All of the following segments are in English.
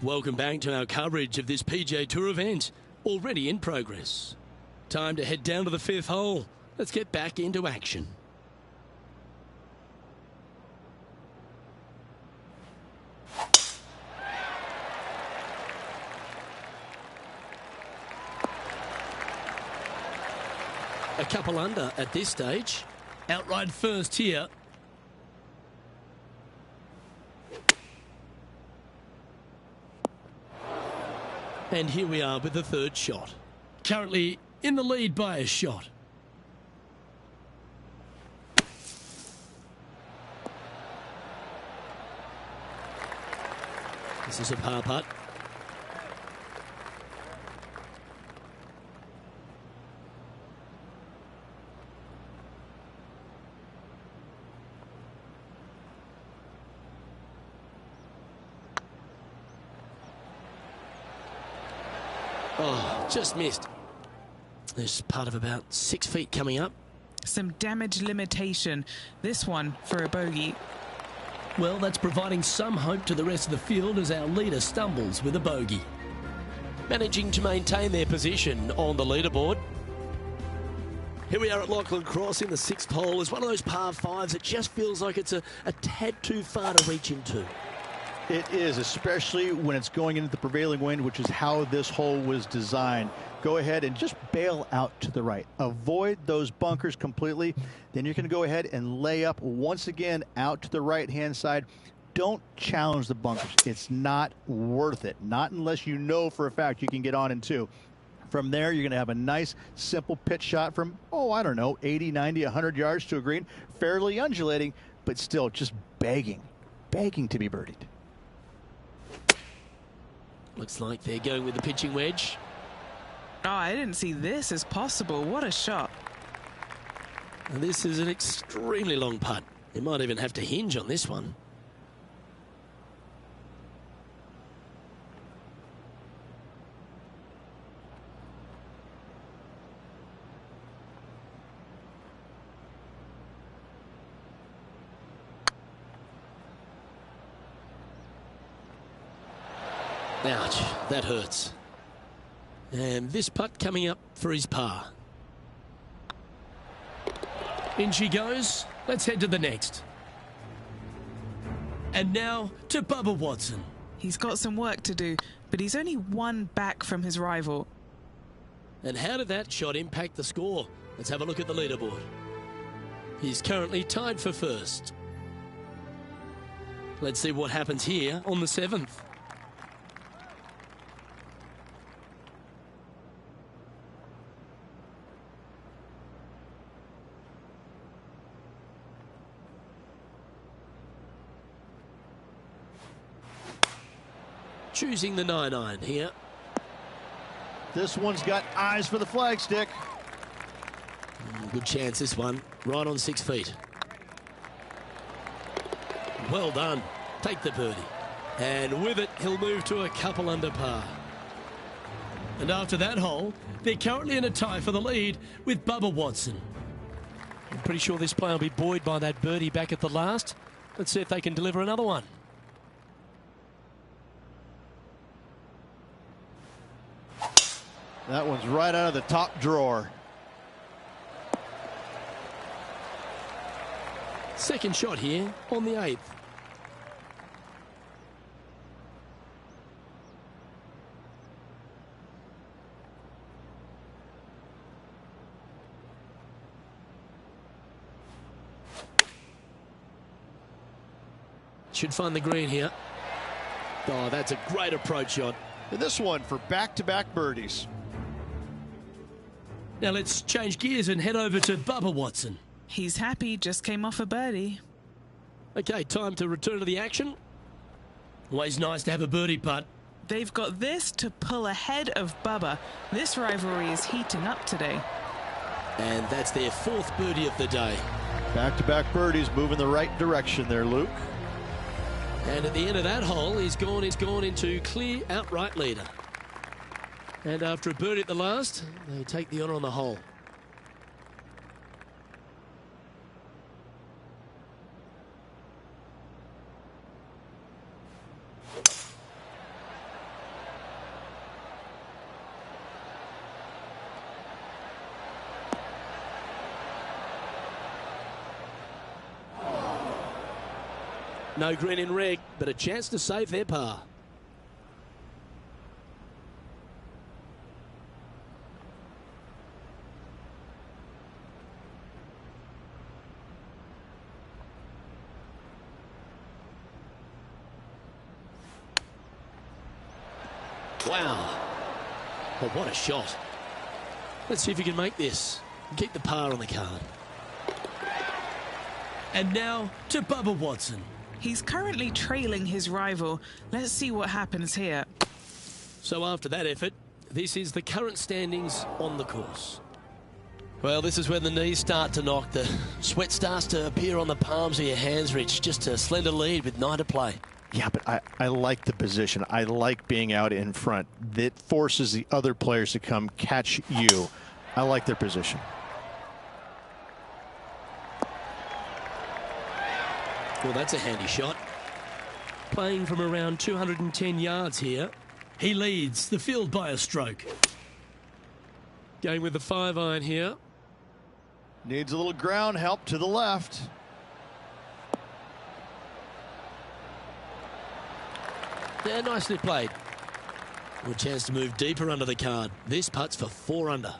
Welcome back to our coverage of this PGA Tour event, already in progress. Time to head down to the fifth hole. Let's get back into action. A couple under at this stage. Outright first here. And here we are with the third shot. Currently in the lead by a shot. This is a par putt. Oh, just missed. There's part of about 6 feet coming up. Some damage limitation. This one for a bogey. Well, that's providing some hope to the rest of the field as our leader stumbles with a bogey. Managing to maintain their position on the leaderboard. Here we are at Lachlan Cross in the sixth hole. It's one of those par fives that just feels like it's a tad too far to reach into. It is, especially when it's going into the prevailing wind, which is how this hole was designed. Go ahead and just bail out to the right. Avoid those bunkers completely. Then you're going to go ahead and lay up once again out to the right-hand side. Don't challenge the bunkers. It's not worth it. Not unless you know for a fact you can get on in two. From there, you're going to have a nice, simple pitch shot from, I don't know, 80, 90, 100 yards to a green. Fairly undulating, but still just begging to be birdied. Looks like they're going with the pitching wedge. Oh, I didn't see this as possible. What a shot. And this is an extremely long putt. They might even have to hinge on this one. Ouch, that hurts. And this putt coming up for his par. In she goes. Let's head to the next. And now to Bubba Watson. He's got some work to do, but he's only one back from his rival. And how did that shot impact the score? Let's have a look at the leaderboard. He's currently tied for first. Let's see what happens here on the seventh. Choosing the 9-iron here. This one's got eyes for the flagstick. Good chance this one. Right on 6 feet. Well done. Take the birdie. And with it, he'll move to a couple under par. And after that hole, they're currently in a tie for the lead with Bubba Watson. I'm pretty sure this player will be buoyed by that birdie back at the last. Let's see if they can deliver another one. That one's right out of the top drawer. Second shot here on the 8th. Should find the green here. Oh, that's a great approach shot. And this one for back-to-back birdies. Now let's change gears and head over to Bubba Watson. He's happy, just came off a birdie. Okay, time to return to the action. Always nice to have a birdie putt. They've got this to pull ahead of Bubba. This rivalry is heating up today. And that's their fourth birdie of the day. Back-to-back birdies moving the right direction there, Luke. And at the end of that hole, he's gone into clear outright leader. And after a birdie at the last, they take the honour on the hole. No green in red, but a chance to save their par. Wow. Oh, what a shot. Let's see if he can make this and keep the par on the card. And now to Bubba Watson. He's currently trailing his rival. Let's see what happens here. So after that effort, this is the current standings on the course. Well, this is when the knees start to knock. The sweat starts to appear on the palms of your hands, Rich. Just a slender lead with 9 to play. Yeah, but I like the position. I like being out in front. That forces the other players to come catch you. I like their position. Well, that's a handy shot. Playing from around 210 yards here. He leads the field by a stroke. Going with the 5-iron here. Needs a little ground help to the left. Yeah, nicely played. Well, a chance to move deeper under the card. This putt's for 4 under.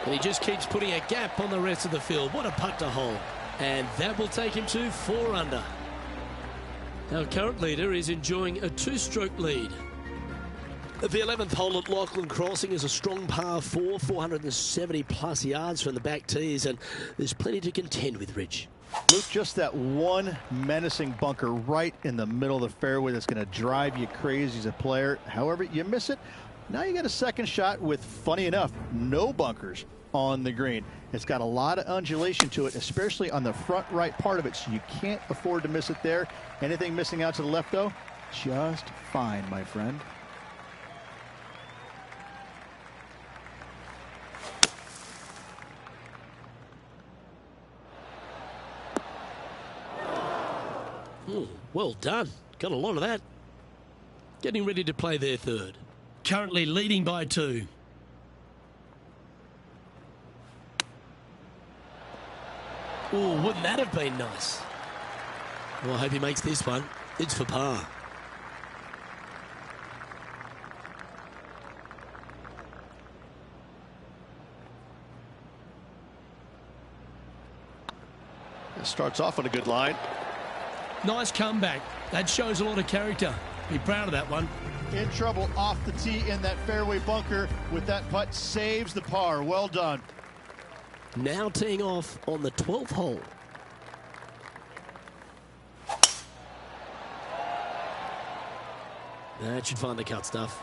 And he just keeps putting a gap on the rest of the field. What a putt to hole. And that will take him to 4 under. Our current leader is enjoying a 2-stroke lead. The 11th hole at Lachlan Crossing is a strong par 4, 470 plus yards from the back tees, and there's plenty to contend with, Rich. Look, just that one menacing bunker right in the middle of the fairway that's going to drive you crazy as a player. However, you miss it. Now you got a second shot with, funny enough, no bunkers on the green. It's got a lot of undulation to it, especially on the front right part of it, so you can't afford to miss it there. Anything missing out to the left, though, just fine, my friend. Well done. Got a lot of that. Getting ready to play their third. Currently leading by 2. Oh, wouldn't that have been nice? Well, I hope he makes this one. It's for par. It starts off on a good line. Nice comeback. That shows a lot of character. Be proud of that one. In trouble off the tee in that fairway bunker with that putt, saves the par. Well done. Now teeing off on the 12th hole. That should find the cut stuff.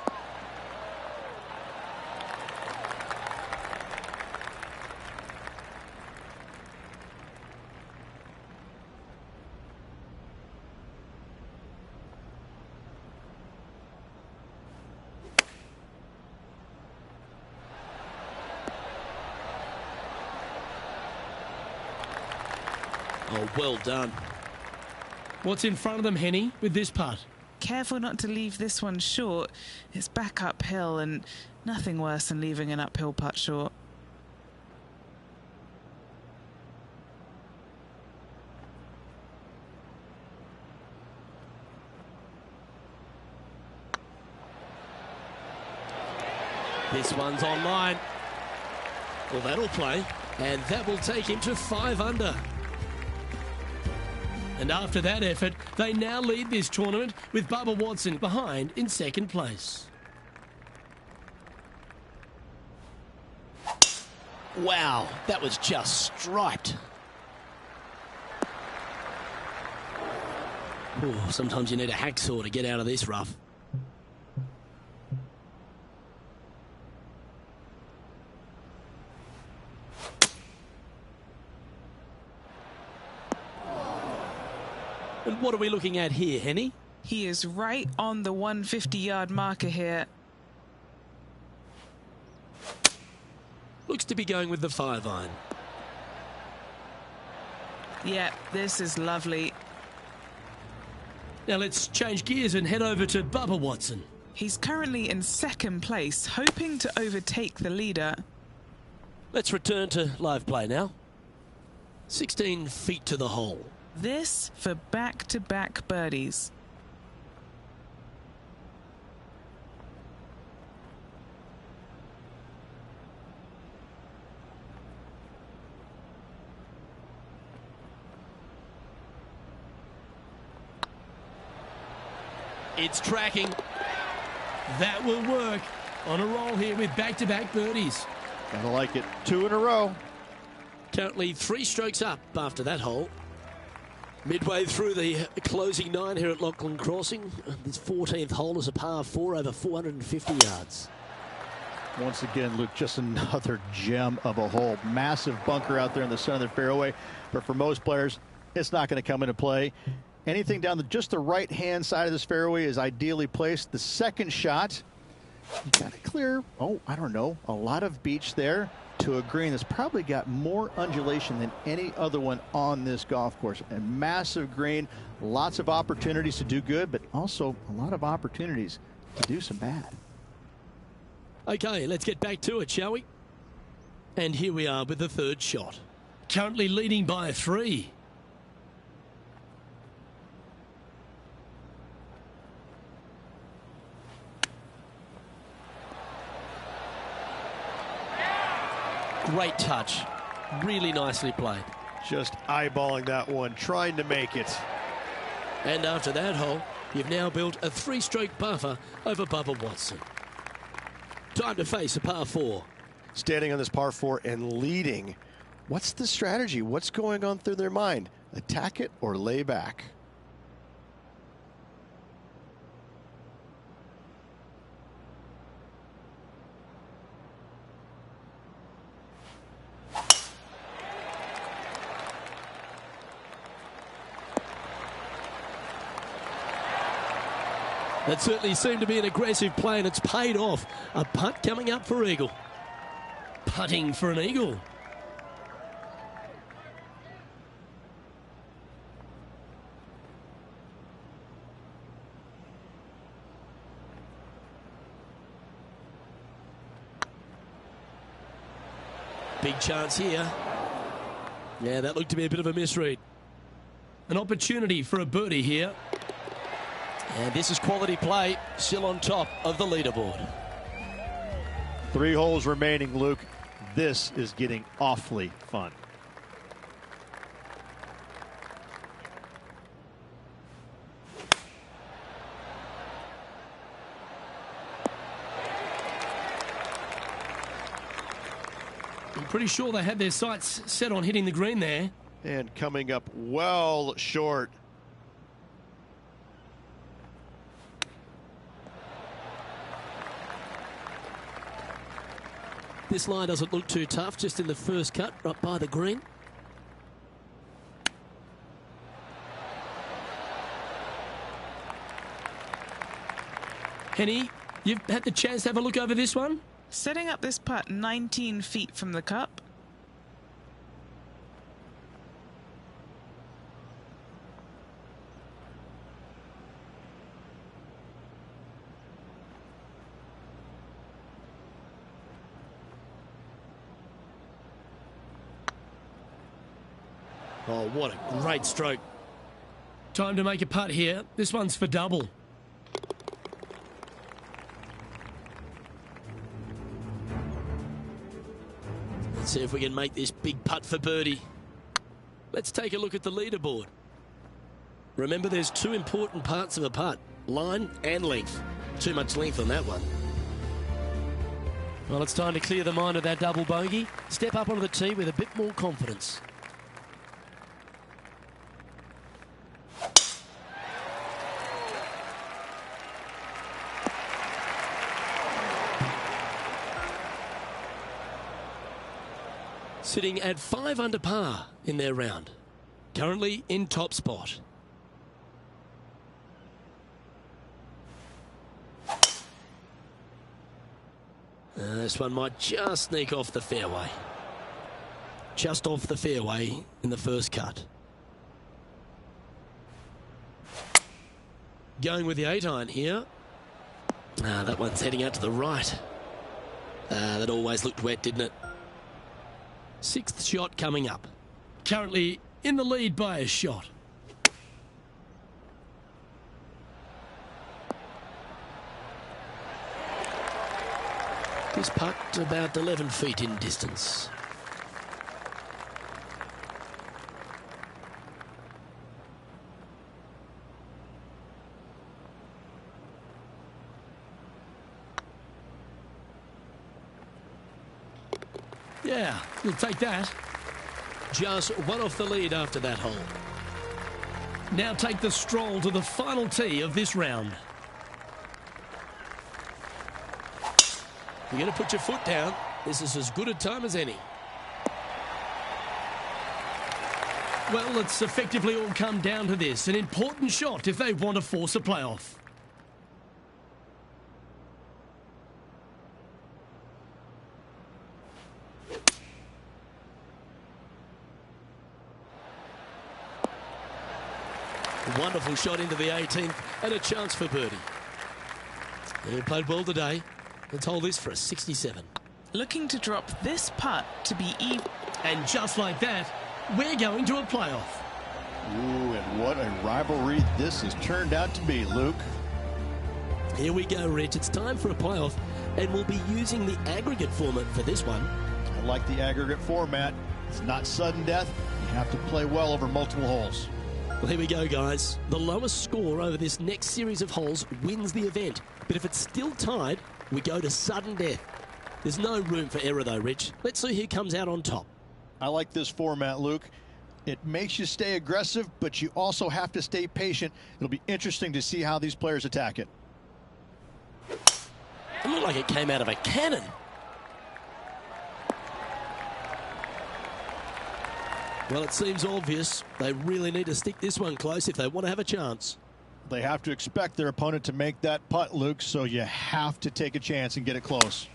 Oh, well done. What's in front of them, Henny, with this putt? Careful not to leave this one short. It's back uphill, and nothing worse than leaving an uphill putt short. This one's online. Well, that'll play, and that will take him to 5 under. And after that effort, they now lead this tournament with Bubba Watson behind in 2nd place. Wow, that was just striped. Oh, sometimes you need a hacksaw to get out of this rough. And what are we looking at here, Henny? He is right on the 150-yard marker here. Looks to be going with the 5-iron. Yeah, this is lovely. Now let's change gears and head over to Bubba Watson. He's currently in second place, hoping to overtake the leader. Let's return to live play now. 16 feet to the hole. This for back-to-back birdies. It's tracking. That will work. On a roll here with back-to-back birdies. Gotta like it. 2 in a row. Currently 3 strokes up after that hole. Midway through the closing 9 here at Lachlan Crossing. This 14th hole is a par 4 over 450 yards. Once again, Luke, just another gem of a hole. Massive bunker out there in the center of the fairway. But for most players, it's not going to come into play. Anything down just the right-hand side of this fairway is ideally placed. The second shot, you got to clear, I don't know, a lot of beach there to a green that's probably got more undulation than any other one on this golf course. And massive green, lots of opportunities to do good, but also a lot of opportunities to do some bad. Okay, let's get back to it, shall we? And here we are with the third shot. Currently leading by 3. Great touch. Really nicely played. Just eyeballing that one, trying to make it. And after that hole, you've now built a 3-stroke buffer over Bubba Watson. Time to face a par 4. Standing on this par 4 and leading. What's the strategy? What's going on through their mind? Attack it or lay back? That certainly seemed to be an aggressive play, and it's paid off. A putt coming up for eagle. Putting for an eagle. Big chance here. Yeah, that looked to be a bit of a misread. An opportunity for a birdie here. And this is quality play, still on top of the leaderboard. 3 holes remaining, Luke. This is getting awfully fun. I'm pretty sure they had their sights set on hitting the green there. And coming up well short. This line doesn't look too tough, just in the first cut, right by the green. Henny, you've had the chance to have a look over this one? Setting up this putt 19 feet from the cup. Oh, what a great stroke. Time to make a putt here. This one's for double. Let's see if we can make this big putt for birdie. Let's take a look at the leaderboard. Remember, there's 2 important parts of a putt. Line and length. Too much length on that one. Well, it's time to clear the mind of that double bogey. Step up onto the tee with a bit more confidence. Sitting at 5 under par in their round. Currently in top spot. This one might just sneak off the fairway. Just off the fairway in the first cut. Going with the 8-iron here. That one's heading out to the right. That always looked wet, didn't it? Sixth shot coming up. Currently in the lead by a shot. This putt about 11 feet in distance. Yeah, you'll take that. Just one off the lead after that hole. Now take the stroll to the final tee of this round. You're going to put your foot down. This is as good a time as any. Well, it's effectively all come down to this. An important shot if they want to force a playoff. Wonderful shot into the 18th and a chance for birdie. They played well today. Let's hold this for a 67. Looking to drop this putt to be even. And just like that, we're going to a playoff. Ooh, and what a rivalry this has turned out to be, Luke. Here we go, Rich. It's time for a playoff, and we'll be using the aggregate format for this one. I like the aggregate format. It's not sudden death. You have to play well over multiple holes. Well, here we go, guys. The lowest score over this next series of holes wins the event. But if it's still tied, we go to sudden death. There's no room for error, though, Rich. Let's see who comes out on top. I like this format, Luke. It makes you stay aggressive, but you also have to stay patient. It'll be interesting to see how these players attack it. It looked like it came out of a cannon. Well, it seems obvious. They really need to stick this one close if they want to have a chance. They have to expect their opponent to make that putt, Luke, so you have to take a chance and get it close.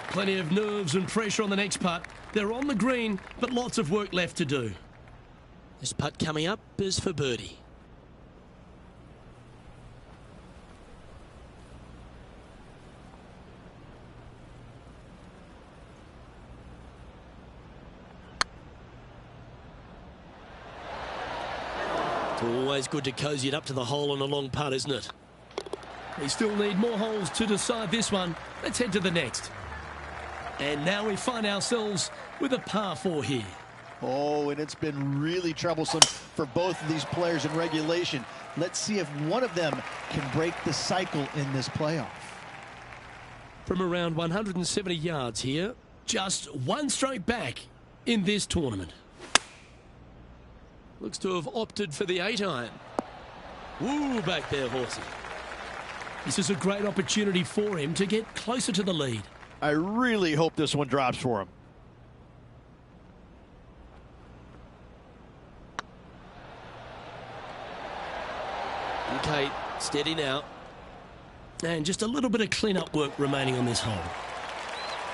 Plenty of nerves and pressure on the next putt. They're on the green, but lots of work left to do. This putt coming up is for birdie. It's always good to cozy it up to the hole on a long putt, isn't it? We still need more holes to decide this one. Let's head to the next. And now we find ourselves with a par 4 here. Oh, and it's been really troublesome for both of these players in regulation. Let's see if one of them can break the cycle in this playoff. From around 170 yards here, just one stroke back in this tournament. Looks to have opted for the 8-iron. Woo, back there, horsey. This is a great opportunity for him to get closer to the lead. I really hope this one drops for him. Okay, steady now. And just a little bit of clean-up work remaining on this hole.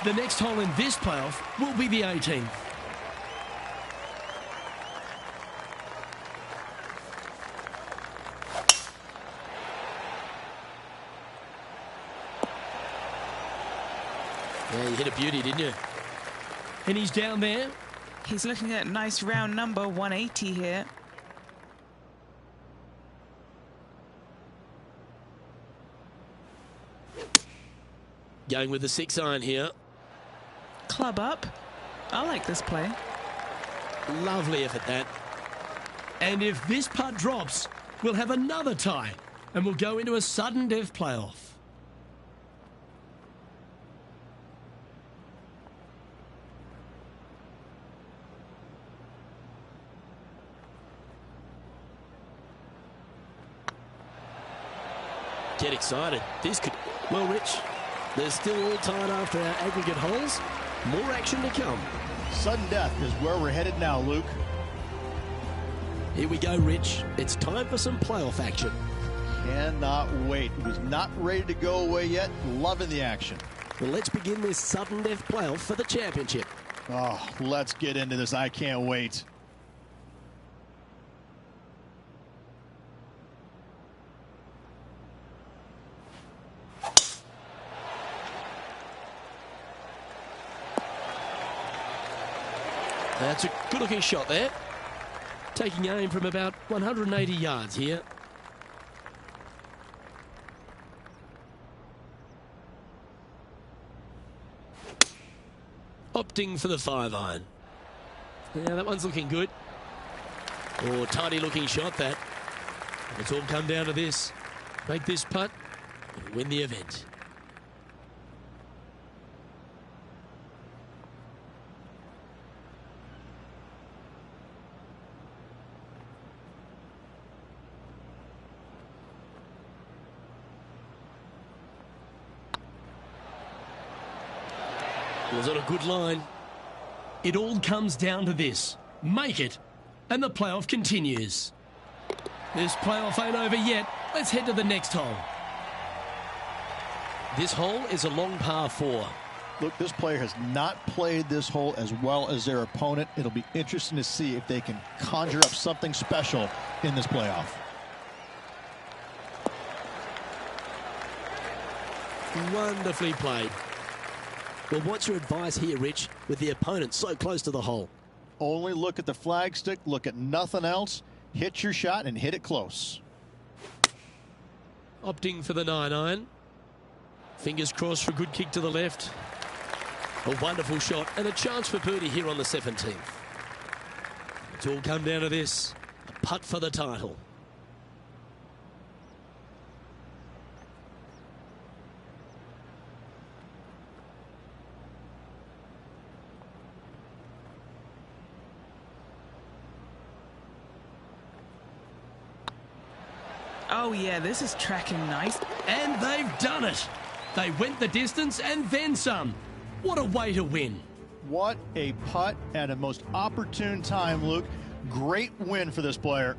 The next hole in this playoff will be the 18th. Yeah, you hit a beauty, didn't you? And he's down there. He's looking at a nice round number, 180 here. Going with the 6-iron here. Club up. I like this play. Lovely effort, that. And if this putt drops, we'll have another tie. And we'll go into a sudden death playoff. Get excited. This could... Well, Rich, they're still all tied after our aggregate holes. More action to come. Sudden death is where we're headed now, Luke. Here we go, Rich. It's time for some playoff action. Cannot wait. It was not ready to go away yet. Loving the action. Well, let's begin this sudden death playoff for the championship. Oh, let's get into this. I can't wait. That's a good-looking shot there. Taking aim from about 180 yards here. Opting for the 5-iron. Yeah, that one's looking good. Oh, tiny-looking shot, that. It's all come down to this. Make this putt and win the event. Was on a good line. It all comes down to this. Make it, and the playoff continues. This playoff ain't over yet. Let's head to the next hole. This hole is a long par 4. Look, this player has not played this hole as well as their opponent. It'll be interesting to see if they can conjure up something special in this playoff. Wonderfully played. Well, what's your advice here, Rich, with the opponent so close to the hole? Only look at the flagstick, look at nothing else, hit your shot and hit it close. Opting for the 9-iron. Fingers crossed for a good kick to the left. A wonderful shot and a chance for birdie here on the 17th. It's all come down to this. A putt for the title. Oh, yeah, this is tracking nice. And they've done it. They went the distance and then some. What a way to win. What a putt at a most opportune time, Luke. Great win for this player.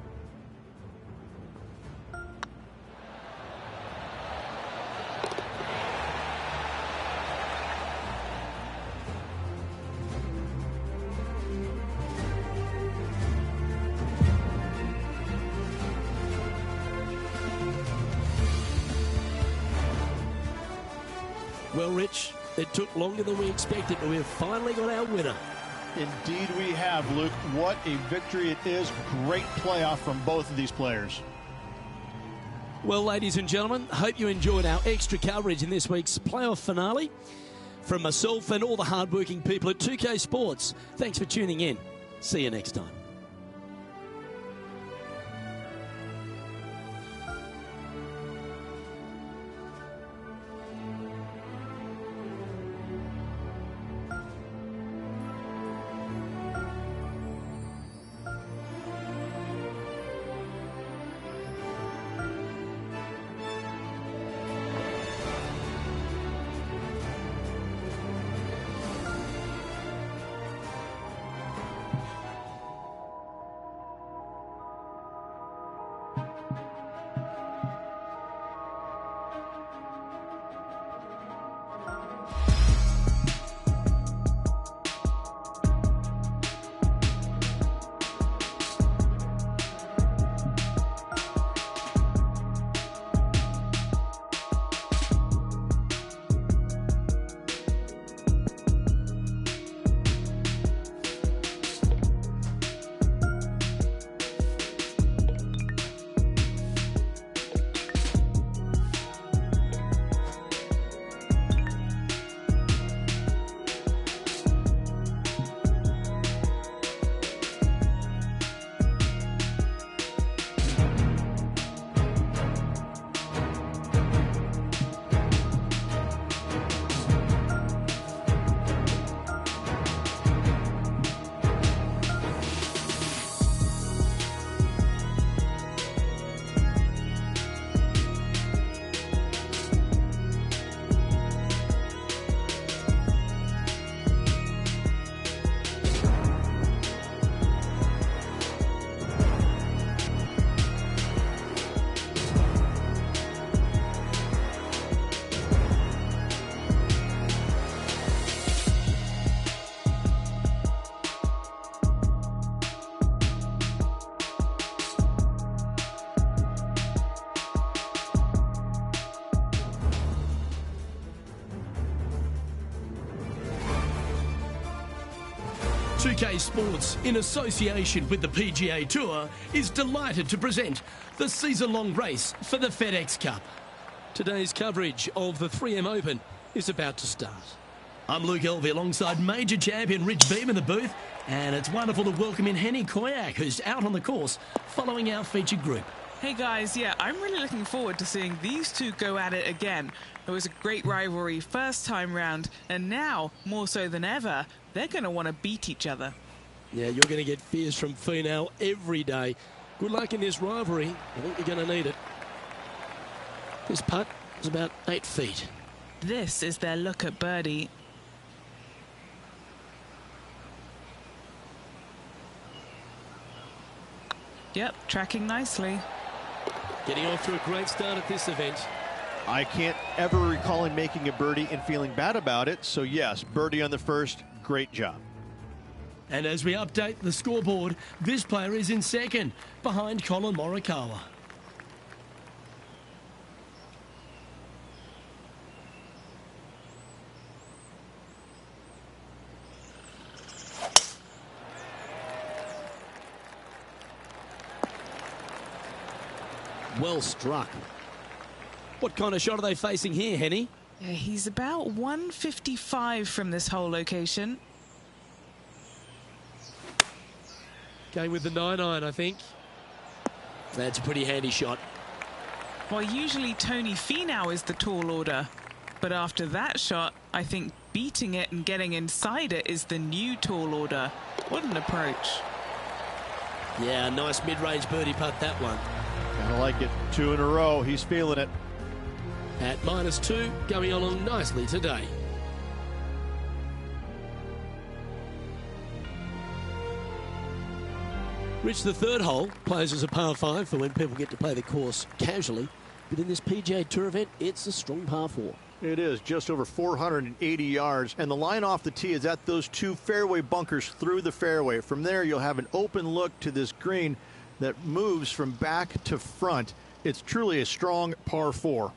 Well, Rich, it took longer than we expected, but we've finally got our winner. Indeed we have, Luke. What a victory it is. Great playoff from both of these players. Well, ladies and gentlemen, hope you enjoyed our extra coverage in this week's playoff finale. From myself and all the hardworking people at 2K Sports, thanks for tuning in. See you next time. 2K Sports, in association with the PGA Tour, is delighted to present the season-long race for the FedEx Cup. Today's coverage of the 3M Open is about to start. I'm Luke Elvey alongside major champion Rich Beam in the booth, and it's wonderful to welcome in Henny Koyak, who's out on the course following our featured group. Hey guys, yeah, I'm really looking forward to seeing these two go at it again. It was a great rivalry first time round, and now, more so than ever, they're going to want to beat each other. Yeah, you're going to get fears from Finau every day. Good luck in this rivalry. I think you're going to need it. This putt is about 8 feet. This is their look at birdie. Yep, tracking nicely. Getting off to a great start at this event. I can't ever recall him making a birdie and feeling bad about it. So yes, birdie on the first, great job. And as we update the scoreboard, this player is in second, behind Colin Morikawa. Well struck. What kind of shot are they facing here, Henny? Yeah, he's about 155 from this hole location. Going with the 9-iron, I think. That's a pretty handy shot. Well, usually Tony Finau is the tall order, but after that shot, I think beating it and getting inside it is the new tall order. What an approach. Yeah, nice mid-range birdie putt, that one. I like it. 2 in a row. He's feeling it. At -2, going on nicely today. Rich, the third hole plays as a par 5 for when people get to play the course casually. But in this PGA Tour event, it's a strong par 4. It is just over 480 yards, and the line off the tee is at those 2 fairway bunkers through the fairway. From there, you'll have an open look to this green that moves from back to front. It's truly a strong par 4.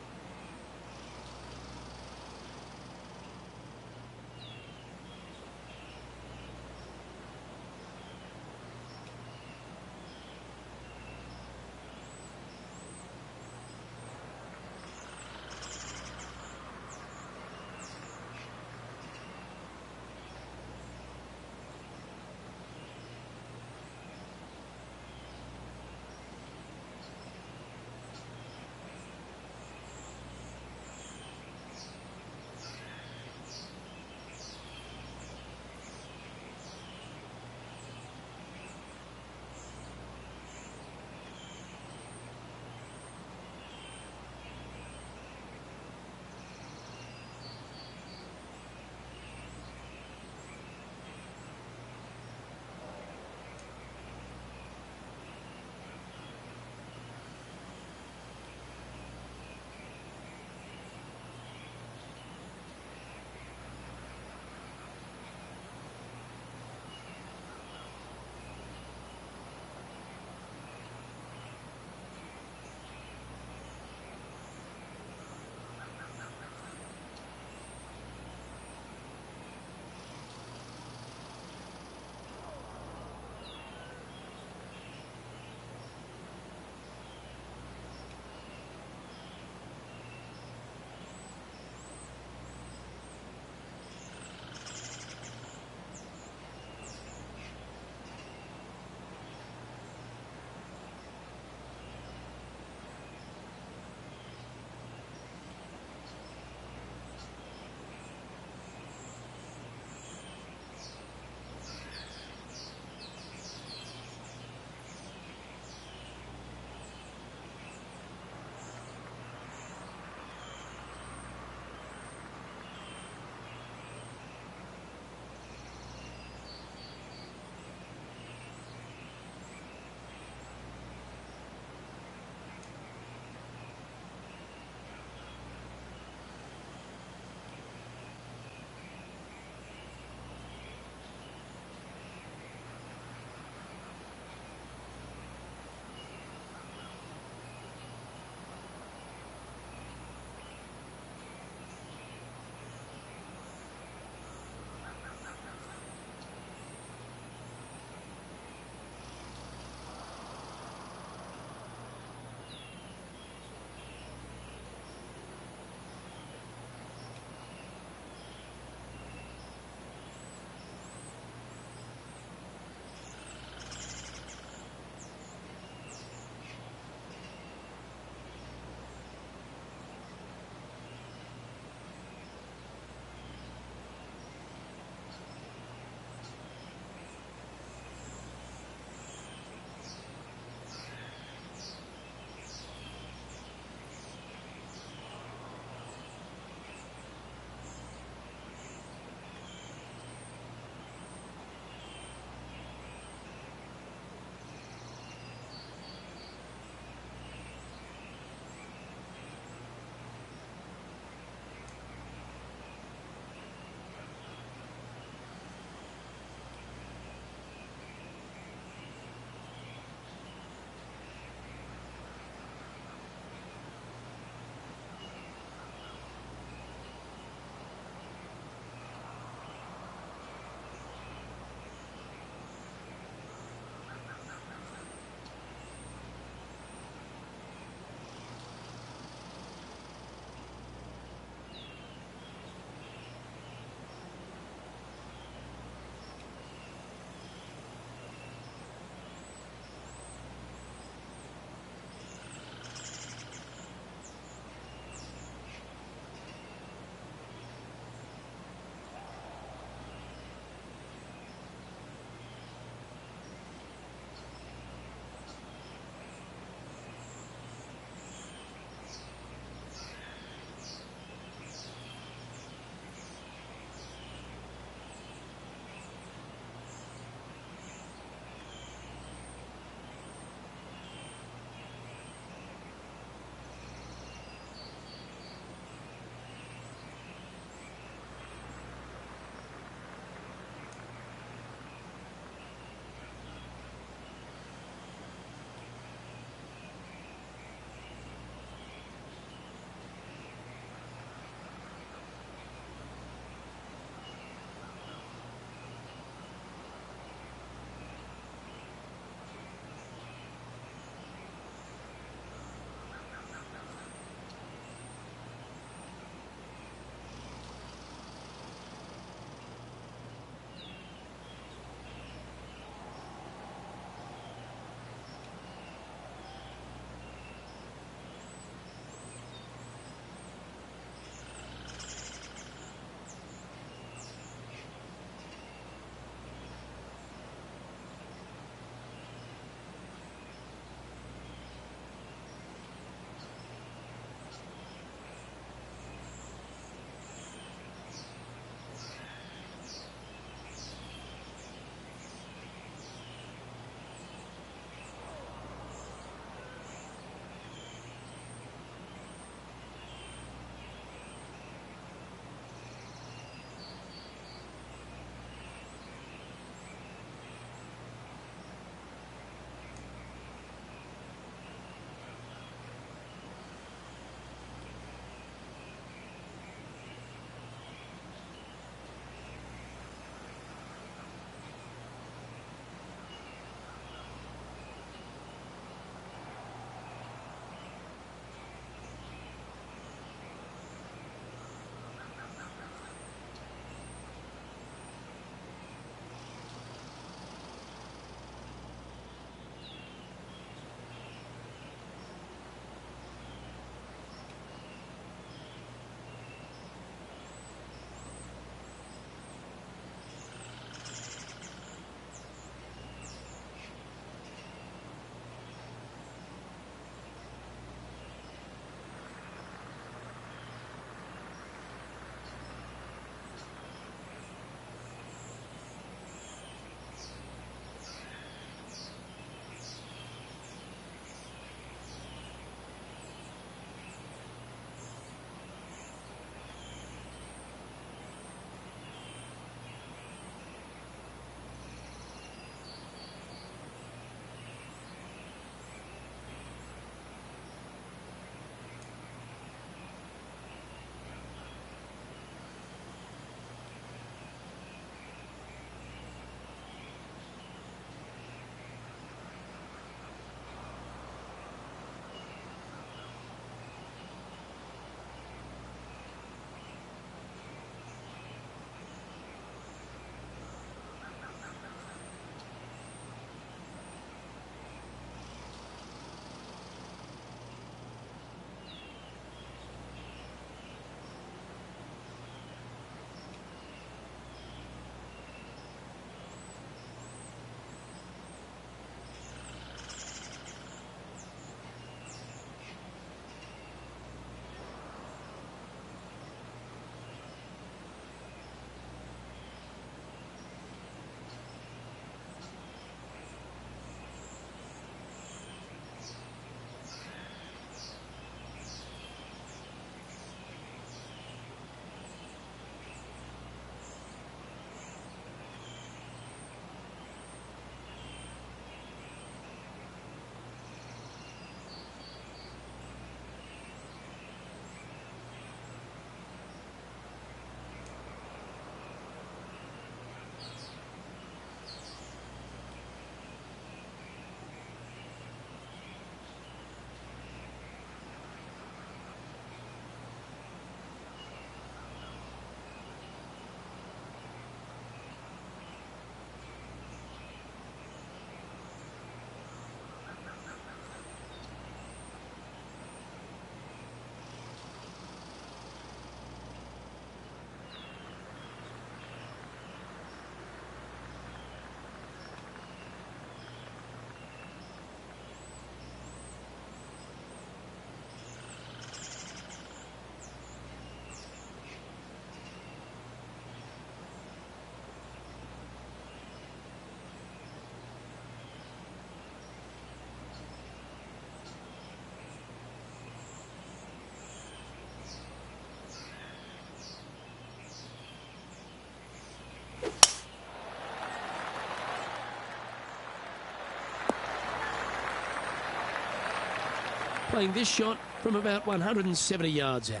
playing this shot from about 170 yards out.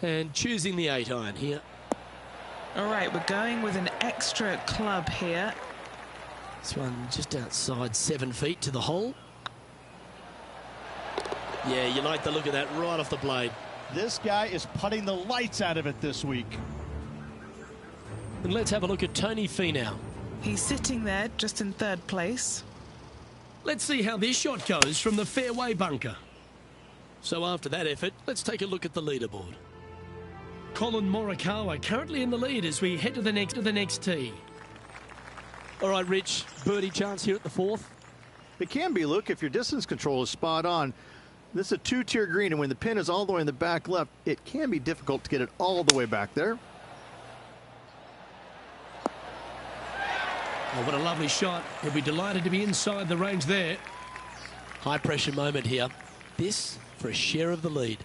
And choosing the 8-iron here. All right, we're going with an extra club here. This one just outside 7 feet to the hole. Yeah, you like the look of that right off the blade. This guy is putting the lights out of it this week. And let's have a look at Tony Finau. He's sitting there just in 3rd place. Let's see how this shot goes from the fairway bunker. So after that effort, let's take a look at the leaderboard. Colin Morikawa currently in the lead as we head to the next tee. All right, Rich, birdie chance here at the 4th. It can be, Luke, if your distance control is spot on. This is a 2-tier green, and when the pin is all the way in the back left, it can be difficult to get it all the way back there. Oh, what a lovely shot. He'll be delighted to be inside the range there. High pressure moment here. This for a share of the lead.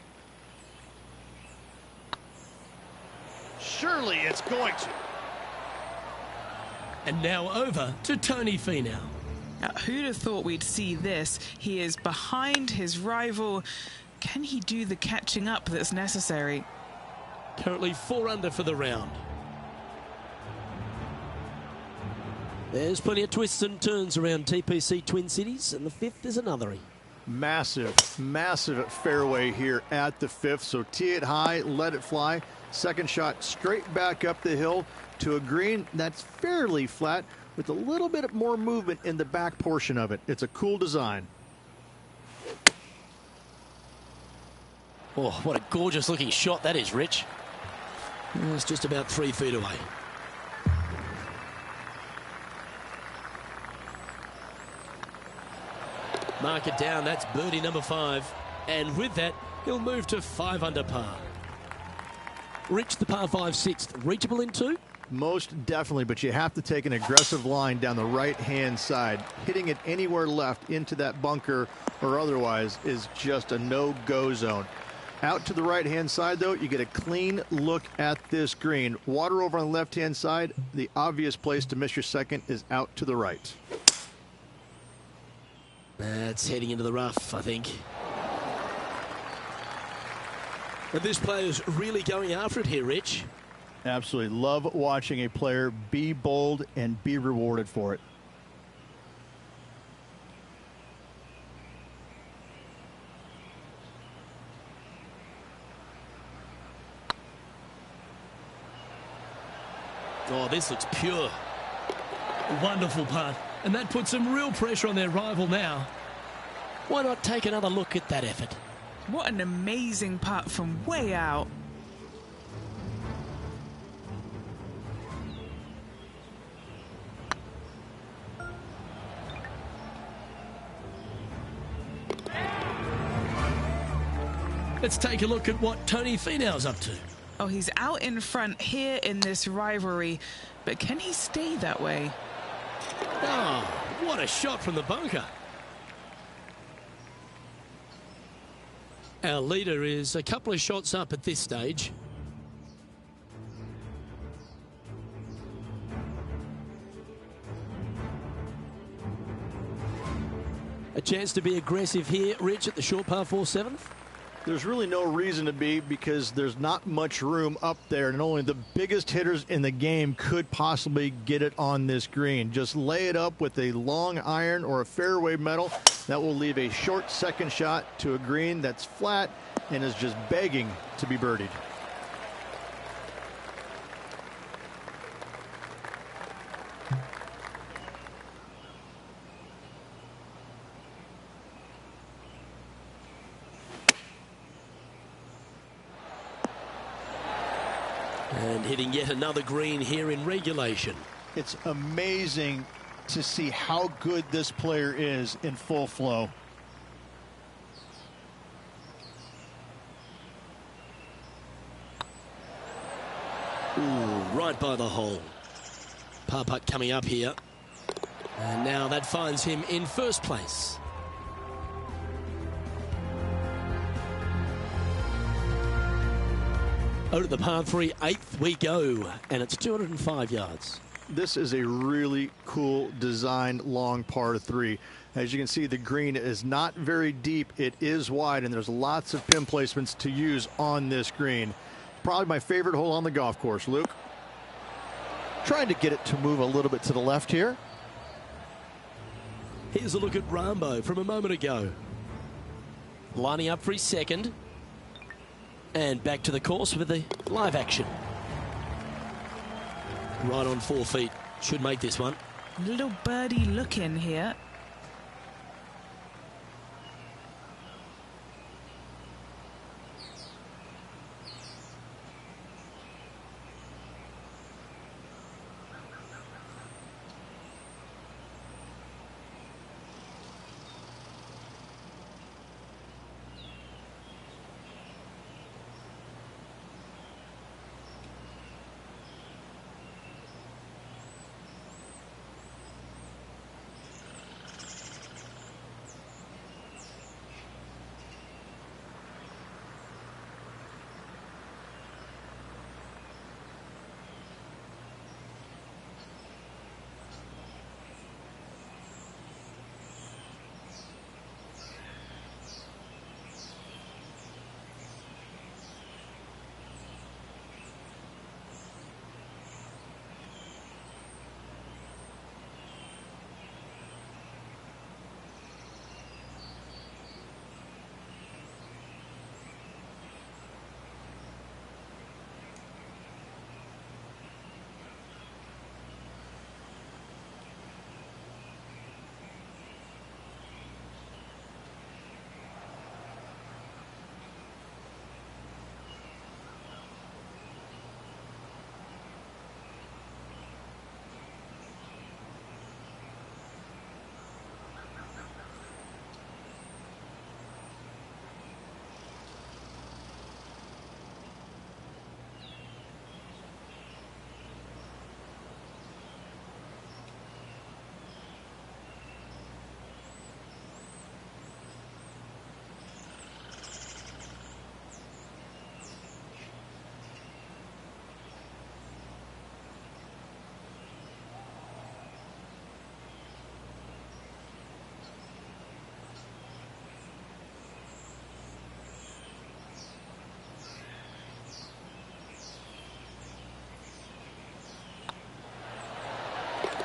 Surely it's going to. And now over to Tony Finau. Now, who'd have thought we'd see this? He is behind his rival. Can he do the catching up that's necessary? Currently 4 under for the round. There's plenty of twists and turns around TPC Twin Cities, and the 5th is another. Massive fairway here at the 5th. So tee it high, let it fly. Second shot straight back up the hill to a green that's fairly flat with a little bit more movement in the back portion of it. It's a cool design. Oh, what a gorgeous looking shot that is, Rich. It's just about 3 feet away. Mark it down, that's birdie number 5. And with that, he'll move to 5 under par. Rich, the par 5 6th, reachable in 2? Most definitely, but you have to take an aggressive line down the right-hand side. Hitting it anywhere left into that bunker or otherwise is just a no-go zone. Out to the right-hand side, though, you get a clean look at this green. Water over on the left-hand side. The obvious place to miss your second is out to the right. That's heading into the rough, I think. But this player's really going after it here, Rich. Absolutely. Love watching a player be bold and be rewarded for it. Oh, this looks pure. Wonderful putt. And that puts some real pressure on their rival now. Why not take another look at that effort? What an amazing putt from way out. Let's take a look at what Tony Finau's up to. Oh, he's out in front here in this rivalry, but can he stay that way? Oh, what a shot from the bunker. Our leader is a couple of shots up at this stage. A chance to be aggressive here, Rich, at the short par 4 7th. There's really no reason to be because there's not much room up there, and only the biggest hitters in the game could possibly get it on this green. Just lay it up with a long iron or a fairway metal. That will leave a short second shot to a green that's flat and is just begging to be birdied. And hitting yet another green here in regulation. It's amazing to see how good this player is in full flow. Ooh, right by the hole. Par putt coming up here. And now that finds him in first place. Out of the par 3, 8th we go, and it's 205 yards. This is a really cool designed long par 3. As you can see, the green is not very deep. It is wide, and there's lots of pin placements to use on this green. Probably my favorite hole on the golf course. Luke? Trying to get it to move a little bit to the left here. Here's a look at Rambo from a moment ago. Lining up for his second. And back to the course with the live action. Right on 4 feet. Should make this one. Little birdie look in here.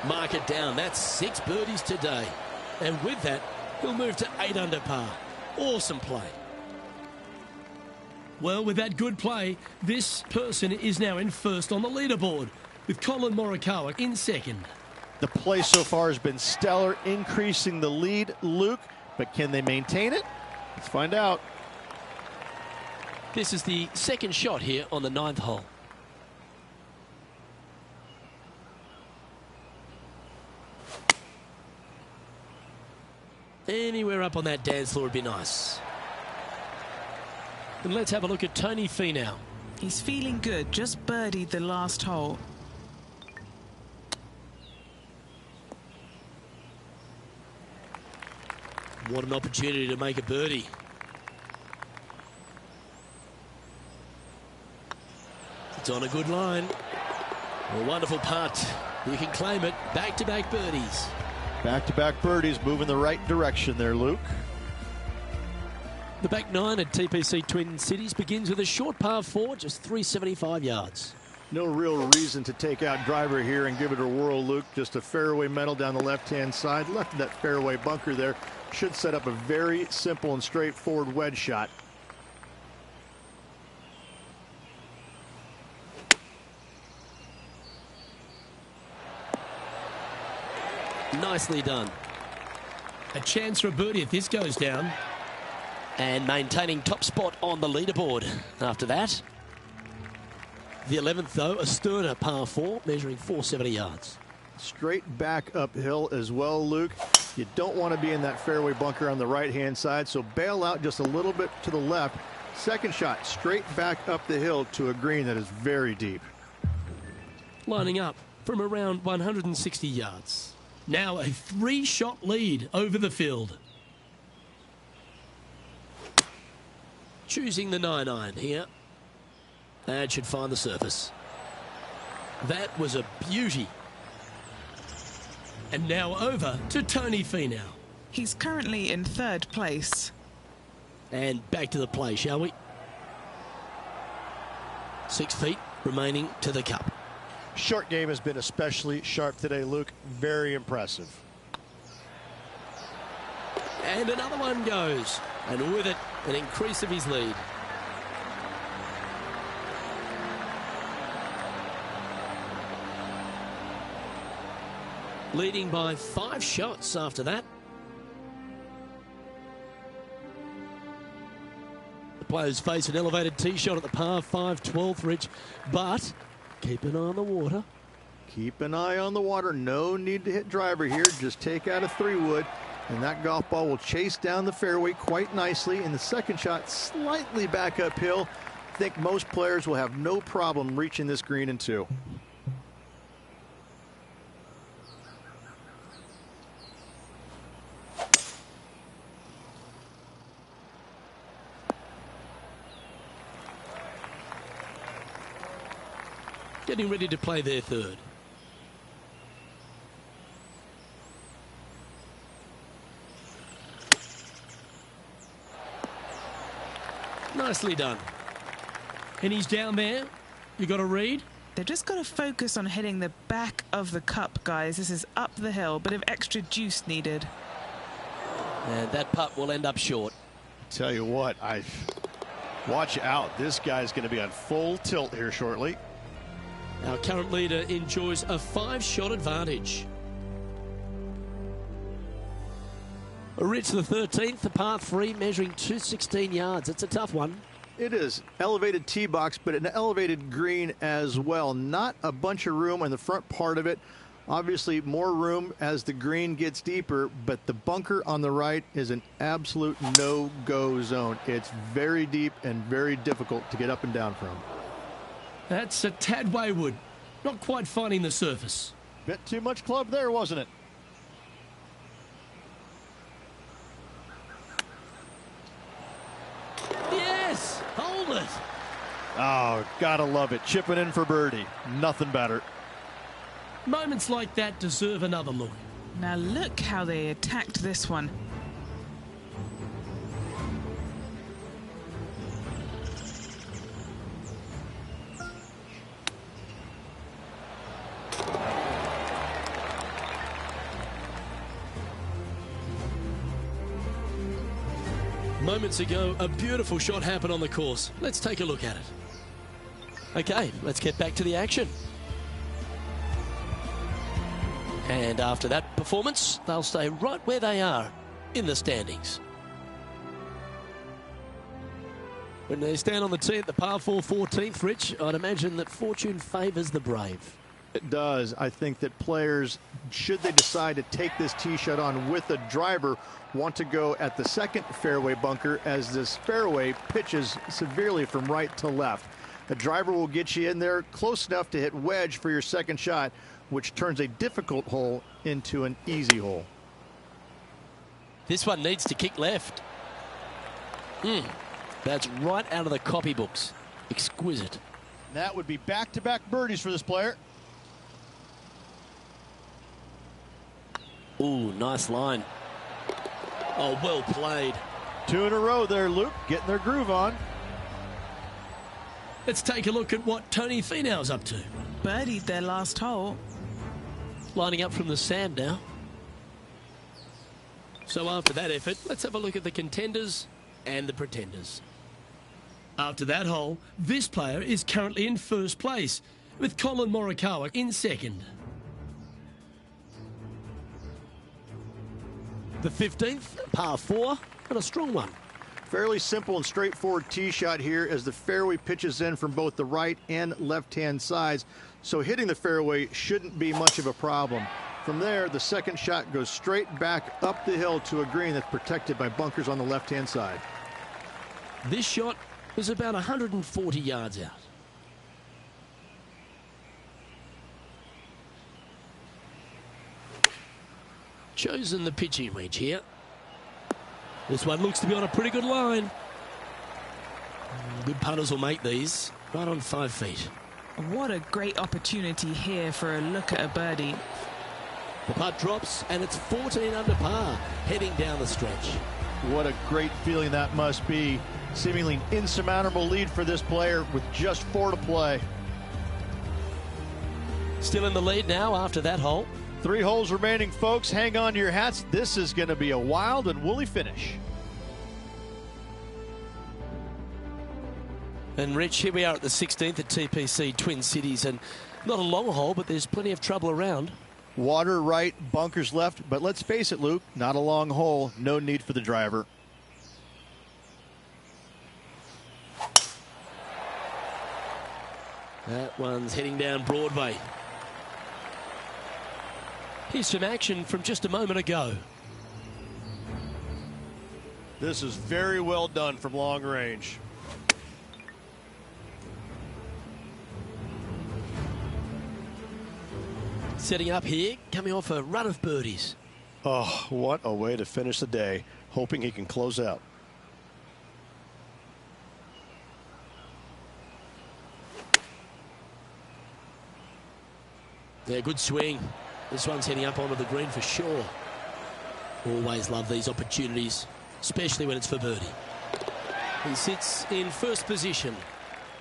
Mark it down. That's 6 birdies today. And with that, he'll move to 8 under par. Awesome play. Well, with that good play, this person is now in first on the leaderboard, with Colin Morikawa in second. The play so far has been stellar, increasing the lead, Luke, but can they maintain it? Let's find out. This is the second shot here on the 9th hole. Anywhere up on that dance floor would be nice. And let's have a look at Tony Finau. He's feeling good, just birdied the last hole. What an opportunity to make a birdie. It's on a good line. A wonderful putt. You can claim it. Back-to-back birdies. Back-to-back birdies, moving the right direction there, Luke. The back 9 at TPC Twin Cities begins with a short par 4, just 375 yards. No real reason to take out driver here and give it a whirl, Luke. Just a fairway metal down the left-hand side. Left of that fairway bunker there should set up a very simple and straightforward wedge shot. Nicely done. A chance for a birdie if this goes down. And maintaining top spot on the leaderboard after that. The 11th, though, a sterner par 4, measuring 470 yards. Straight back uphill as well, Luke. You don't want to be in that fairway bunker on the right-hand side, so bail out just a little bit to the left. Second shot, straight back up the hill to a green that is very deep. Lining up from around 160 yards. Now a 3-shot lead over the field. Choosing the 9-iron here. That should find the surface. That was a beauty. And now over to Tony Finau. He's currently in 3rd place. And back to the play, shall we? 6 feet remaining to the cup. Short game has been especially sharp today, Luke. Very impressive. And another one goes. And with it, an increase of his lead. Leading by 5 shots after that. The players face an elevated tee shot at the par 5 12th, Rich, but keep an eye on the water. Keep an eye on the water. No need to hit driver here. Just take out a 3-wood, and that golf ball will chase down the fairway quite nicely. And the second shot slightly back uphill. I think most players will have no problem reaching this green in 2. Getting ready to play their 3rd. Nicely done. And he's down there. You got to read. They've just got to focus on hitting the back of the cup, guys. This is up the hill, bit of extra juice needed. And that putt will end up short. Tell you what, watch out. This guy's going to be on full tilt here shortly. Our current leader enjoys a 5-shot advantage. Rich, the 13th, the par 3, measuring 216 yards. It's a tough one. It is. Elevated tee box, but an elevated green as well. Not a bunch of room on the front part of it. Obviously, more room as the green gets deeper, but the bunker on the right is an absolute no-go zone. It's very deep and very difficult to get up and down from. That's a tad wayward. Not quite finding the surface. Bit too much club there, wasn't it? Yes! Hold it! Oh, gotta love it. Chipping in for birdie. Nothing better. Moments like that deserve another look. Now look how they attacked this one. Moments ago, a beautiful shot happened on the course. Let's take a look at it. Okay, let's get back to the action. And after that performance, they'll stay right where they are in the standings. When they stand on the tee at the par 4 14th, Rich, I'd imagine that fortune favours the brave. It does. I think that players, should they decide to take this tee shot on with a driver, want to go at the second fairway bunker as this fairway pitches severely from right to left. The driver will get you in there close enough to hit wedge for your second shot, which turns a difficult hole into an easy hole. This one needs to kick left. That's right out of the copybooks. Exquisite. That would be back-to-back birdies for this player. Ooh, nice line. Oh, well played. 2 in a row there, Luke, getting their groove on. Let's take a look at what Tony Finau's up to. Birdied their last hole. Lining up from the sand now. So after that effort, let's have a look at the contenders and the pretenders. After that hole, this player is currently in first place, with Colin Morikawa in second. The 15th, par 4, and a strong one. Fairly simple and straightforward tee shot here as the fairway pitches in from both the right and left-hand sides. So hitting the fairway shouldn't be much of a problem. From there, the second shot goes straight back up the hill to a green that's protected by bunkers on the left-hand side. This shot is about 140 yards out. Chosen the pitching wedge here. This one looks to be on a pretty good line. Good putters will make these. Right on 5 feet. What a great opportunity here for a look at a birdie. The putt drops, and it's 14 under par, heading down the stretch. What a great feeling that must be. Seemingly an insurmountable lead for this player with just 4 to play. Still in the lead now after that hole. 3 holes remaining, folks. Hang on to your hats. This is going to be a wild and woolly finish. And Rich, here we are at the 16th at TPC Twin Cities, and not a long hole, but there's plenty of trouble around. Water right, bunkers left, but let's face it, Luke, not a long hole. No need for the driver. That one's heading down Broadway. Here's some action from just a moment ago. This is very well done from long range. Setting up here, coming off a run of birdies. Oh, what a way to finish the day. Hoping he can close out. Yeah, good swing. This one's heading up onto the green for sure. Always love these opportunities, especially when it's for birdie. He sits in first position.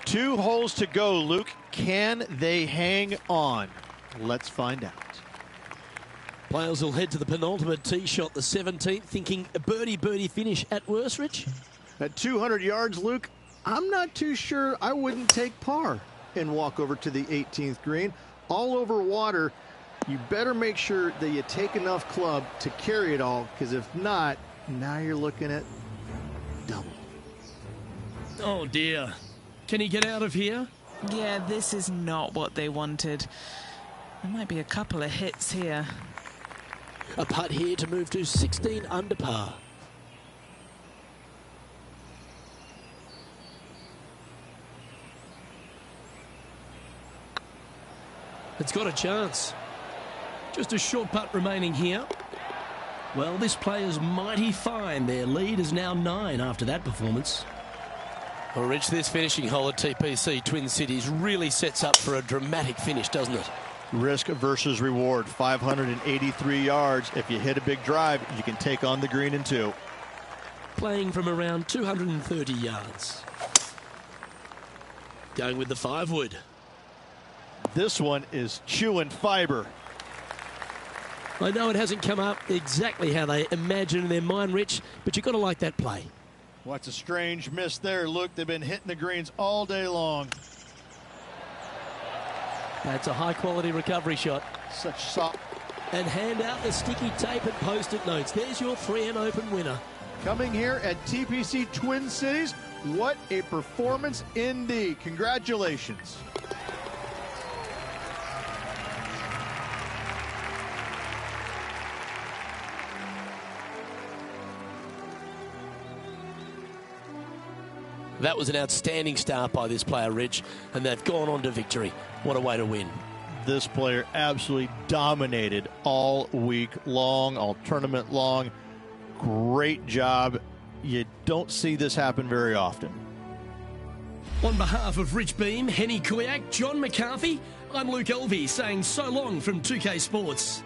2 holes to go, Luke. Can they hang on? Let's find out. Players will head to the penultimate tee shot, the 17th, thinking a birdie finish at worst, Rich. At 200 yards, Luke, I'm not too sure I wouldn't take par and walk over to the 18th green. All over water, you better make sure that you take enough club to carry it all, because if not, now you're looking at double. Oh, dear. Can he get out of here? Yeah, this is not what they wanted. There might be a couple of hits here. A putt here to move to 16 under par. It's got a chance. Just a short putt remaining here. Well, this player's mighty fine. Their lead is now 9 after that performance. Well, Rich, this finishing hole at TPC Twin Cities really sets up for a dramatic finish, doesn't it? Risk versus reward, 583 yards. If you hit a big drive, you can take on the green in 2. Playing from around 230 yards. Going with the 5-wood. This one is chewing fiber. I know it hasn't come up exactly how they imagine in their mind, Rich, but you've got to like that play. What's a strange miss there, Luke? They've been hitting the greens all day long. That's a high-quality recovery shot. Such soft. And hand out the sticky tape and post-it notes. There's your free and open winner. Coming here at TPC Twin Cities, what a performance indeed. Congratulations. That was an outstanding start by this player, Rich, and they've gone on to victory. What a way to win. This player absolutely dominated all week long, all tournament long. Great job. You don't see this happen very often. On behalf of Rich Beam, Henny Kuyak, John McCarthy, I'm Luke Elvey saying so long from 2K Sports.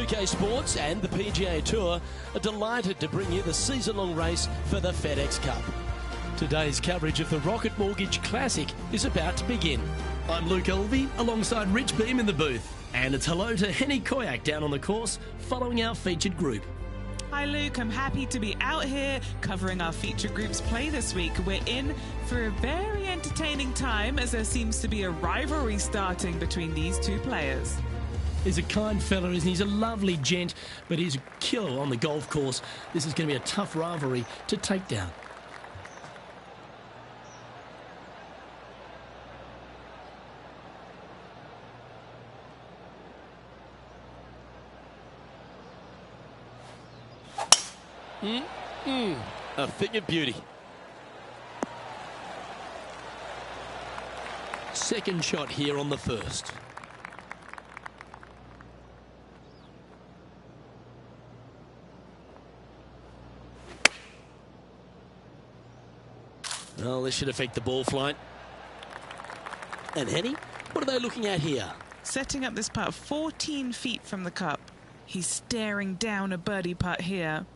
2K Sports and the PGA Tour are delighted to bring you the season-long race for the FedEx Cup. Today's coverage of the Rocket Mortgage Classic is about to begin. I'm Luke Elvey alongside Rich Beam in the booth. And it's hello to Henny Koyak down on the course following our featured group. Hi Luke, I'm happy to be out here covering our feature group's play this week. We're in for a very entertaining time as there seems to be a rivalry starting between these two players. He's a kind fella, isn't he? He's a lovely gent, but he's a killer on the golf course. This is going to be a tough rivalry to take down. A thing of beauty. Second shot here on the first. Well, this should affect the ball flight. And Henny, what are they looking at here? Setting up this putt 14 feet from the cup. He's staring down a birdie putt here.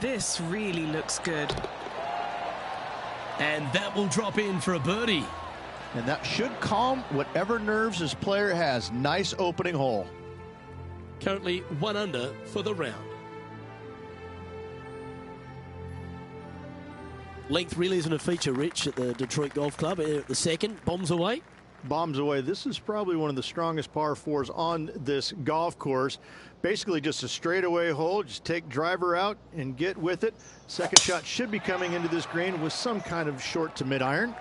This really looks good. And that will drop in for a birdie. And that should calm whatever nerves this player has. Nice opening hole. Currently 1 under for the round. Length really isn't a feature, Rich, at the Detroit Golf Club. At the second, bombs away. Bombs away. This is probably one of the strongest par fours on this golf course. Basically just a straightaway hole. Just take driver out and get with it. Second shot should be coming into this green with some kind of short to mid iron.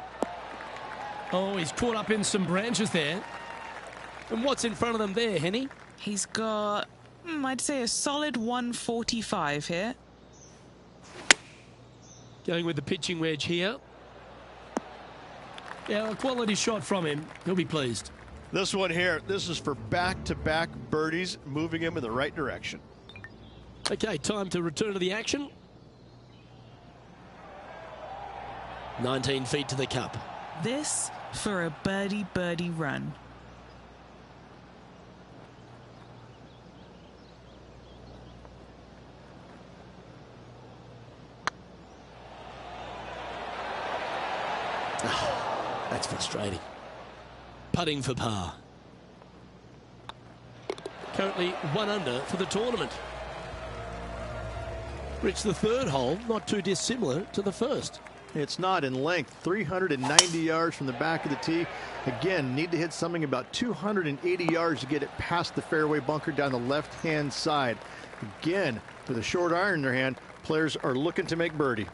Oh, he's caught up in some branches there. And what's in front of them there, Henny? He's got, I'd say a solid 145 here. Going with the pitching wedge here. Yeah, a quality shot from him. He'll be pleased. This one here, this is for back-to-back birdies, moving him in the right direction. Okay, time to return to the action. 19 feet to the cup. This for a birdie run. That's frustrating. Putting for par. Currently 1 under for the tournament. Rich, the third hole, not too dissimilar to the first. It's not in length. 390 yards from the back of the tee. Again, need to hit something about 280 yards to get it past the fairway bunker down the left-hand side. Again, with a short iron in their hand, players are looking to make birdie.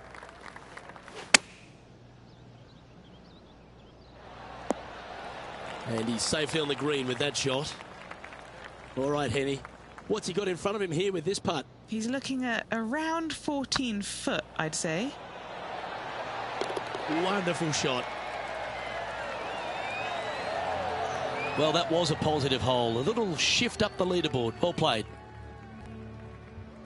And he's safely on the green with that shot. All right, Henny. What's he got in front of him here with this putt? He's looking at around 14 foot, I'd say. Wonderful shot. Well, that was a positive hole. A little shift up the leaderboard. Well played.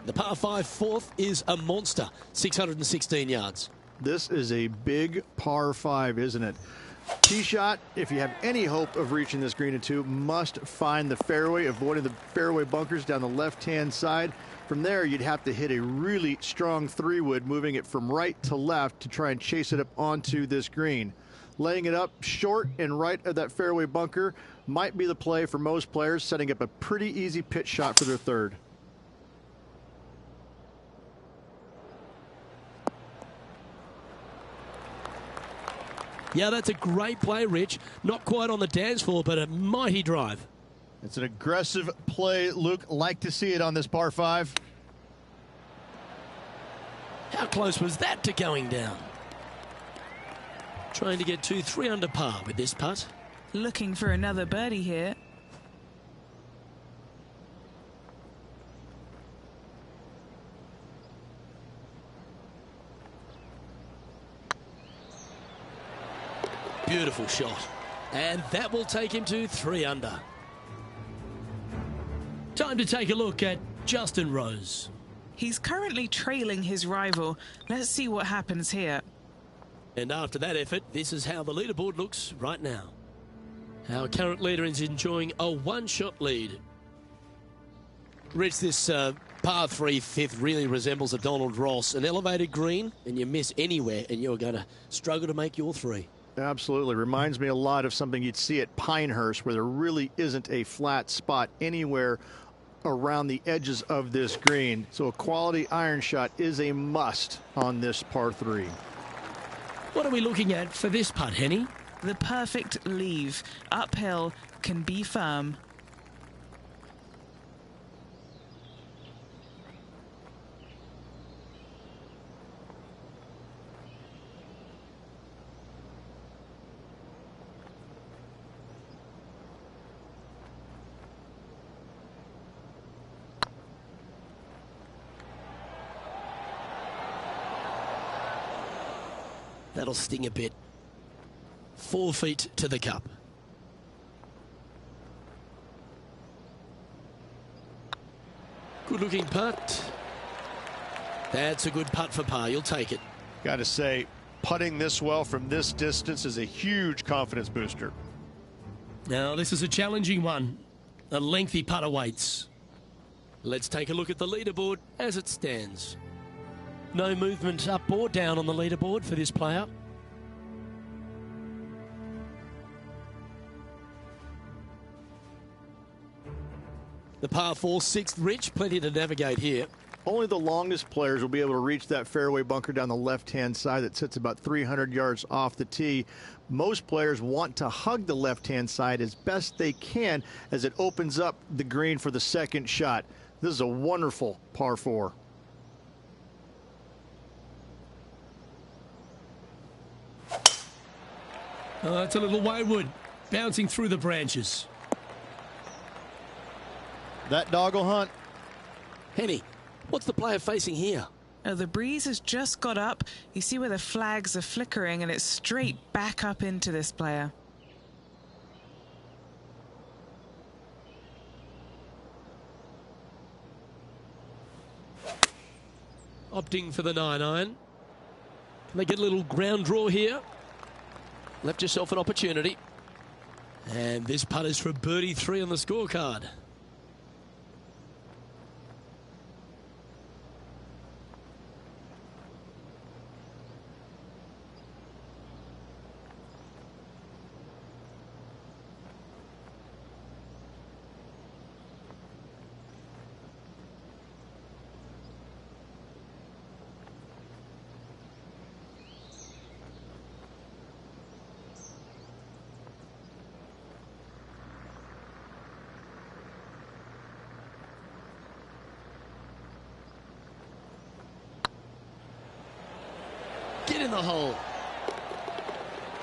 The par 5 fourth is a monster. 616 yards. This is a big par 5, isn't it? Tee shot, if you have any hope of reaching this green in 2, must find the fairway, avoiding the fairway bunkers down the left-hand side. From there, you'd have to hit a really strong 3-wood, moving it from right to left to try and chase it up onto this green. Laying it up short and right of that fairway bunker might be the play for most players, setting up a pretty easy pitch shot for their third. Yeah, that's a great play, Rich. Not quite on the dance floor, but a mighty drive. It's an aggressive play, Luke. Like to see it on this par 5. How close was that to going down? Trying to get 2-3 under par with this putt. Looking for another birdie here. Beautiful shot. And that will take him to 3 under. Time to take a look at Justin Rose. He's currently trailing his rival. Let's see what happens here. And after that effort, this is how the leaderboard looks right now. Our current leader is enjoying a one-shot lead. Rich, this par 3 fifth really resembles a Donald Ross, an elevated green, and you miss anywhere, and you're going to struggle to make your 3. Absolutely. Reminds me a lot of something you'd see at Pinehurst, where there really isn't a flat spot anywhere around the edges of this green. So a quality iron shot is a must on this par 3. What are we looking at for this putt, Henny? The perfect leave. Uphill, can be firm. That'll sting a bit. 4 feet to the cup. Good looking putt. That's a good putt for par. You'll take it. Got to say, putting this well from this distance is a huge confidence booster. Now, this is a challenging one. A lengthy putt awaits. Let's take a look at the leaderboard as it stands. No movement up or down on the leaderboard for this player. The par 4 6th, Rich, plenty to navigate here. Only the longest players will be able to reach that fairway bunker down the left-hand side that sits about 300 yards off the tee. Most players want to hug the left-hand side as best they can as it opens up the green for the second shot. This is a wonderful par 4. Oh, it's a little wayward, bouncing through the branches. That dog will hunt. Henny, what's the player facing here? Oh, the breeze has just got up. You see where the flags are flickering, and it's straight back up into this player. Opting for the 9-iron. Can they get a little ground draw here? Left yourself an opportunity. And this putt is for birdie 3 on the scorecard. Get in the hole.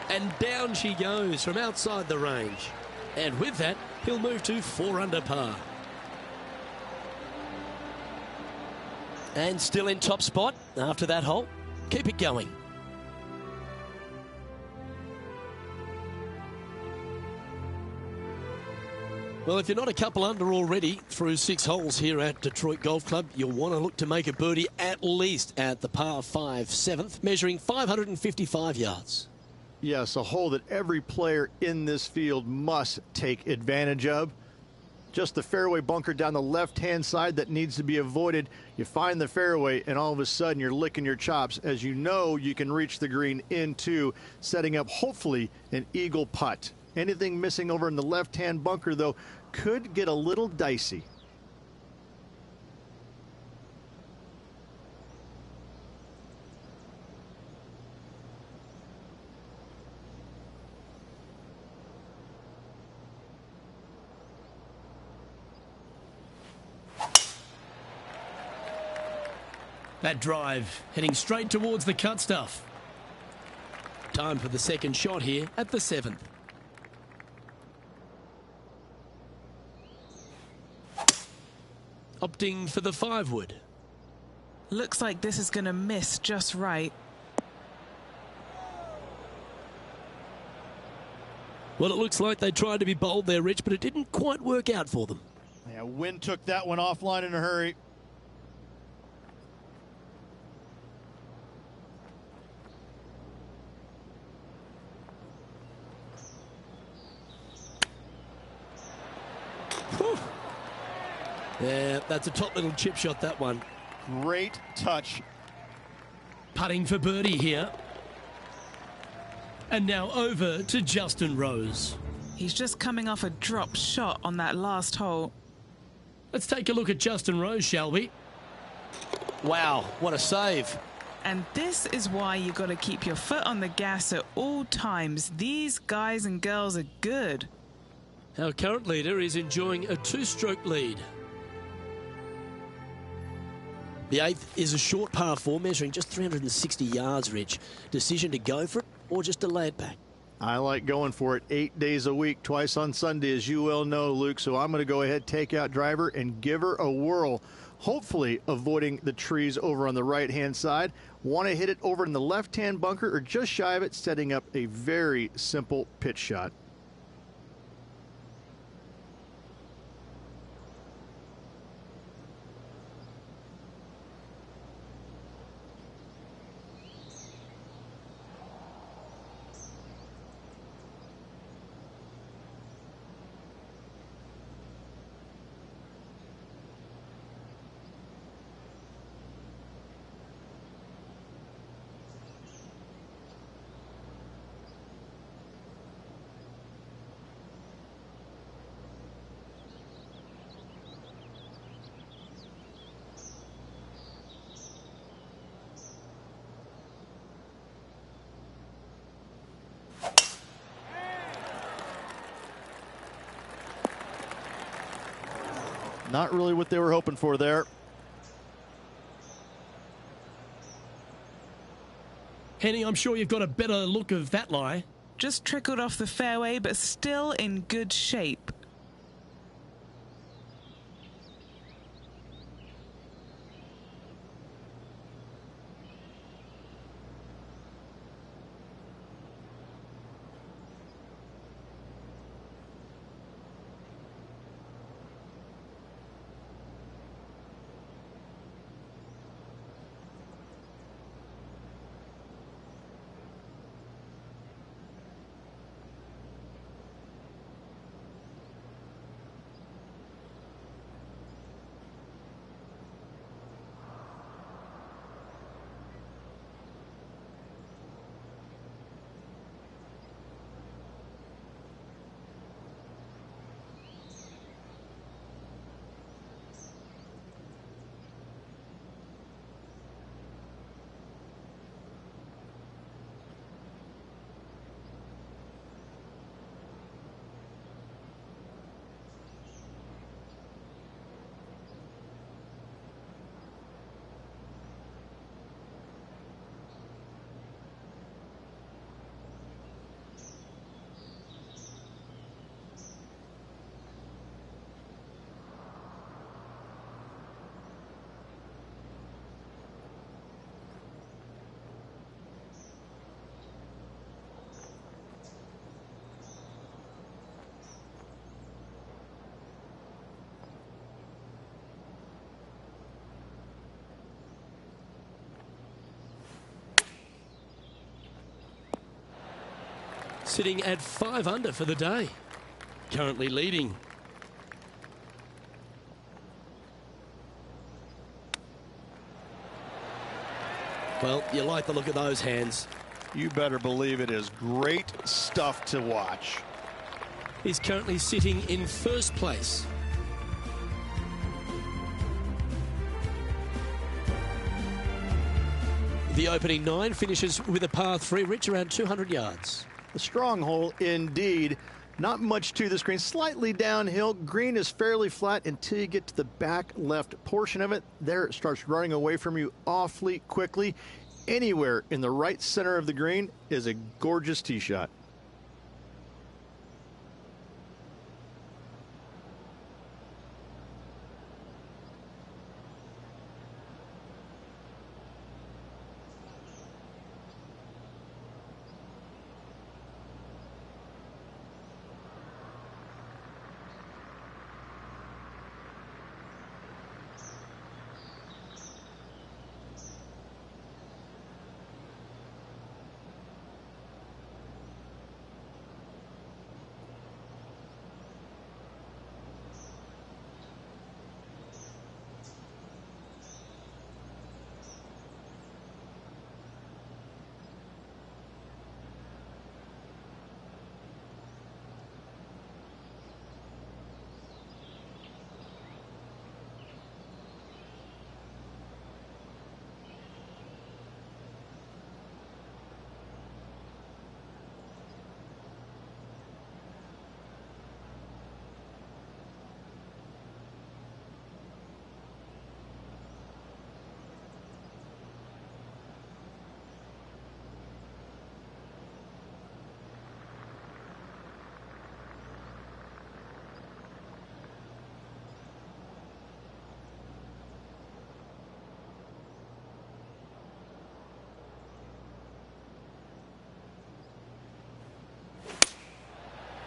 And down she goes from outside the range. And with that, he'll move to 4 under par. And still in top spot after that hole. Keep it going. Well, if you're not a couple under already through 6 holes here at Detroit Golf Club, you'll want to look to make a birdie at least at the par 5 7th, measuring 555 yards. Yes, a hole that every player in this field must take advantage of. Just the fairway bunker down the left-hand side that needs to be avoided. You find the fairway, and all of a sudden you're licking your chops as you know you can reach the green into setting up, hopefully, an eagle putt. Anything missing over in the left-hand bunker, though, could get a little dicey. That drive heading straight towards the cut stuff. Time for the second shot here at the 7th. Opting for the 5-wood. Looks like this is going to miss just right. Well, it looks like they tried to be bold there, Rich, but it didn't quite work out for them. Yeah, wind took that one offline in a hurry. Yeah, that's a top little chip shot, that one. Great touch. Putting for birdie here. And now over to Justin Rose. He's just coming off a drop shot on that last hole. Let's take a look at Justin Rose, shall we? Wow, what a save. And this is why you got to keep your foot on the gas at all times. These guys and girls are good. Our current leader is enjoying a 2-stroke lead. The 8th is a short par 4, measuring just 360 yards, Rich. Decision to go for it or just to lay it back? I like going for it 8 days a week, twice on Sunday, as you well know, Luke. So I'm going to go ahead, take out driver, and give her a whirl. Hopefully avoiding the trees over on the right-hand side. Want to hit it over in the left-hand bunker or just shy of it, setting up a very simple pitch shot. Not really what they were hoping for there. Henny, I'm sure you've got a better look of that lie. Just trickled off the fairway, but still in good shape. Sitting at 5 under for the day. Currently leading. Well, you like the look of those hands. You better believe it is great stuff to watch. He's currently sitting in first place. The opening 9 finishes with a par 3, Rich, around 200 yards. A strong hole indeed. Not much to this green. Slightly downhill. Green is fairly flat until you get to the back left portion of it. There it starts running away from you awfully quickly. Anywhere in the right center of the green is a gorgeous tee shot.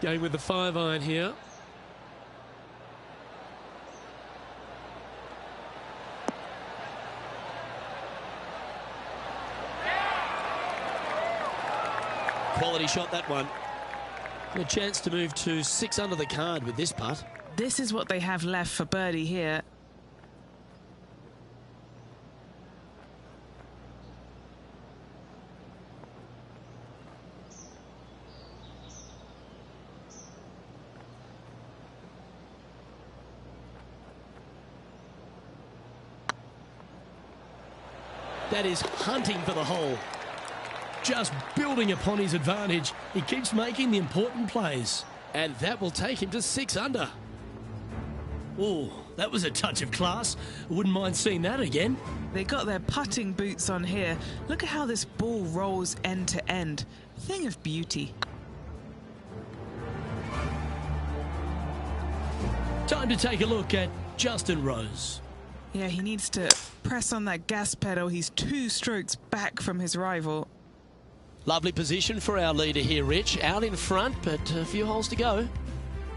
Going with the 5-iron here. Quality shot, that one. A chance to move to 6 under the card with this putt. This is what they have left for birdie here. That is hunting for the hole. Just building upon his advantage. He keeps making the important plays. And that will take him to 6 under. Oh, that was a touch of class. Wouldn't mind seeing that again. They got their putting boots on here. Look at how this ball rolls end to end. Thing of beauty. Time to take a look at Justin Rose. Yeah, he needs to press on that gas pedal. He's 2 strokes back from his rival. Lovely position for our leader here, Rich. Out in front, but a few holes to go.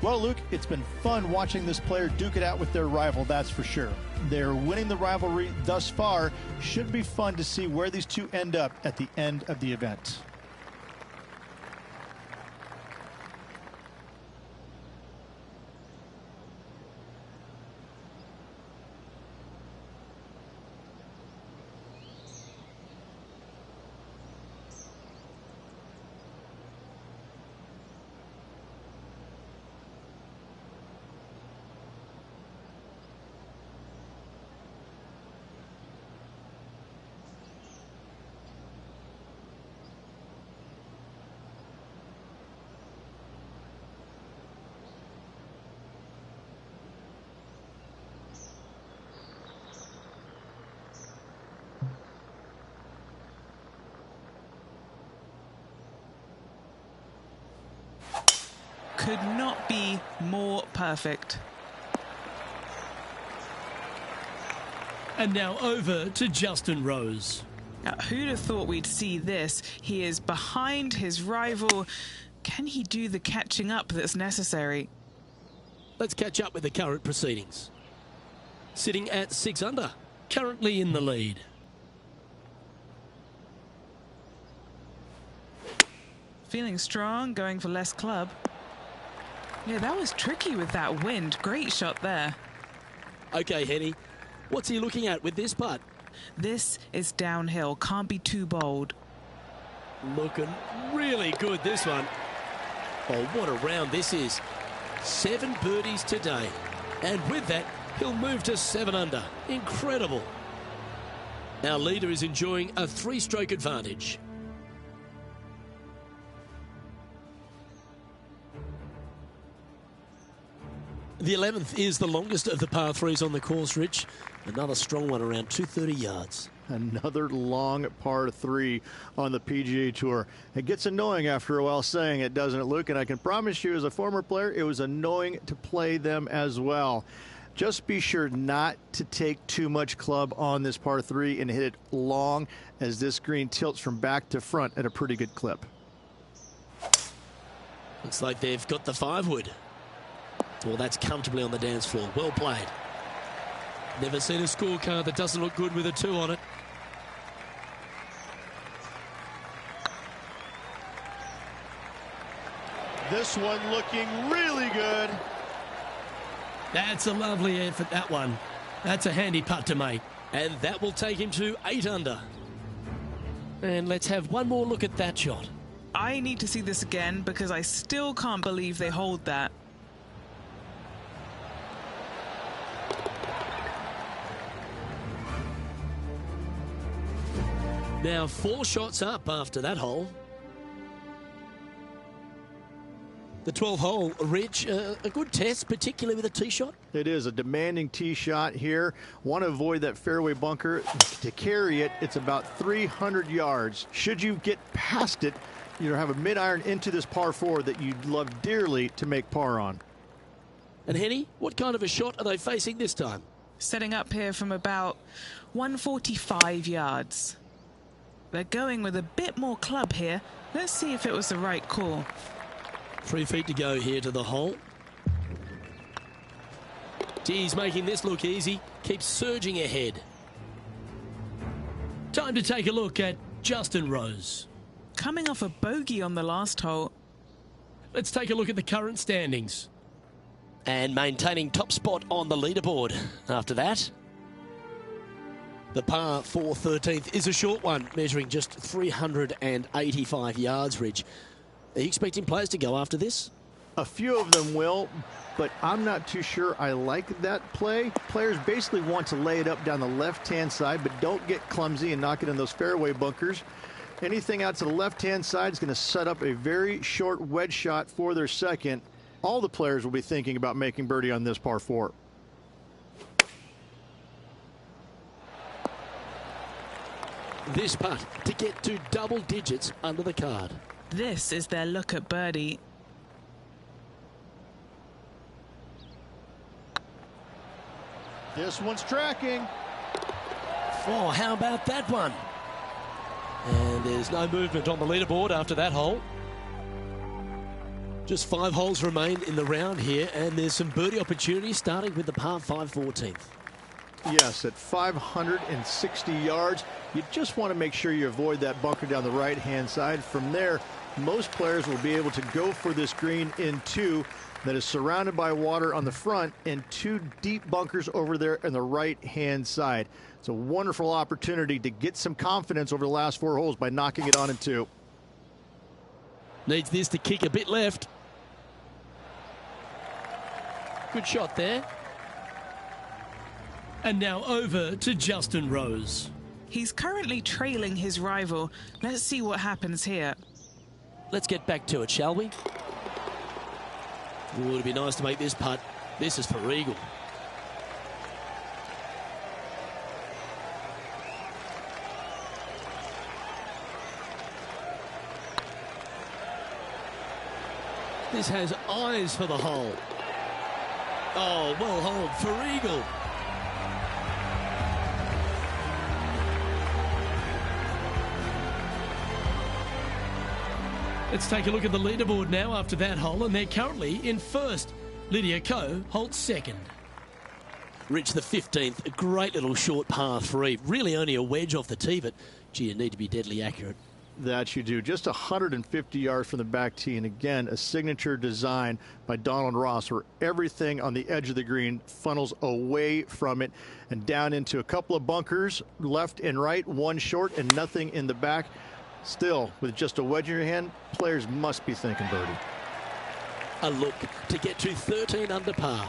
Well, Luke, it's been fun watching this player duke it out with their rival, that's for sure. They're winning the rivalry thus far. Should be fun to see where these two end up at the end of the event. Could not be more perfect. And now over to Justin Rose. Now, who'd have thought we'd see this? He is behind his rival. Can he do the catching up that's necessary? Let's catch up with the current proceedings. Sitting at 6 under, currently in the lead. Feeling strong, going for less club. Yeah, that was tricky with that wind. Great shot there. Okay, Henny, what's he looking at with this putt? This is downhill. Can't be too bold. Looking really good, this one. Oh, what a round this is. 7 birdies today. And with that, he'll move to 7 under. Incredible. Our leader is enjoying a 3-stroke advantage. The 11th is the longest of the par 3s on the course, Rich. Another strong one, around 230 yards. Another long par 3 on the PGA Tour. It gets annoying after a while saying it, doesn't it, Luke? And I can promise you, as a former player, it was annoying to play them as well. Just be sure not to take too much club on this par 3 and hit it long, as this green tilts from back to front at a pretty good clip. Looks like they've got the 5-wood. Well, that's comfortably on the dance floor. Well played. Never seen a scorecard that doesn't look good with a 2 on it. This one looking really good. That's a lovely effort, that one. That's a handy putt to make. And that will take him to 8 under. And let's have one more look at that shot. I need to see this again because I still can't believe they hold that. Now 4 shots up after that hole. The 12th hole, Rich, a good test, particularly with a tee shot. It is a demanding tee shot here. Want to avoid that fairway bunker. To carry it, it's about 300 yards. Should you get past it, you have a mid-iron into this par 4 that you'd love dearly to make par on. And Henny, what kind of a shot are they facing this time? Setting up here from about 145 yards. They're going with a bit more club here. Let's see if it was the right call. 3 feet to go here to the hole. He's making this look easy. Keeps surging ahead. Time to take a look at Justin Rose. Coming off a bogey on the last hole. Let's take a look at the current standings. And maintaining top spot on the leaderboard after that. The par 4 13th is a short one, measuring just 385 yards, Ridge. Are you expecting players to go after this? A few of them will, but I'm not too sure I like that play. Players basically want to lay it up down the left-hand side, but don't get clumsy and knock it in those fairway bunkers. Anything out to the left-hand side is going to set up a very short wedge shot for their second. All the players will be thinking about making birdie on this par 4. This putt to get to double digits under the card. This is their look at birdie. This one's tracking. Oh, how about that one? And there's no movement on the leaderboard after that hole. Just 5 holes remain in the round here, and there's some birdie opportunities starting with the par 5 14th. Yes, at 560 yards, you just want to make sure you avoid that bunker down the right-hand side. From there, most players will be able to go for this green in 2 that is surrounded by water on the front and 2 deep bunkers over there on the right-hand side. It's a wonderful opportunity to get some confidence over the last 4 holes by knocking it on in 2. Needs this to kick a bit left. Good shot there. And now over to Justin Rose. He's currently trailing his rival. Let's see what happens here. Let's get back to it, shall we? Ooh, it'd be nice to make this putt. This is for eagle. This has eyes for the hole. Oh, well holed for eagle. Let's take a look at the leaderboard now after that hole, and they're currently in first. Lydia Ko holds second. Rich, the 15th, a great little short par 3. Really only a wedge off the tee, but gee, you need to be deadly accurate. That you do. Just 150 yards from the back tee, and again, a signature design by Donald Ross where everything on the edge of the green funnels away from it and down into a couple of bunkers, left and right, 1 short and nothing in the back. Still, with just a wedge in your hand, players must be thinking birdie. A look to get to 13 under par.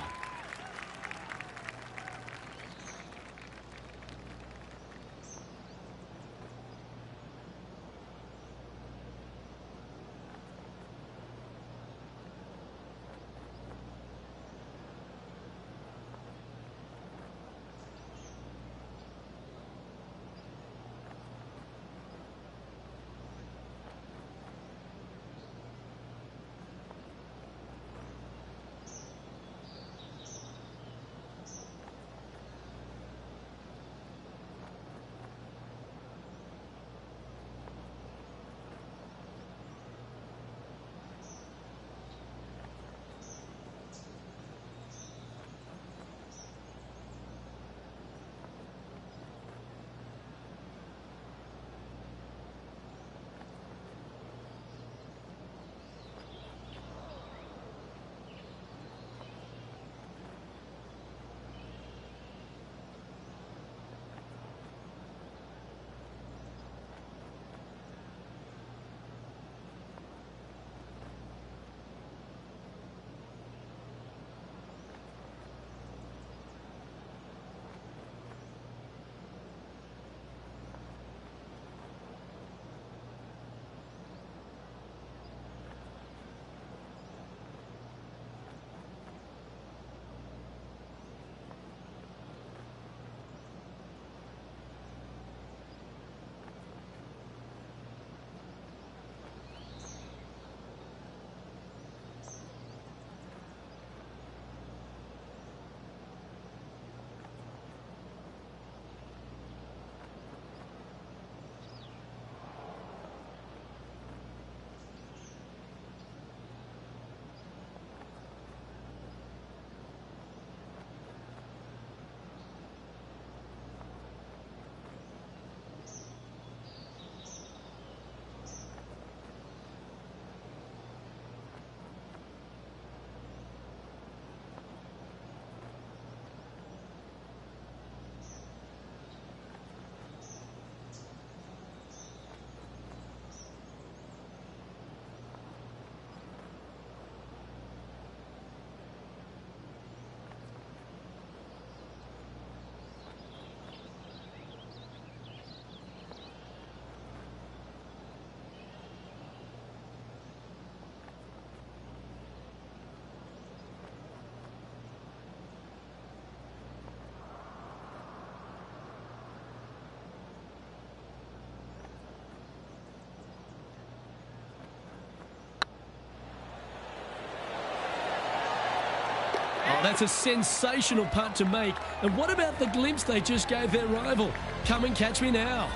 that's a sensational putt to make. And what about the glimpse they just gave their rival? Come and catch me now.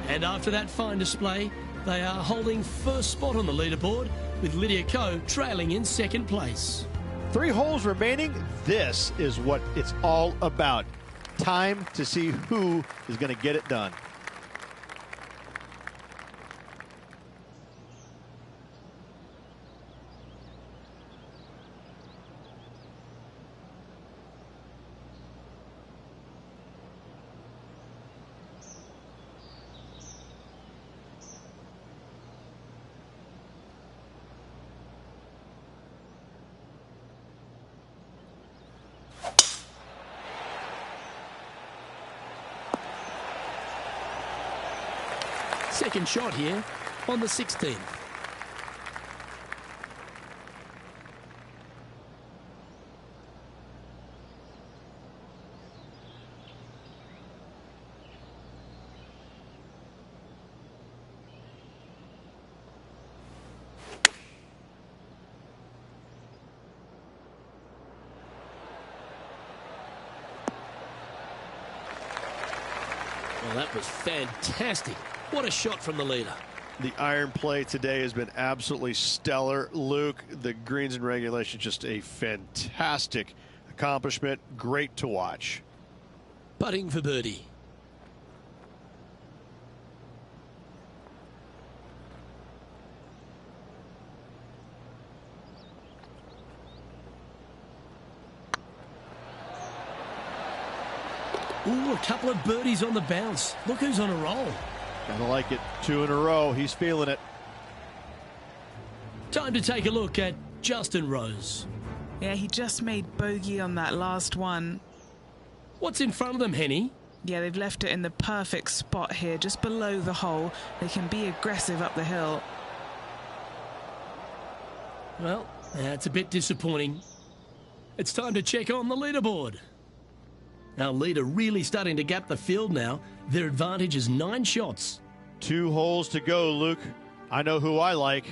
And after that fine display, they are holding first spot on the leaderboard, with Lydia Ko trailing in second place. 3 holes remaining. This is what it's all about. Time to see who is going to get it done. Second shot here on the 16th. Well, that was fantastic. What a shot from the leader. The iron play today has been absolutely stellar. Luke, the greens and regulation, just a fantastic accomplishment. Great to watch. Putting for birdie. Ooh, a couple of birdies on the bounce. Look who's on a roll. Gotta like it. 2 in a row. He's feeling it. Time to take a look at Justin Rose. Yeah, he just made bogey on that last one. What's in front of them, Henny? Yeah, they've left it in the perfect spot here, just below the hole. They can be aggressive up the hill. Well, that's a bit disappointing. It's time to check on the leaderboard. Our leader really starting to gap the field now. Their advantage is 9 shots. 2 holes to go, Luke. I know who I like.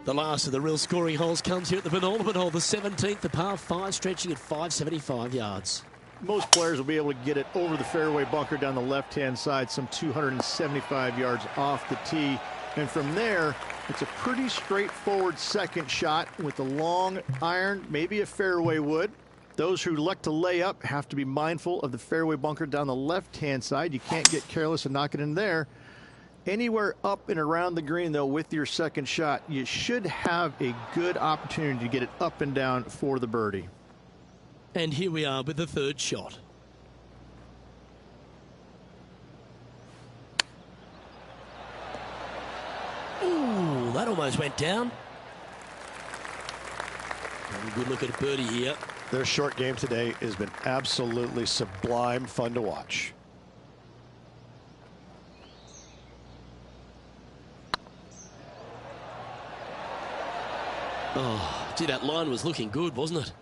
The last of the real scoring holes comes here at the penultimate hole, the 17th, the par 5, stretching at 575 yards. Most players will be able to get it over the fairway bunker down the left-hand side, some 275 yards off the tee. And from there, it's a pretty straightforward second shot with a long iron, maybe a fairway wood. Those who like to lay up have to be mindful of the fairway bunker down the left-hand side. You can't get careless and knock it in there. Anywhere up and around the green, though, with your second shot, you should have a good opportunity to get it up and down for the birdie. And here we are with the third shot. Ooh, that almost went down. Good look at birdie here. Their short game today has been absolutely sublime fun to watch. Oh, gee, that line was looking good, wasn't it?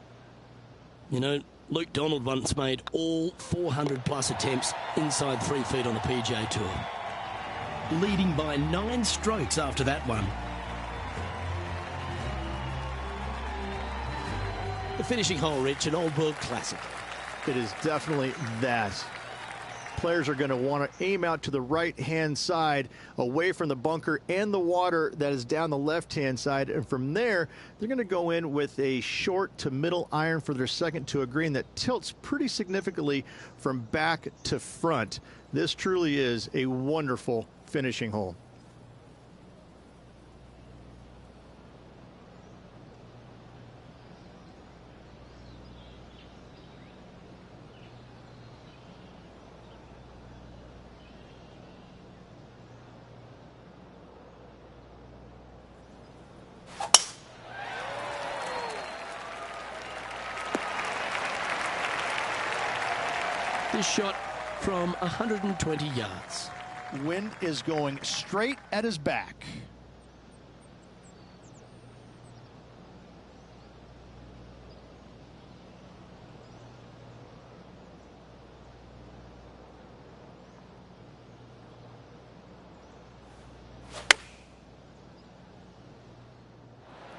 You know, Luke Donald once made all 400-plus attempts inside 3 feet on the PGA Tour, leading by 9 strokes after that one. The finishing hole, Rich, an old world classic. It is definitely that. Players are going to want to aim out to the right-hand side, away from the bunker and the water that is down the left-hand side. And from there, they're going to go in with a short to middle iron for their second to a green that tilts pretty significantly from back to front. This truly is a wonderful finishing hole. This shot from 120 yards. Wind is going straight at his back.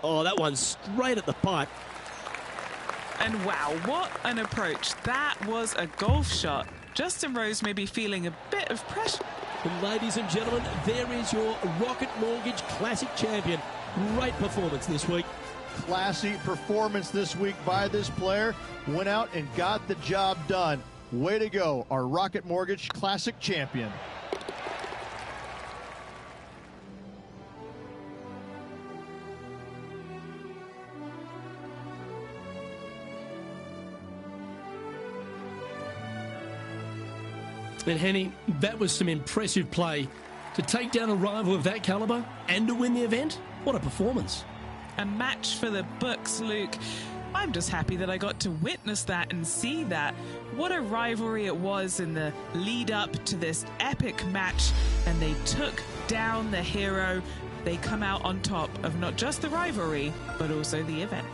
Oh, that one's straight at the pipe. And wow, what an approach. That was a golf shot. Justin Rose may be feeling a bit of pressure. And ladies and gentlemen, there is your Rocket Mortgage Classic champion. Great performance this week. Classy performance this week by this player. Went out and got the job done. Way to go, our Rocket Mortgage Classic champion. And Henny, that was some impressive play. To take down a rival of that calibre and to win the event, what a performance. A match for the books, Luke. I'm just happy that I got to witness that and see that. What a rivalry it was in the lead up to this epic match, and they took down the hero. They come out on top of not just the rivalry, but also the event.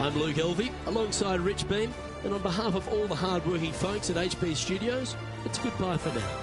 I'm Luke Elvey, alongside Rich Beam, and on behalf of all the hard-working folks at HP Studios, it's goodbye for now.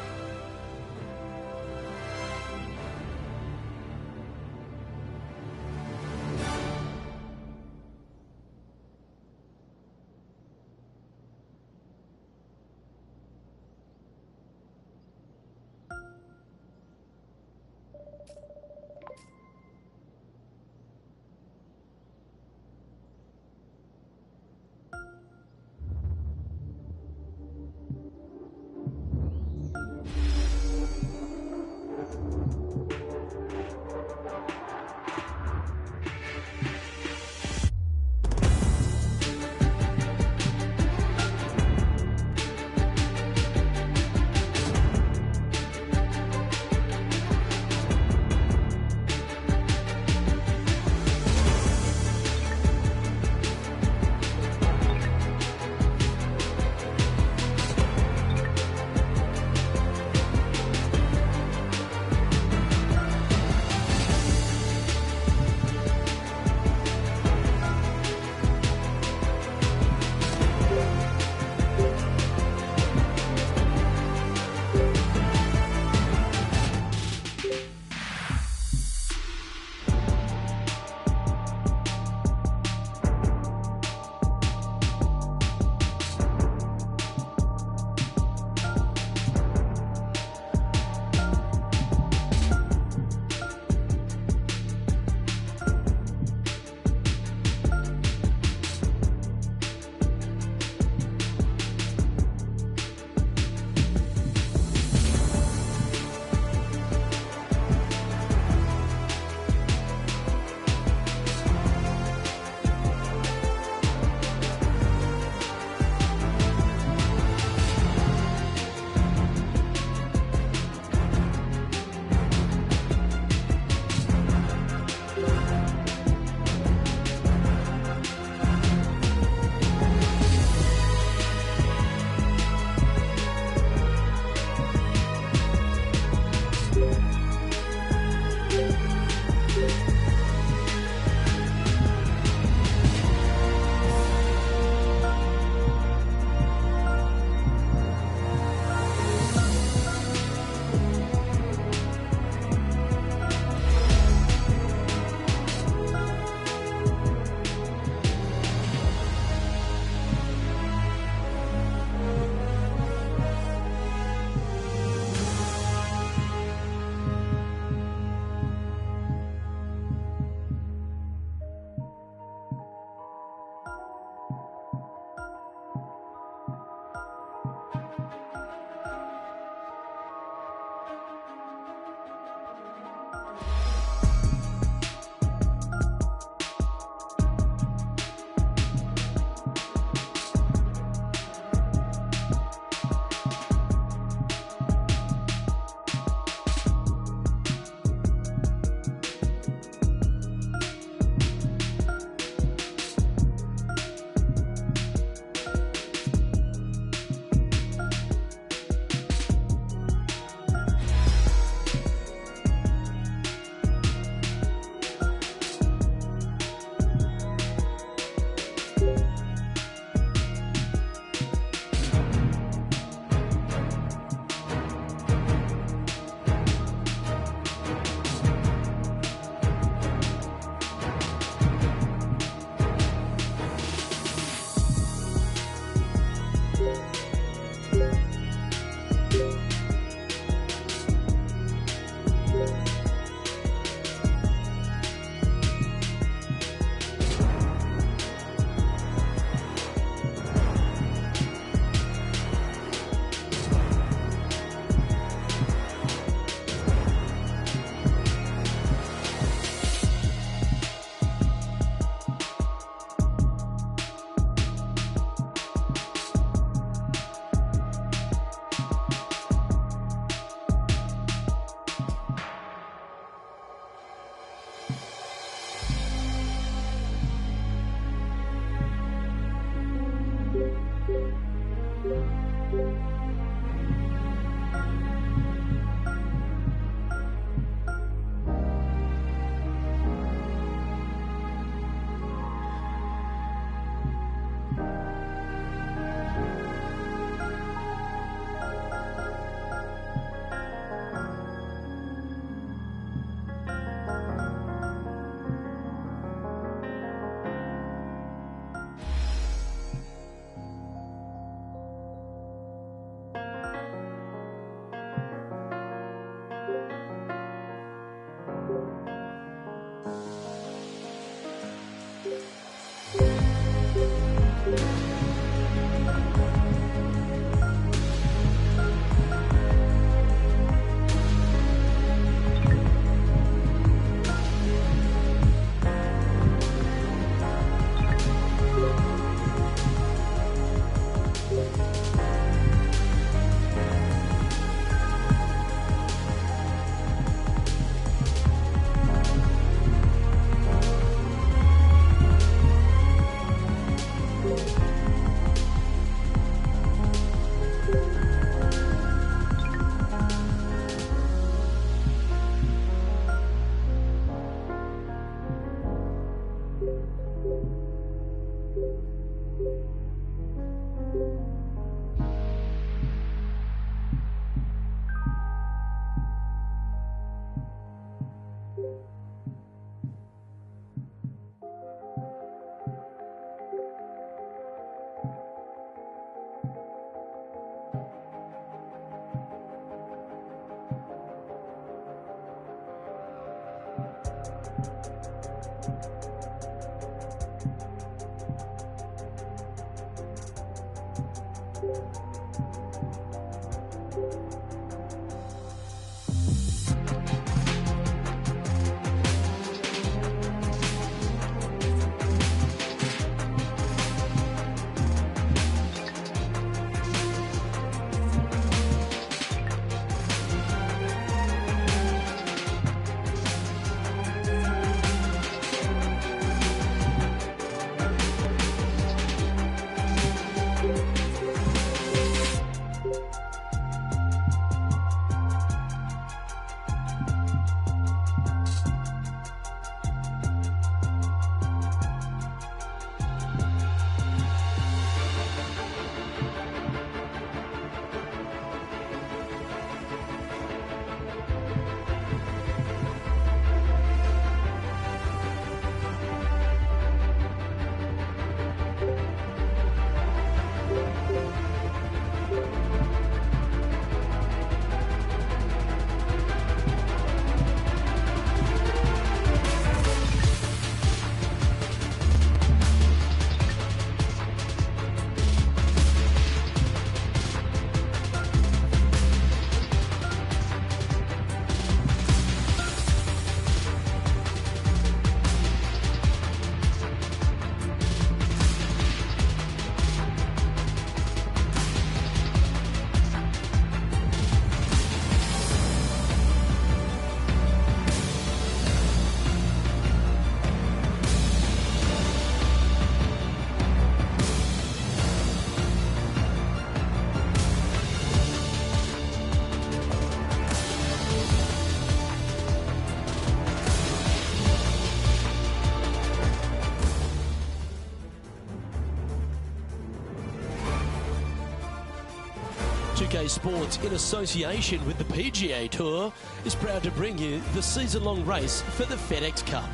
2K Sports, in association with the PGA Tour, is proud to bring you the season-long race for the FedEx Cup.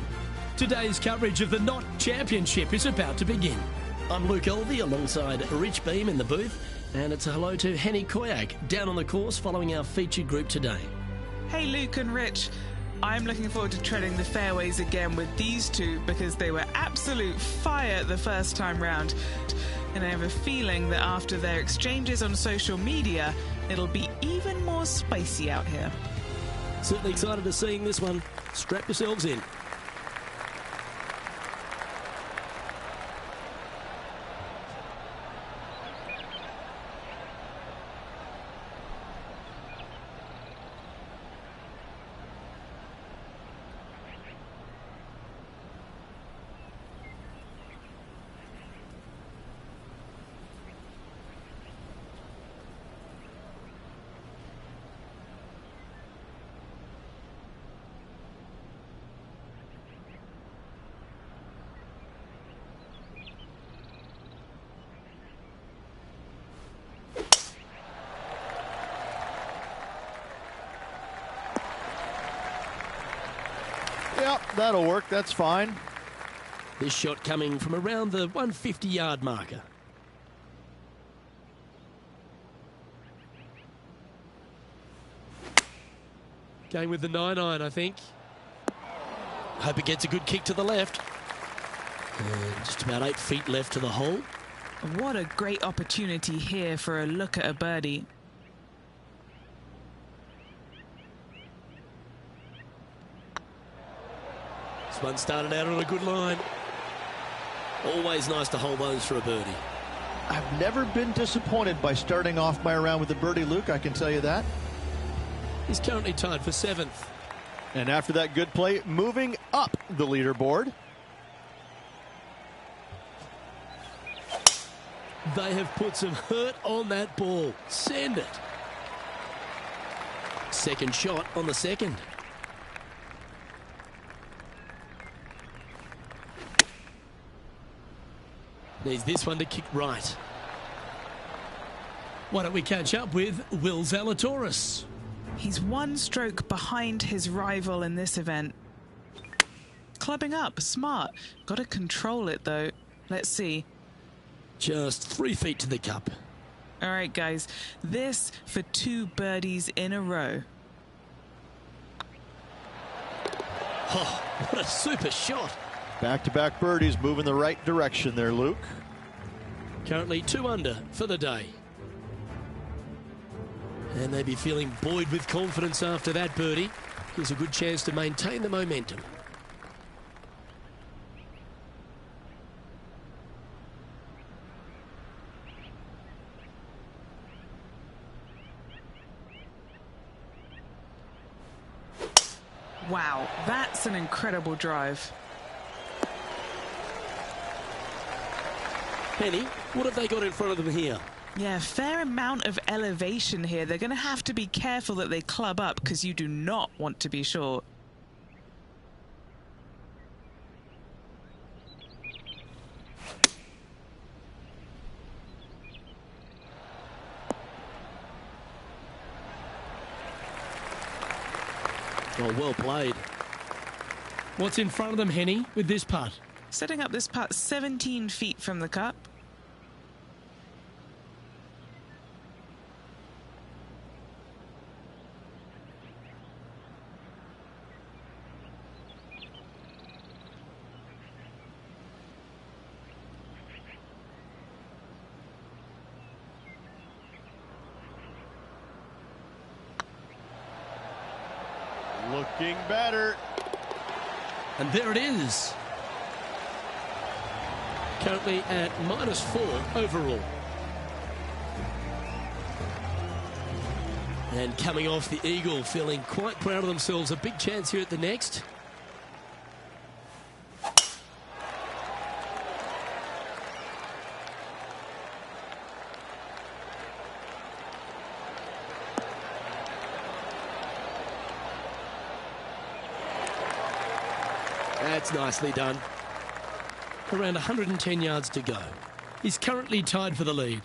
Today's coverage of the Knot Championship is about to begin. I'm Luke Elvey alongside Rich Beam in the booth, and it's a hello to Henny Koyak down on the course following our featured group today. Hey Luke and Rich, I'm looking forward to treading the fairways again with these two because they were absolute fire the first time round. And I have a feeling that after their exchanges on social media, it'll be even more spicy out here. Certainly excited to seeing this one. Strap yourselves in. Yep, that'll work. That's fine. This shot coming from around the 150-yard marker. Going with the 9-iron, I think. Hope it gets a good kick to the left. And just about 8 feet left to the hole. What a great opportunity here for a look at a birdie. This one started out on a good line. Always nice to hold those for a birdie. I've never been disappointed by starting off my round with a birdie, Luke, I can tell you that. He's currently tied for 7th. And after that good play, moving up the leaderboard. They have put some hurt on that ball. Send it. Second shot on the second. Needs this one to kick right. Why don't we catch up with Will Zalatoris? He's one stroke behind his rival in this event, clubbing up. Smart. Got to control it, though. Let's see. Just 3 feet to the cup. All right, guys. This for 2 birdies in a row. Oh, what a super shot. Back-to-back birdies, moving the right direction there, Luke. Currently 2 under for the day. And they'd be feeling buoyed with confidence after that birdie. Here's a good chance to maintain the momentum. Wow, that's an incredible drive. Penny, what have they got in front of them here? Yeah, fair amount of elevation here. They're going to have to be careful that they club up because you do not want to be short. Oh, well played. What's in front of them, Henny, with this putt? Setting up this putt 17 feet from the cup. Looking better. And there it is. Currently at -4 overall. And coming off the eagle, feeling quite proud of themselves. A big chance here at the next. That's nicely done. Around 110 yards to go. He's currently tied for the lead.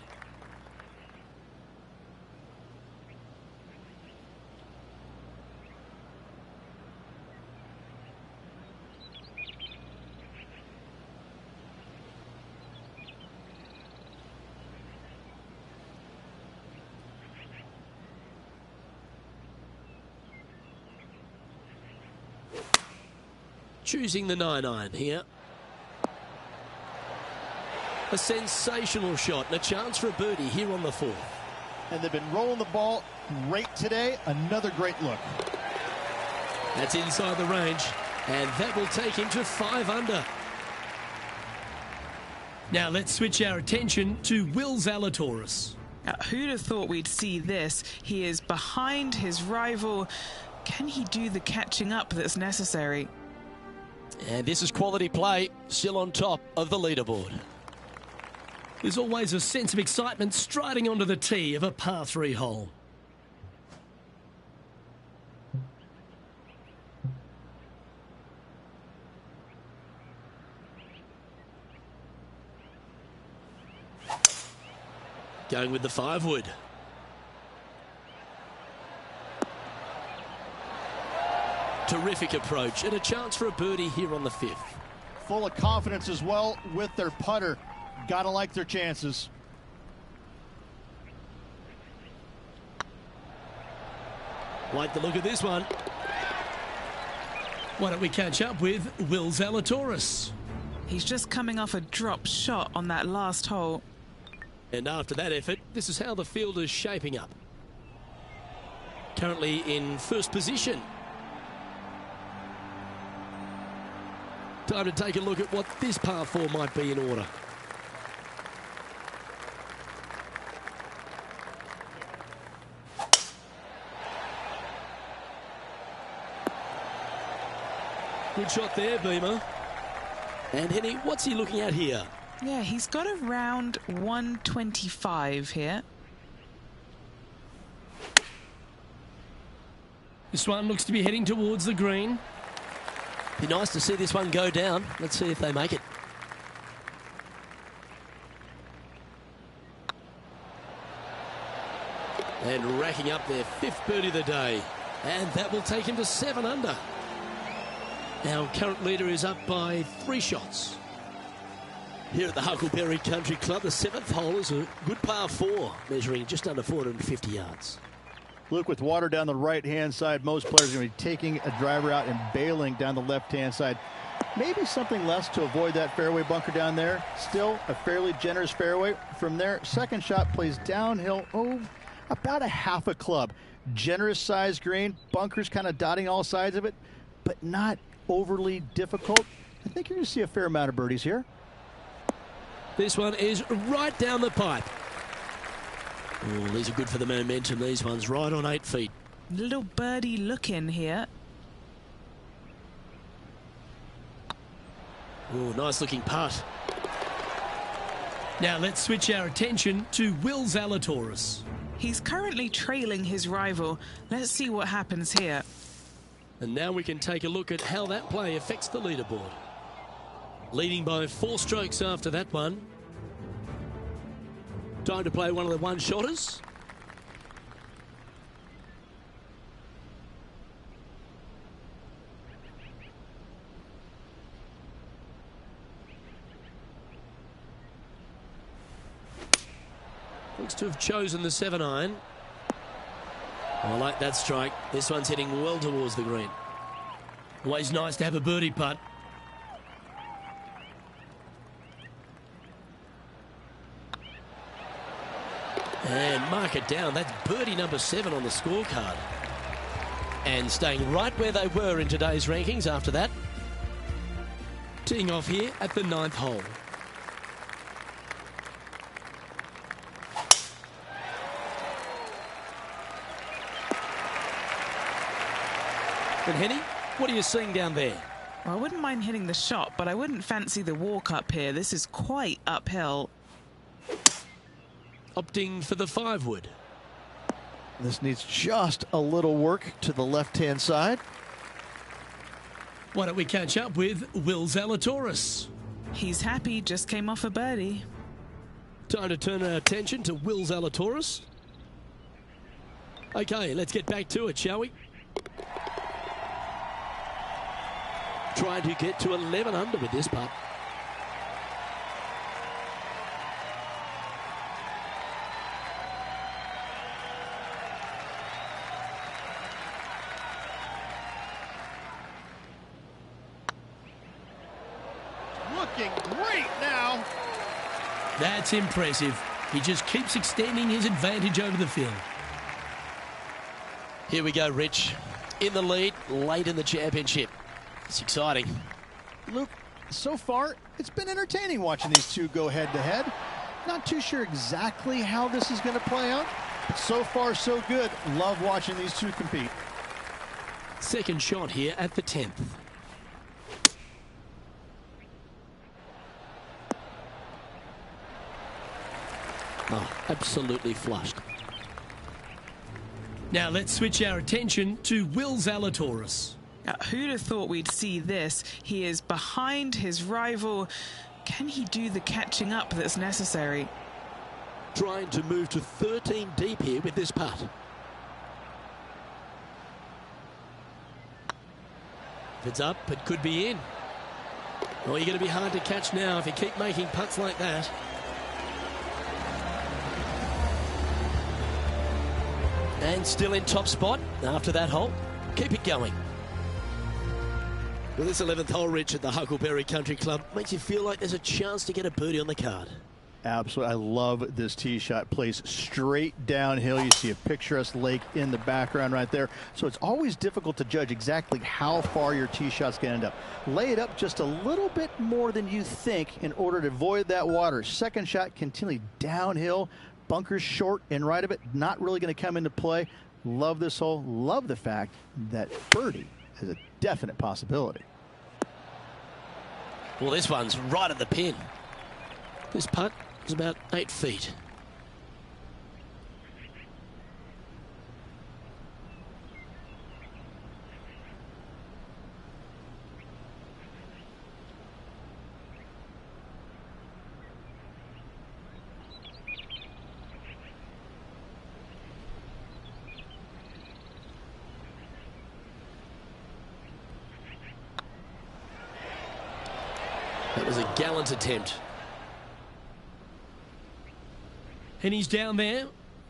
Choosing the 9-iron here. A sensational shot and a chance for a birdie here on the 4th. And they've been rolling the ball great today. Another great look. That's inside the range, and that will take him to 5 under. Now let's switch our attention to Will Zalatoris. Now, who'd have thought we'd see this? He is behind his rival. Can he do the catching up that's necessary? And this is quality play, still on top of the leaderboard. There's always a sense of excitement striding onto the tee of a par 3 hole. Going with the 5-wood. Terrific approach and a chance for a birdie here on the 5th. Full of confidence as well with their putter. Gotta like their chances. Like the look of this one. Why don't we catch up with Will Zalatoris? He's just coming off a drop shot on that last hole. And after that effort, this is how the field is shaping up. Currently in first position. Time to take a look at what this par 4 might be in order. Good shot there, Beamer. And Henny, what's he looking at here? Yeah, he's got around 125 here. This one looks to be heading towards the green. Be nice to see this one go down. Let's see if they make it. And racking up their 5th birdie of the day. And that will take him to 7 under. Our current leader is up by 3 shots. Here at the Huckleberry Country Club, the 7th hole is a good par 4, measuring just under 450 yards. Luke, with water down the right-hand side, most players are going to be taking a driver out and bailing down the left-hand side. Maybe something less to avoid that fairway bunker down there. Still a fairly generous fairway. From there, second shot plays downhill, about a half a club. Generous size green, bunkers kind of dotting all sides of it, but not overly difficult. I think you're going to see a fair amount of birdies here. This one is right down the pipe. Oh, these are good for the momentum, these ones, right on 8 feet. Little birdie look in here. Oh, nice looking putt. Now let's switch our attention to Will Zalatoris. He's currently trailing his rival. Let's see what happens here. And now we can take a look at how that play affects the leaderboard. Leading by 4 strokes after that one. Time to play one of the one-shotters. Looks to have chosen the 7-iron. I like that strike. This one's heading well towards the green. Always nice to have a birdie putt. And mark it down. That's birdie number 7 on the scorecard. And staying right where they were in today's rankings after that. Teeing off here at the 9th hole. And Henny, what are you seeing down there? Well, I wouldn't mind hitting the shot, but I wouldn't fancy the walk up here. This is quite uphill. Opting for the 5-wood. This needs just a little work to the left-hand side. Why don't we catch up with Will Zalatoris? He's happy, just came off a birdie. Time to turn our attention to Will Zalatoris. Okay, let's get back to it, shall we? Trying to get to 11 under with this putt. Looking great now. That's impressive. He just keeps extending his advantage over the field. Here we go, Rich. In the lead, late in the championship. It's exciting. Luke, so far, it's been entertaining watching these two go head-to-head. Not too sure exactly how this is going to play out, but so far, so good. Love watching these two compete. Second shot here at the 10th. Oh, absolutely flushed. Now let's switch our attention to Will Zalatoris. Who'd have thought we'd see this? He is behind his rival. Can he do the catching up that's necessary? Trying to move to 13 deep here with this putt. If it's up, it could be in. Oh, you're going to be hard to catch now if you keep making putts like that. And still in top spot after that hole. Keep it going. Well, this 11th hole, Rich, at the Huckleberry Country Club makes you feel like there's a chance to get a birdie on the card. Absolutely. I love this tee shot. Plays straight downhill. You see a picturesque lake in the background right there. So it's always difficult to judge exactly how far your tee shot's going to end up. Lay it up just a little bit more than you think in order to avoid that water. Second shot continually downhill. Bunkers short and right of it. Not really going to come into play. Love this hole. Love the fact that birdie is a definite possibility. Well, this one's right at the pin. This putt is about 8 feet. That was a gallant attempt. And he's down there.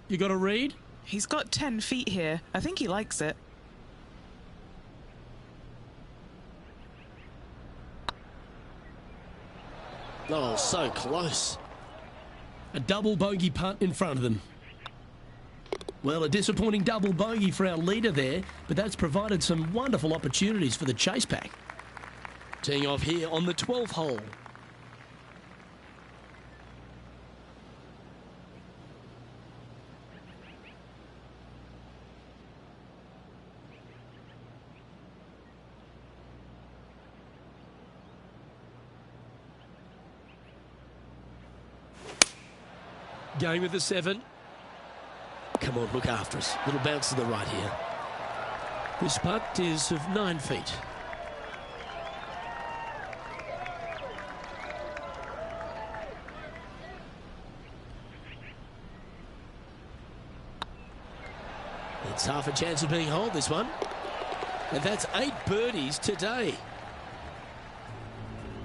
You got a read? He's got 10 feet here. I think he likes it. Oh, so close. A double bogey putt in front of them. Well, a disappointing double bogey for our leader there, but that's provided some wonderful opportunities for the chase pack. Teeing off here on the 12th hole. Going with the 7. Come on, look after us. Little bounce to the right here. This putt is of 9 feet. It's half a chance of being holed, this one. And that's 8 birdies today.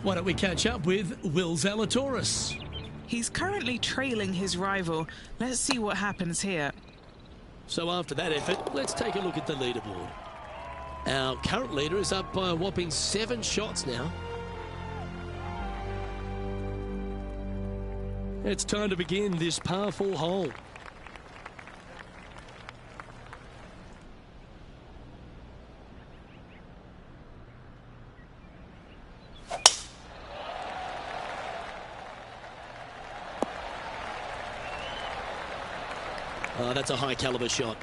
Why don't we catch up with Will Zalatoris? He's currently trailing his rival. Let's see what happens here. So after that effort, let's take a look at the leaderboard. Our current leader is up by a whopping 7 shots now. It's time to begin this par 4 hole. Oh, that's a high caliber shot.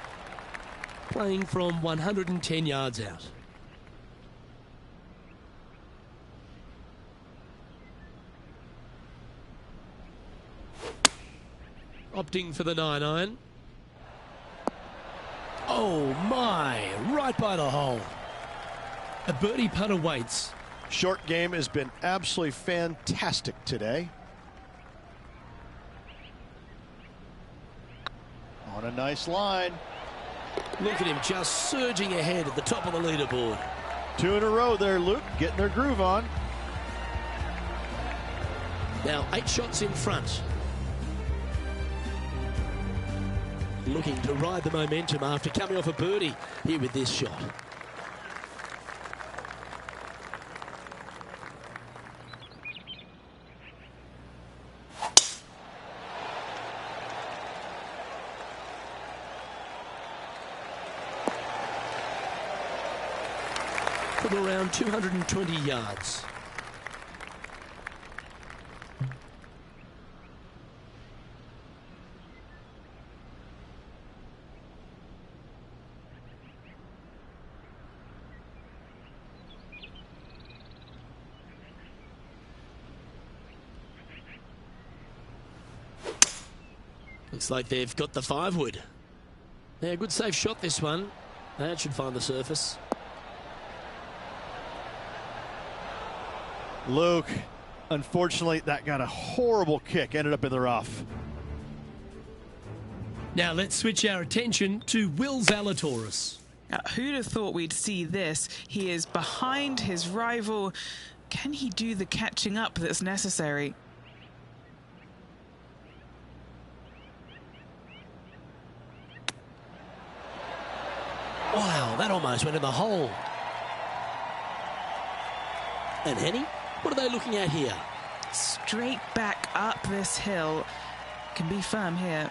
Playing from 110 yards out. Opting for the 9-iron. Oh my, right by the hole. A birdie putt awaits. Short game has been absolutely fantastic today. On a nice line. Look at him just surging ahead at the top of the leaderboard. 2 in a row there, Luke, getting their groove on. Now 8 shots in front. Looking to ride the momentum after coming off a birdie here with this shot. From around 220 yards. Looks like they've got the 5-wood. Yeah, good safe shot this one. That should find the surface. Luke, unfortunately, that got a horrible kick, ended up in the rough. Now let's switch our attention to Will Zalatoris. Who'd have thought we'd see this? He is behind his rival. Can he do the catching up that's necessary? Wow, that almost went in the hole. And Henny, what are they looking at here? Straight back up this hill. Can be firm here.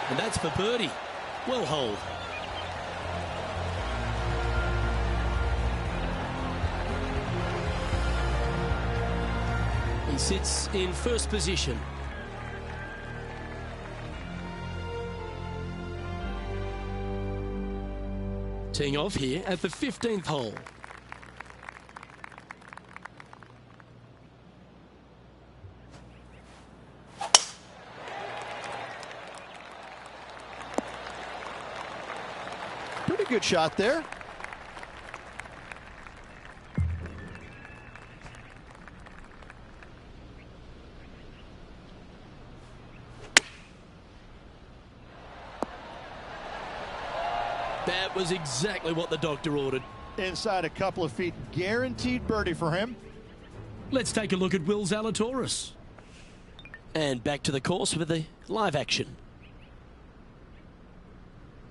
And that's for birdie. Well holed. He sits in first position. Teeing off here at the 15th hole. Pretty good shot there. That was exactly what the doctor ordered. Inside a couple of feet, guaranteed birdie for him. Let's take a look at Will Zalatoris. And back to the course with the live action.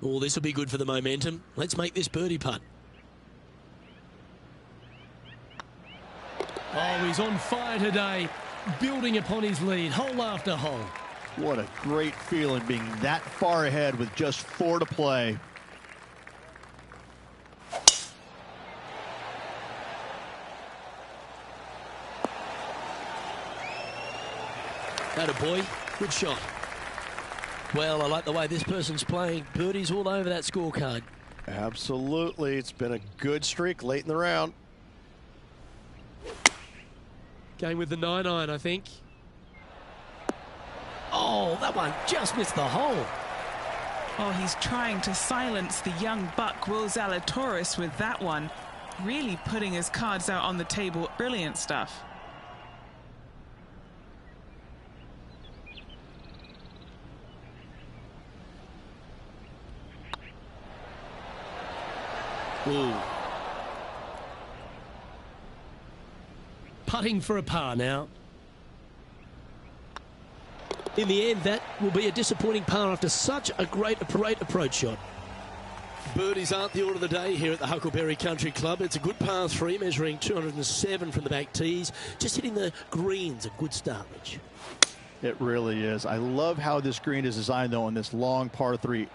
Oh, this will be good for the momentum. Let's make this birdie putt. Oh, he's on fire today, building upon his lead, hole after hole. What a great feeling being that far ahead with just 4 to play. That a boy, good shot. Well, I like the way this person's playing. Birdies all over that scorecard. Absolutely. It's been a good streak late in the round. Going with the 9-iron, I think. Oh, that one just missed the hole. Oh, he's trying to silence the young buck, Will Zalatoris, with that one. Really putting his cards out on the table. Brilliant stuff. Ooh. Putting for a par now. In the end, that will be a disappointing par after such a great approach shot. Birdies aren't the order of the day here at the Huckleberry Country Club. It's a good par 3, measuring 207 from the back tees. Just hitting the greens, a good start, Rich. It really is. I love how this green is designed, though, on this long par 3.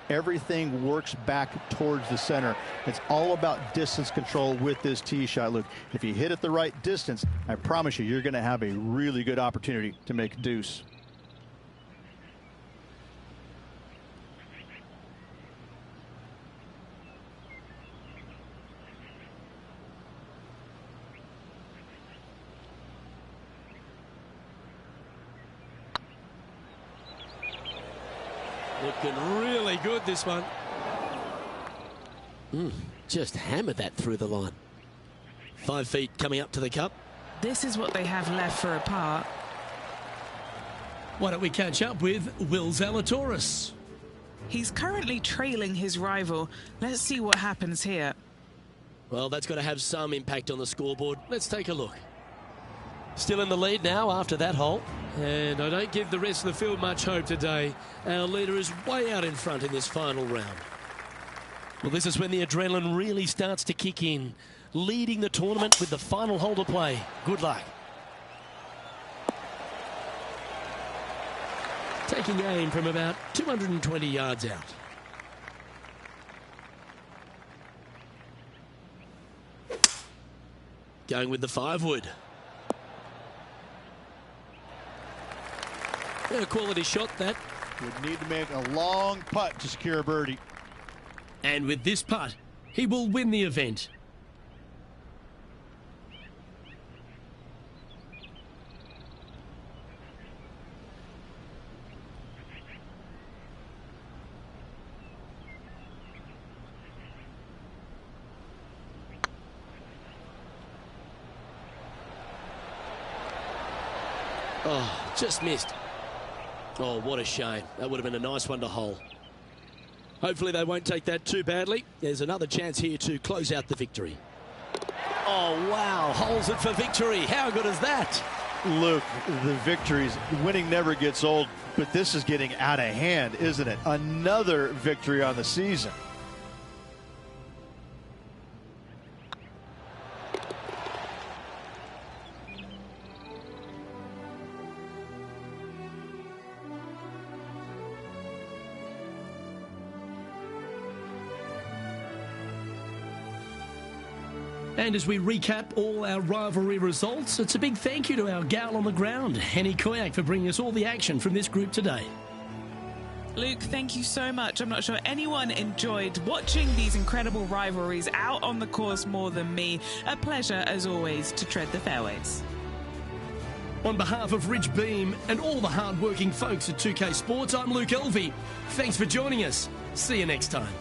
Everything works back towards the center. It's all about distance control with this tee shot, Luke. If you hit it the right distance, I promise you, you're going to have a really good opportunity to make a deuce. Looking really good, this one. Just hammered that through the line. 5 feet coming up to the cup. This is what they have left for a par. Why don't we catch up with Will Zalatoris? He's currently trailing his rival. Let's see what happens here. Well, that's got to have some impact on the scoreboard. Let's take a look. Still in the lead now after that hole. And I don't give the rest of the field much hope today. Our leader is way out in front in this final round. Well, this is when the adrenaline really starts to kick in. Leading the tournament with the final hole to play. Good luck. Taking aim from about 220 yards out. Going with the 5-wood. A quality shot, that. Would need to make a long putt to secure a birdie. And with this putt, he will win the event. Oh, just missed. Oh, what a shame. That would have been a nice one to hole. Hopefully they won't take that too badly. There's another chance here to close out the victory. Oh, wow. Holes it for victory. How good is that? Luke, the victories, winning never gets old, but this is getting out of hand, isn't it? Another victory on the season. And as we recap all our rivalry results, it's a big thank you to our gal on the ground, Henny Koyak, for bringing us all the action from this group today. Luke, thank you so much. I'm not sure anyone enjoyed watching these incredible rivalries out on the course more than me. A pleasure, as always, to tread the fairways. On behalf of Rich Beam and all the hard-working folks at 2K Sports, I'm Luke Elvey. Thanks for joining us. See you next time.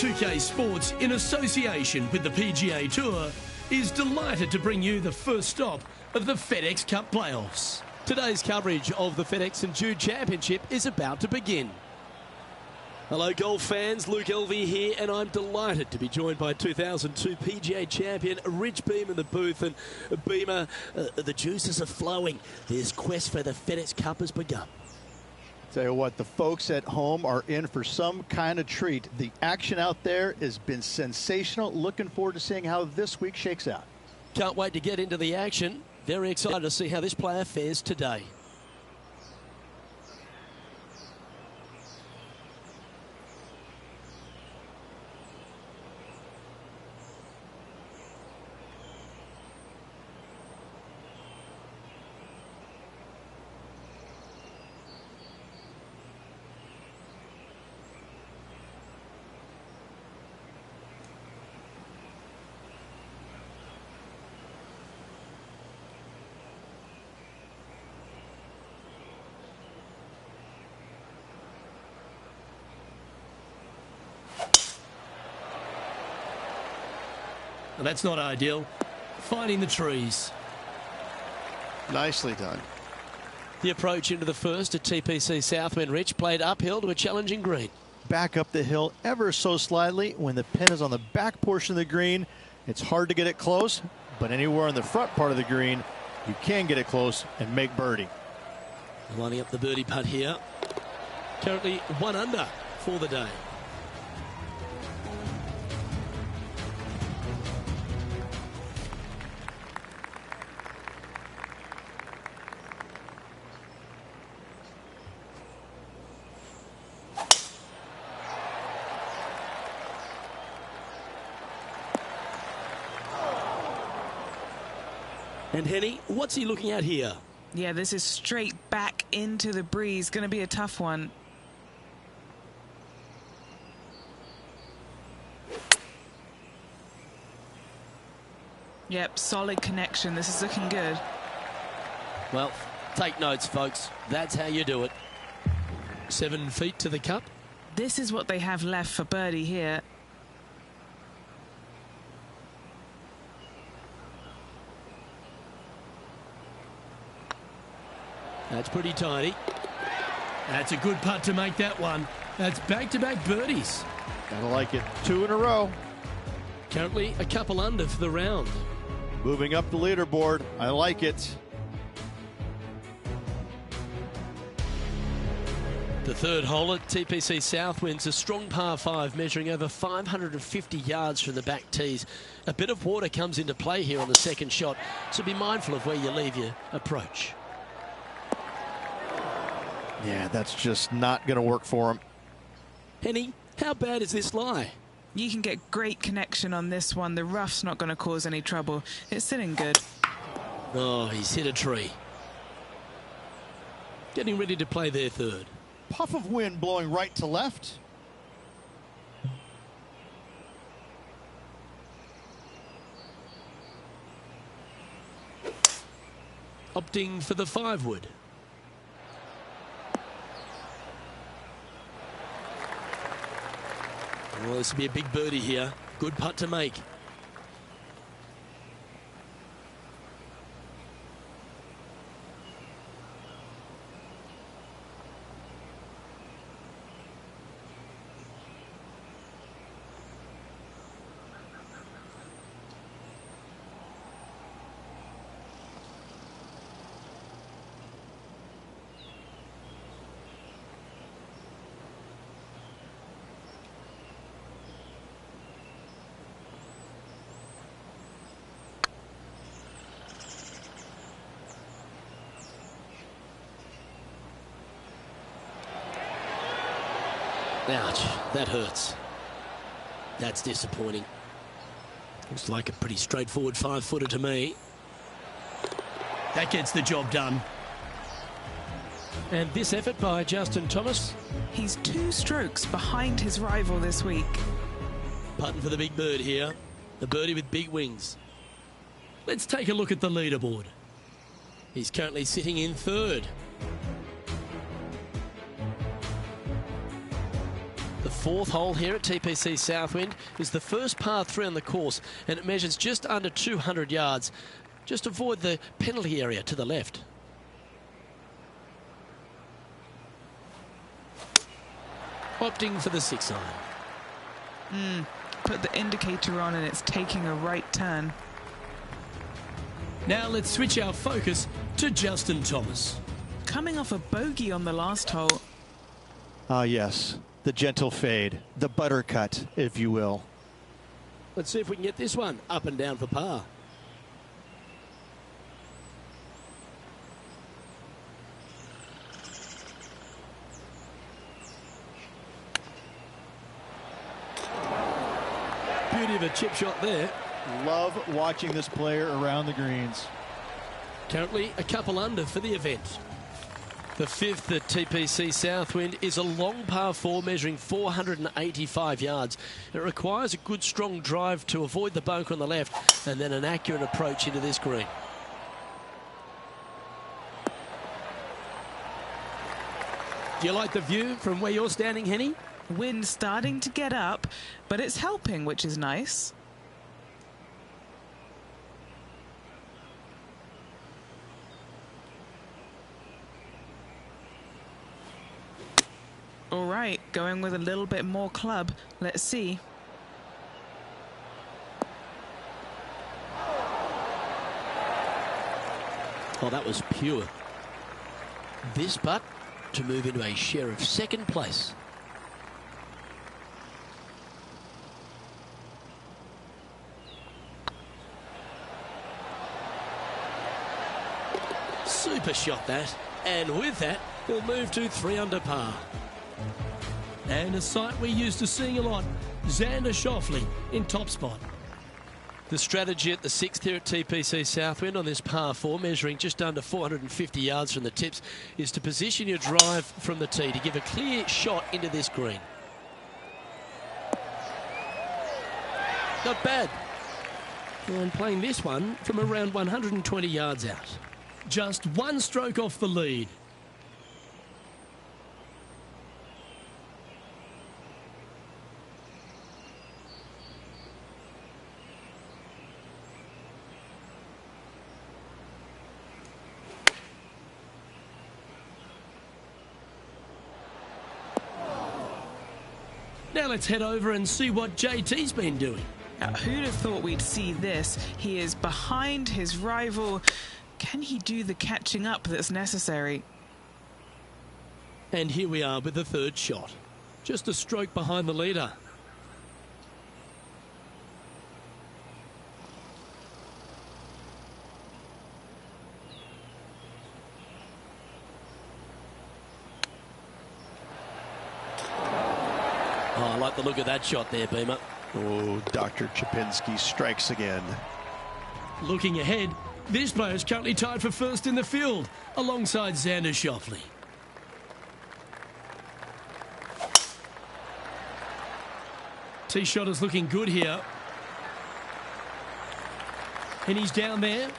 2K Sports, in association with the PGA Tour, is delighted to bring you the first stop of the FedEx Cup playoffs. Today's coverage of the FedEx St Jude Championship is about to begin. Hello golf fans, Luke Elvey here, and I'm delighted to be joined by 2002 PGA champion Rich Beamer in the booth. And Beamer, the juices are flowing. This quest for the FedEx Cup has begun. Tell you what, the folks at home are in for some kind of treat. The action out there has been sensational. Looking forward to seeing how this week shakes out. Can't wait to get into the action. Very excited to see how this player fares today. Well, that's not ideal. Finding the trees. Nicely done. The approach into the first at TPC Southwind, Rich, played uphill to a challenging green. Back up the hill ever so slightly. When the pin is on the back portion of the green, it's hard to get it close, but anywhere on the front part of the green, you can get it close and make birdie. Lining up the birdie putt here. Currently 1 under for the day. And Henny, what's he looking at here? Yeah, this is straight back into the breeze. Going to be a tough one. Yep, solid connection. This is looking good. Well, take notes, folks. That's how you do it. 7 feet to the cup. This is what they have left for birdie here. That's pretty tidy. That's a good putt to make that one. That's back-to-back birdies. Gotta like it. 2 in a row. Currently a couple under for the round. Moving up the leaderboard. I like it. The third hole at TPC Southwind's a strong par 5 measuring over 550 yards from the back tees. A bit of water comes into play here on the second shot, so be mindful of where you leave your approach. Yeah, that's just not going to work for him. Henny, how bad is this lie? You can get great connection on this one. The rough's not going to cause any trouble. It's sitting good. Oh, he's hit a tree. Getting ready to play their third. Puff of wind blowing right to left. Opting for the 5-wood. Well, this will be a big birdie here. Good putt to make. Ouch, that hurts. That's disappointing. Looks like a pretty straightforward 5-footer to me. That gets the job done. And this effort by Justin Thomas. He's 2 strokes behind his rival this week. Putting for the big bird here. The birdie with big wings. Let's take a look at the leaderboard. He's currently sitting in 3rd. The fourth hole here at TPC Southwind is the first par 3 on the course, and it measures just under 200 yards. Just avoid the penalty area to the left. Opting for the 6 iron. Put the indicator on and it's taking a right turn. Now let's switch our focus to Justin Thomas. Coming off a bogey on the last hole. Ah, yes. The gentle fade. The buttercut, if you will. Let's see if we can get this one up and down for par. Beauty of a chip shot there. Love watching this player around the greens. Currently a couple under for the event. The 5th at TPC Southwind is a long par 4 measuring 485 yards. It requires a good strong drive to avoid the bunker on the left and then an accurate approach into this green. Do you like the view from where you're standing, Henny? Wind starting to get up, but it's helping, which is nice. All right, going with a little bit more club. Let's see. Oh, that was pure. This putt to move into a share of 2nd place. Super shot that, and with that he'll move to 3 under par. And a sight we're used to seeing a lot, Xander Schauffele in top spot. The strategy at the 6th here at TPC Southwind on this par 4, measuring just under 450 yards from the tips, is to position your drive from the tee to give a clear shot into this green. Not bad. And playing this one from around 120 yards out. Just 1 stroke off the lead. Now let's head over and see what JT's been doing. Now, who'd have thought we'd see this? He is behind his rival. Can he do the catching up that's necessary? And here we are with the 3rd shot. Just a stroke behind the leader. Oh, I like the look of that shot there, Beamer. Oh, Dr. Chapinski strikes again. Looking ahead, this player is currently tied for 1st in the field, alongside Xander Schauffele. Tee shot is looking good here. And he's down there.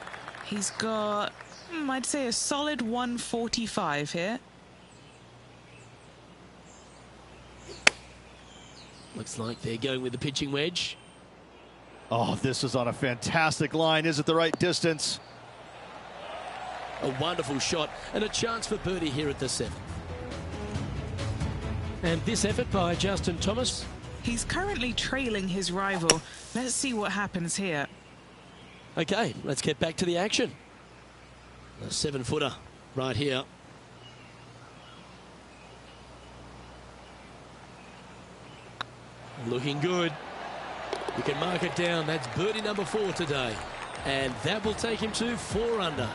He's got, I'd say, a solid 145 here. Looks like they're going with the pitching wedge. Oh, this is on a fantastic line. Is it the right distance? A wonderful shot and a chance for birdie here at the 7th. And this effort by Justin Thomas. He's currently trailing his rival. Let's see what happens here. Okay, let's get back to the action. A 7-footer right here. Looking good. You can mark it down. That's birdie number 4 today. And that will take him to 4 under.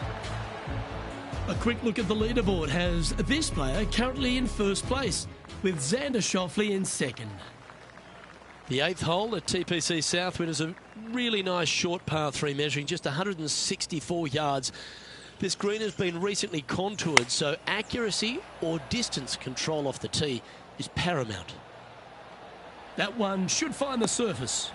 A quick look at the leaderboard has this player currently in 1st place, with Xander Schauffele in 2nd. The 8th hole at TPC Southwind is a really nice short par 3 measuring just 164 yards. This green has been recently contoured, so accuracy or distance control off the tee is paramount. That one should find the surface.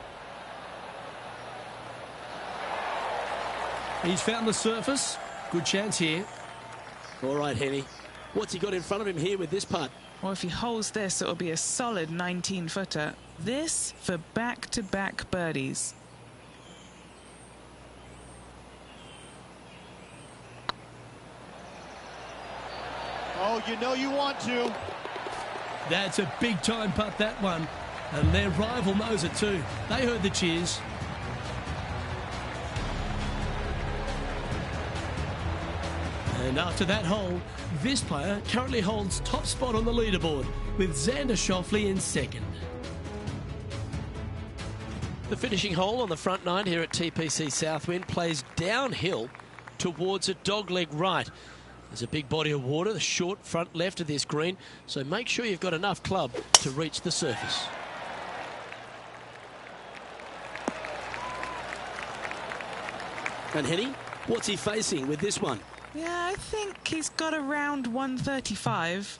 He's found the surface. Good chance here. All right, Henny. What's he got in front of him here with this putt? Well, if he holds this, it'll be a solid 19-footer. This for back-to-back birdies. Oh, you know you want to. That's a big-time putt, that one. And their rival knows it too. They heard the cheers. And after that hole, this player currently holds top spot on the leaderboard with Xander Schauffele in second. The finishing hole on the front nine here at TPC Southwind plays downhill towards a dogleg right. There's a big body of water, the short front left of this green, so make sure you've got enough club to reach the surface. And Henny, what's he facing with this one? Yeah, I think he's got around 135.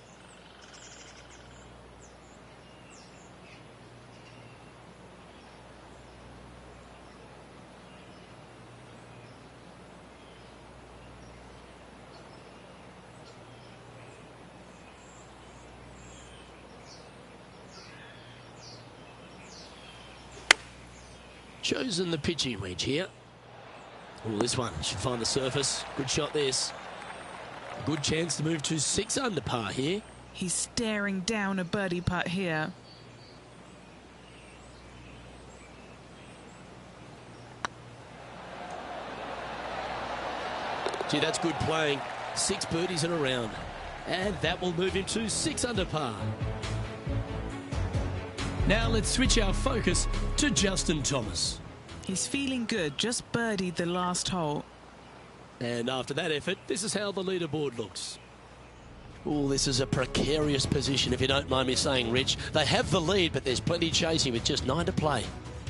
Chosen the pitching wedge here. Oh, this one should find the surface. Good shot this. Good chance to move to 6 under par here. He's staring down a birdie putt here. Gee, that's good playing. 6 birdies in a round. And that will move him to 6 under par. Now let's switch our focus to Justin Thomas. He's feeling good, just birdied the last hole. And after that effort, this is how the leaderboard looks. Oh, this is a precarious position, if you don't mind me saying, Rich. They have the lead, but there's plenty chasing with just 9 to play.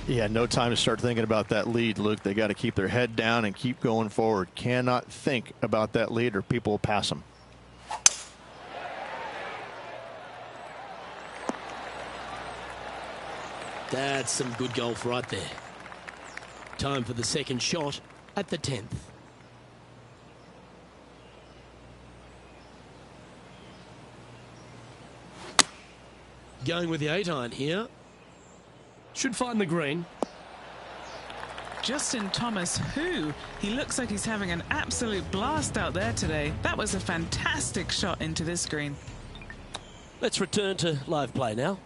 Yeah, no time to start thinking about that lead, Luke. They got to keep their head down and keep going forward. Cannot think about that lead or people will pass them. That's some good golf right there. Time for the second shot at the 10th. Going with the 8-iron here. Should find the green. Justin Thomas, he looks like he's having an absolute blast out there today. That was a fantastic shot into this green. Let's return to live play now.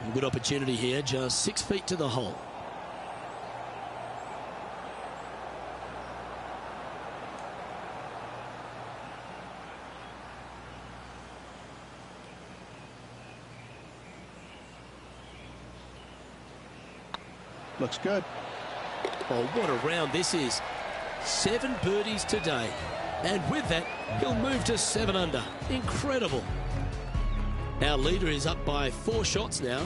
A good opportunity here, just 6 feet to the hole. Looks good. Oh, what a round this is. 7 birdies today. And with that, he'll move to 7 under. Incredible. Our leader is up by 4 shots now.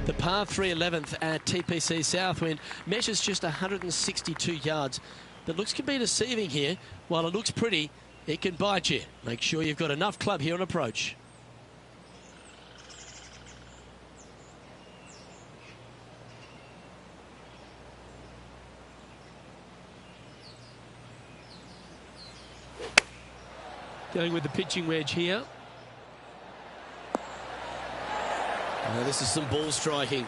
The par 3 11th at TPC Southwind measures just 162 yards. The looks can be deceiving here. While it looks pretty, it can bite you. Make sure you've got enough club here on approach. Going with the pitching wedge here. This is some ball striking.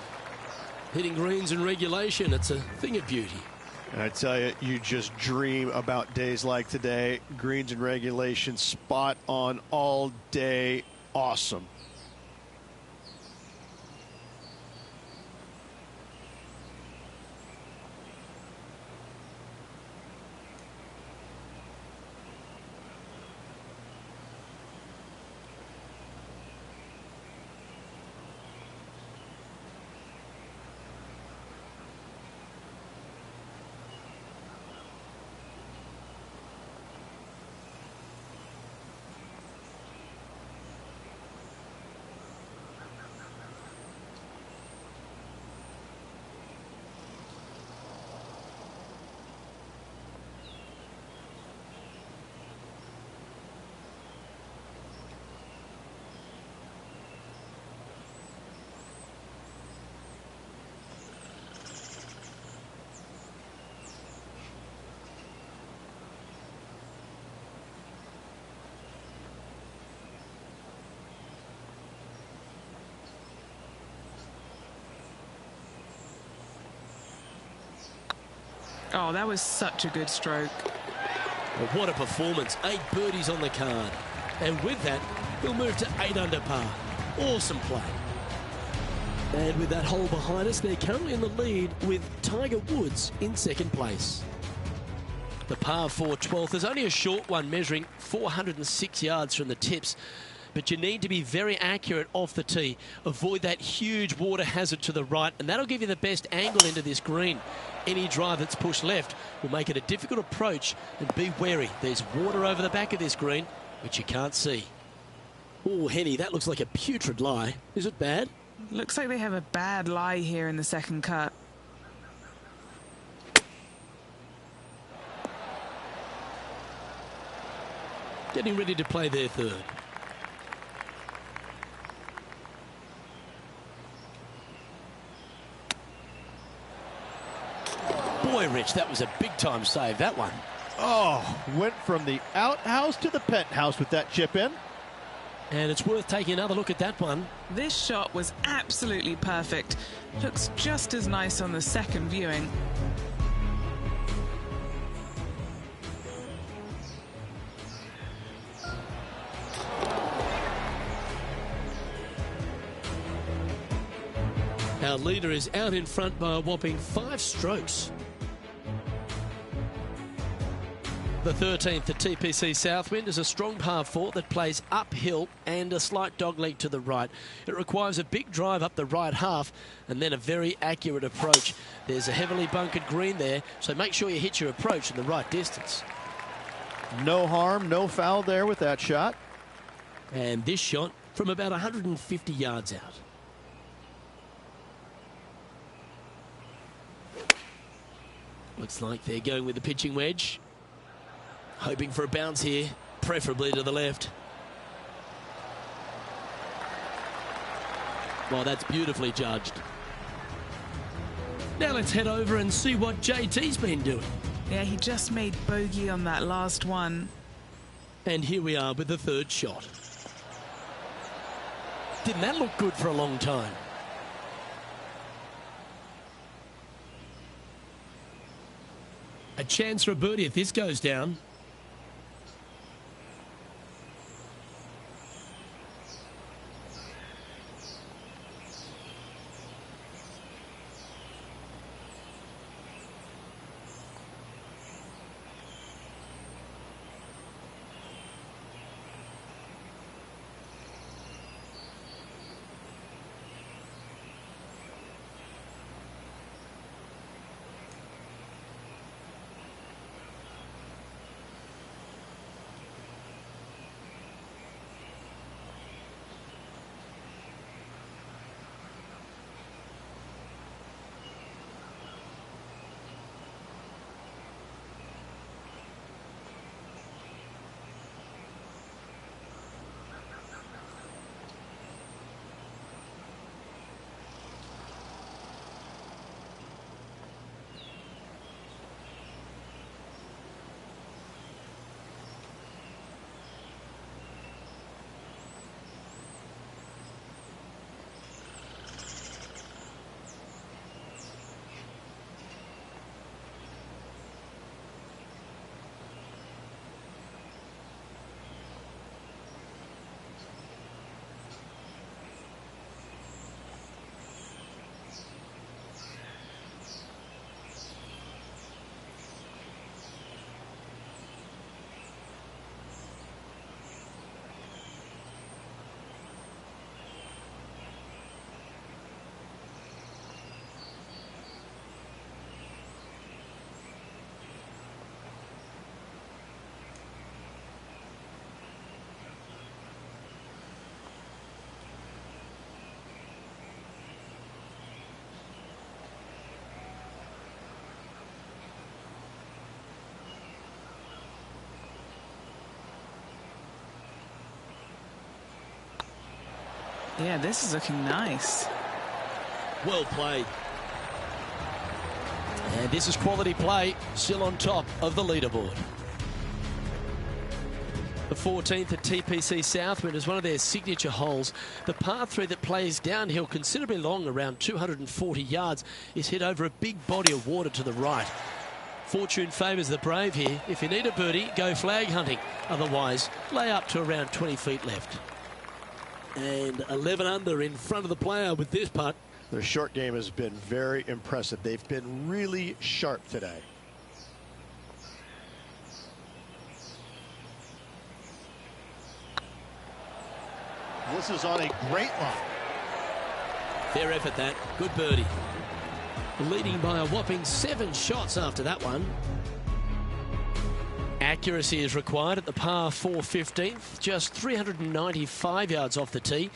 Hitting greens in regulation, it's a thing of beauty. And I tell you, you just dream about days like today. Greens in regulation, spot on all day. Awesome. Oh, that was such a good stroke. Well, what a performance. 8 birdies on the card. And with that, he'll move to 8 under par. Awesome play. And with that hole behind us, they're currently in the lead with Tiger Woods in second place. The par 4 12th is only a short one, measuring 406 yards from the tips. But you need to be very accurate off the tee. Avoid that huge water hazard to the right, and that'll give you the best angle into this green. Any drive that's pushed left will make it a difficult approach, and be wary. There's water over the back of this green, which you can't see. Oh, Henny, that looks like a putrid lie. Is it bad? Looks like they have a bad lie here in the second cut. Getting ready to play their third. Boy, Rich, that was a big-time save, that one. Oh, went from the outhouse to the penthouse with that chip in. And it's worth taking another look at that one. This shot was absolutely perfect. Looks just as nice on the second viewing. Our leader is out in front by a whopping 5 strokes. The 13th at TPC Southwind is a strong par 4 that plays uphill and a slight dogleg to the right. It requires a big drive up the right half and then a very accurate approach. There's a heavily bunkered green there, so make sure you hit your approach in the right distance. No harm, no foul there with that shot. And this shot from about 150 yards out. Looks like they're going with the pitching wedge. Hoping for a bounce here, preferably to the left. Well, that's beautifully judged. Now let's head over and see what JT's been doing. Yeah, he just made bogey on that last one. And here we are with the third shot. Didn't that look good for a long time? A chance for a birdie if this goes down. Yeah, this is looking nice. Well played. And this is quality play, still on top of the leaderboard. The 14th at TPC Southwind is one of their signature holes. The par 3 that plays downhill considerably long, around 240 yards, is hit over a big body of water to the right. Fortune favours the brave here. If you need a birdie, go flag hunting. Otherwise, lay up to around 20 feet left. And 11 under in front of the player with this putt. Their short game has been very impressive. They've been really sharp today. This is on a great line. Fair effort that. Good birdie. Leading by a whopping 7 shots after that one. Accuracy is required at the par 4 15th, just 395 yards off the tee.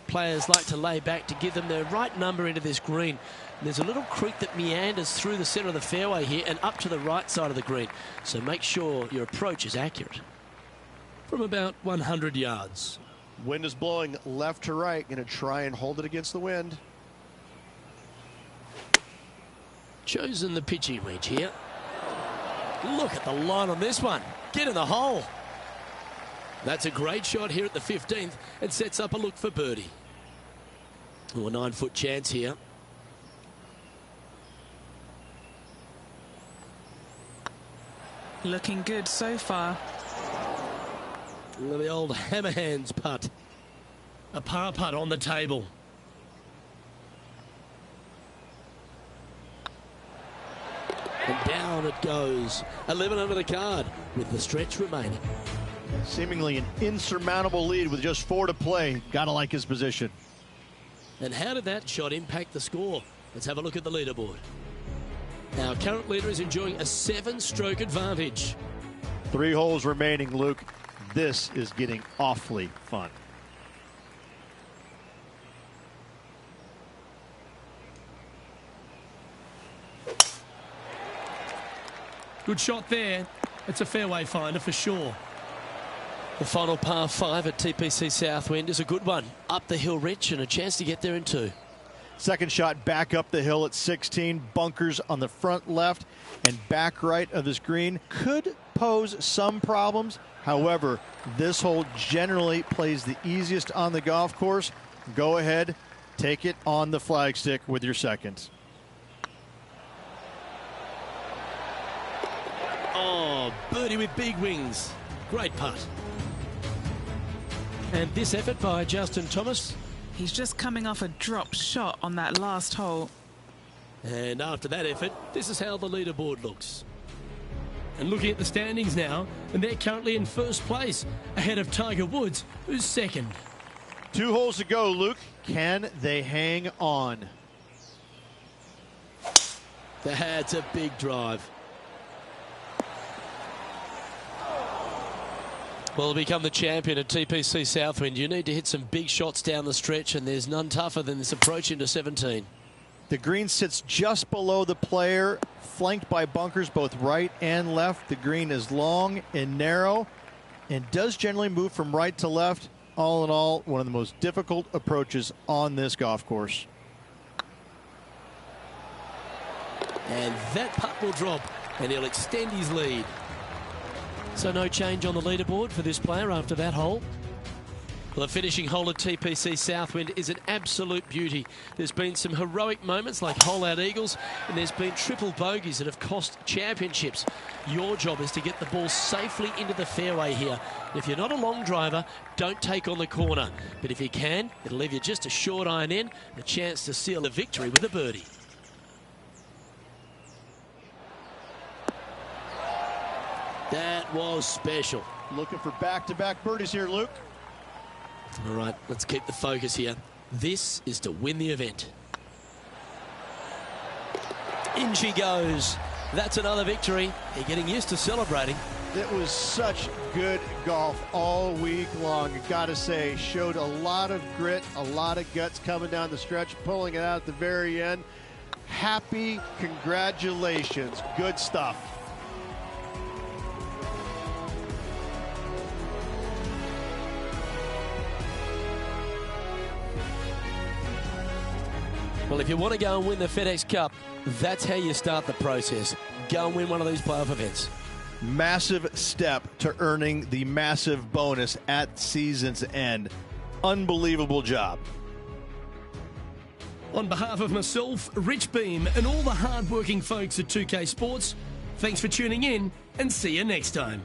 Players like to lay back to give them the right number into this green. And there's a little creek that meanders through the centre of the fairway here and up to the right side of the green. So make sure your approach is accurate. From about 100 yards. Wind is blowing left to right. Going to try and hold it against the wind. Chosen the pitching wedge here. Look at the line on this one. Get in the hole. That's a great shot here at the 15th and sets up a look for birdie. Oh, a 9-foot chance here. Looking good so far. The old hammer hands putt. A par putt on the table. And down it goes. 11 under the card with the stretch remaining. Seemingly an insurmountable lead with just 4 to play. Gotta like his position. And how did that shot impact the score? Let's have a look at the leaderboard. Our current leader is enjoying a 7-stroke advantage. 3 holes remaining, Luke. This is getting awfully fun. Good shot there. It's a fairway finder for sure. The final par 5 at TPC Southwind is a good one. Up the hill rich and a chance to get there in 2. Second shot back up the hill at 16. Bunkers on the front left and back right of this green. Could pose some problems. However, this hole generally plays the easiest on the golf course. Go ahead, take it on the flagstick with your second. Oh, birdie with big wings. Great putt. And this effort by Justin Thomas. He's just coming off a drop shot on that last hole. And after that effort, this is how the leaderboard looks. And looking at the standings now, and they're currently in first place, ahead of Tiger Woods, who's second. 2 holes to go, Luke. Can they hang on? That's a big drive. Well, to become the champion at TPC Southwind, you need to hit some big shots down the stretch, and there's none tougher than this approach into 17. The green sits just below the player, flanked by bunkers both right and left. The green is long and narrow and does generally move from right to left. All in all, one of the most difficult approaches on this golf course. And that putt will drop, and he'll extend his lead. So no change on the leaderboard for this player after that hole. Well, the finishing hole at TPC Southwind is an absolute beauty. There's been some heroic moments like hole-out eagles, and there's been triple bogeys that have cost championships. Your job is to get the ball safely into the fairway here. If you're not a long driver, don't take on the corner. But if you can, it'll leave you just a short iron in, a chance to seal the victory with a birdie. That was special. Looking for back-to-back birdies here, Luke. All right, let's keep the focus here. This is to win the event. In she goes. That's another victory. They're getting used to celebrating. It was such good golf all week long. I gotta say, showed a lot of grit, a lot of guts coming down the stretch, pulling it out at the very end. Happy congratulations. Good stuff. Well, if you want to go and win the FedEx Cup, that's how you start the process. Go and win one of these playoff events. Massive step to earning the massive bonus at season's end. Unbelievable job. On behalf of myself, Rich Beam, and all the hard-working folks at 2K Sports, Thanks for tuning in, and see you next time.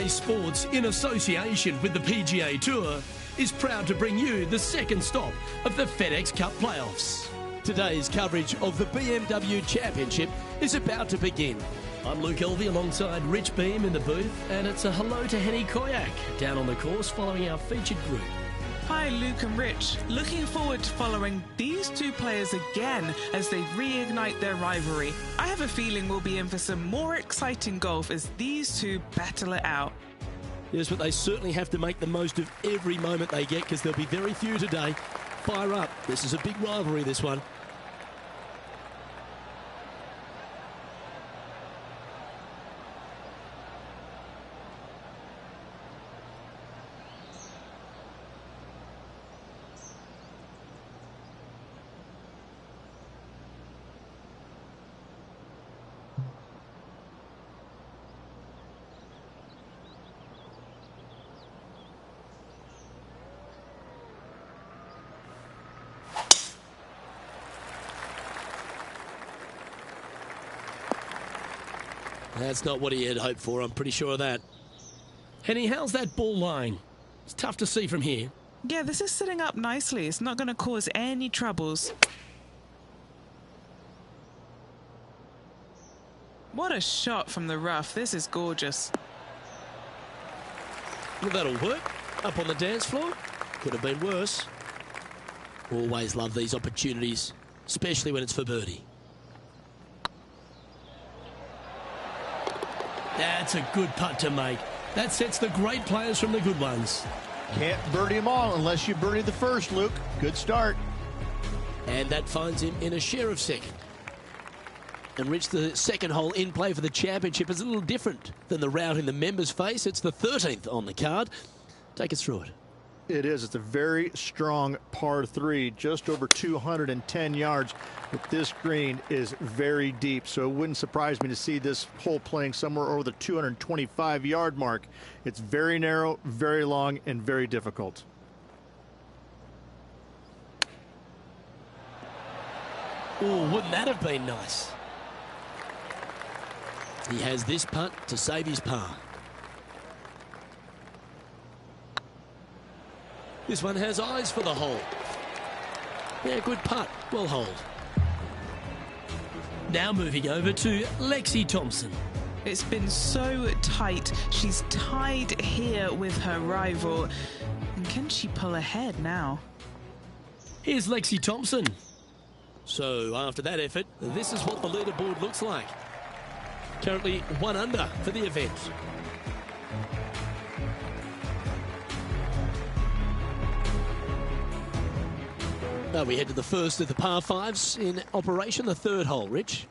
Sports, in association with the PGA Tour, is proud to bring you the second stop of the FedEx Cup playoffs. Today's coverage of the BMW Championship is about to begin. I'm Luke Elvey alongside Rich Beam in the booth, and it's a hello to Henny Koyak down on the course following our featured group. Hi, Luke and Rich. Looking forward to following these two players again as they reignite their rivalry. I have a feeling we'll be in for some more exciting golf as these two battle it out. Yes, but they certainly have to make the most of every moment they get, because there'll be very few today. Fire up. This is a big rivalry, this one. That's not what he had hoped for, I'm pretty sure of that. Henny, how's that ball lying? It's tough to see from here. Yeah, this is sitting up nicely. It's not going to cause any troubles. What a shot from the rough. This is gorgeous. Well, that'll work. Up on the dance floor. Could have been worse. Always love these opportunities, especially when it's for birdie. That's a good putt to make. That sets the great players from the good ones. Can't birdie them all unless you birdie the first, Luke. Good start. And that finds him in a share of second. And Rich, the second hole in play for the championship is a little different than the route in the members face. It's the 13th on the card. Take us through it. It is. It's a very strong par 3, just over 210 yards. But this green is very deep, so it wouldn't surprise me to see this hole playing somewhere over the 225-yard mark. It's very narrow, very long, and very difficult. Oh, wouldn't that have been nice? He has this putt to save his par. This one has eyes for the hole. Yeah, good putt. Well hold. Now moving over to Lexi Thompson. It's been so tight. She's tied here with her rival. And can she pull ahead now? Here's Lexi Thompson. So after that effort, this is what the leaderboard looks like. Currently 1 under for the event. Now we head to the first of the par 5s in operation, the 3rd hole, Rich.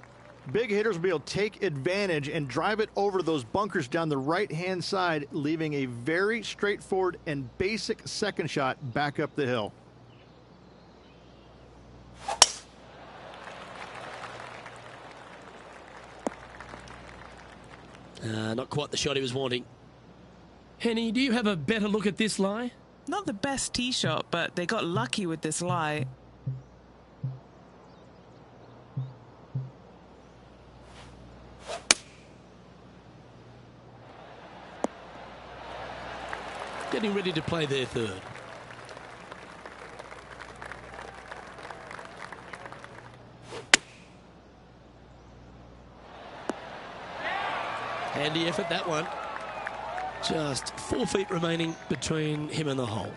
Big hitters will be able to take advantage and drive it over those bunkers down the right-hand side, leaving a very straightforward and basic second shot back up the hill. Not quite the shot he was wanting. Henny, do you have a better look at this lie? Not the best tee shot, but they got lucky with this lie. Getting ready to play their 3rd. Handy effort, that one. Just 4 feet remaining between him and the hole.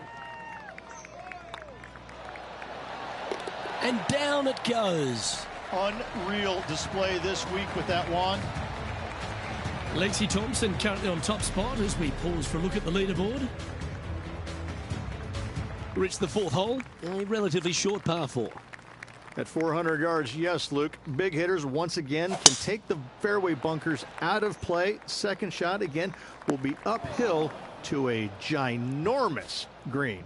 And down it goes. Unreal display this week with that wand. Lexi Thompson currently on top spot as we pause for a look at the leaderboard. Rich, the 4th hole, a relatively short par 4. At 400 yards, yes, Luke. Big hitters once again can take the fairway bunkers out of play. Second shot again will be uphill to a ginormous green.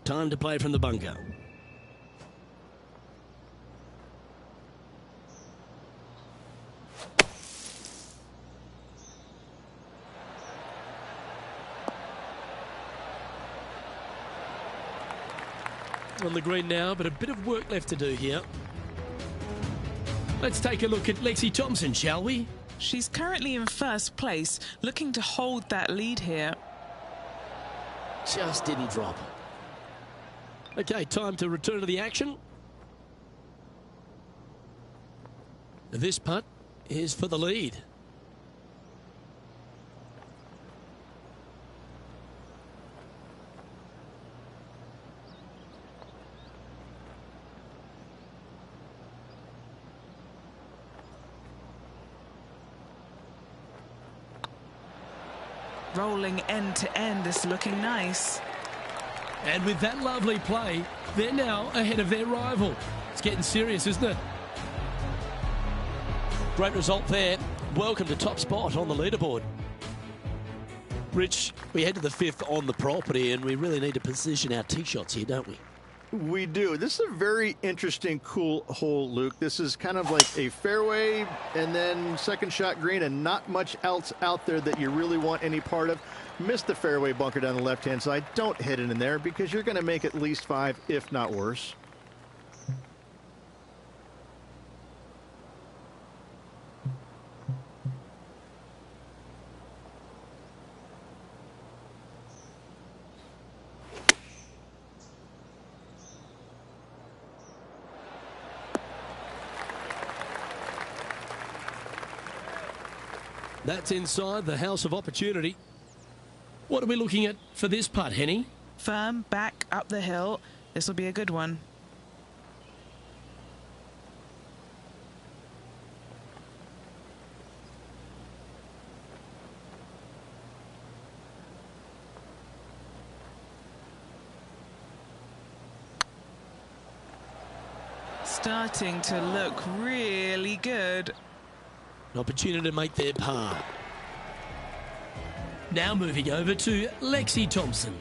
Time to play from the bunker. On the green now, but a bit of work left to do here. Let's take a look at Lexi Thompson, shall we? She's currently in 1st place, looking to hold that lead here. Just didn't drop. Okay, time to return to the action. This putt is for the lead. Rolling end to end, it's looking nice. And with that lovely play, they're now ahead of their rival. It's getting serious, isn't it? Great result there. Welcome to top spot on the leaderboard. Rich, we head to the 5th on the property, and we really need to position our tee shots here, don't we? We do. This is a very interesting, cool hole, Luke. This is kind of like a fairway and then second shot green and not much else out there that you really want any part of. Miss the fairway bunker down the left-hand side. Don't hit it in there because you're going to make at least 5, if not worse. That's inside the house of opportunity. What are we looking at for this putt, Henny? Firm, back up the hill. This will be a good one. Starting to look really good. An opportunity to make their par. Now moving over to Lexi Thompson.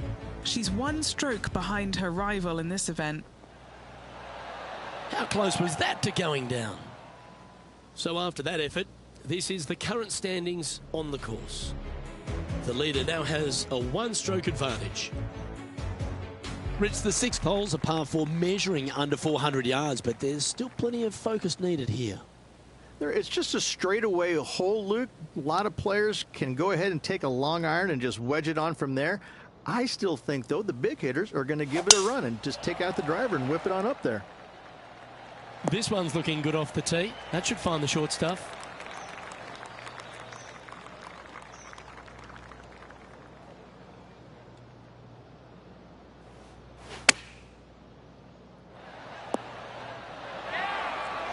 She's 1 stroke behind her rival in this event. How close was that to going down? So after that effort, this is the current standings on the course. The leader now has a 1-stroke advantage. Rich, the 6th hole's a par 4 measuring under 400 yards, but there's still plenty of focus needed here. It's just a straightaway hole, Luke. A lot of players can go ahead and take a long iron and just wedge it on from there. I still think, though, the big hitters are going to give it a run and just take out the driver and whip it on up there. This one's looking good off the tee. That should find the short stuff.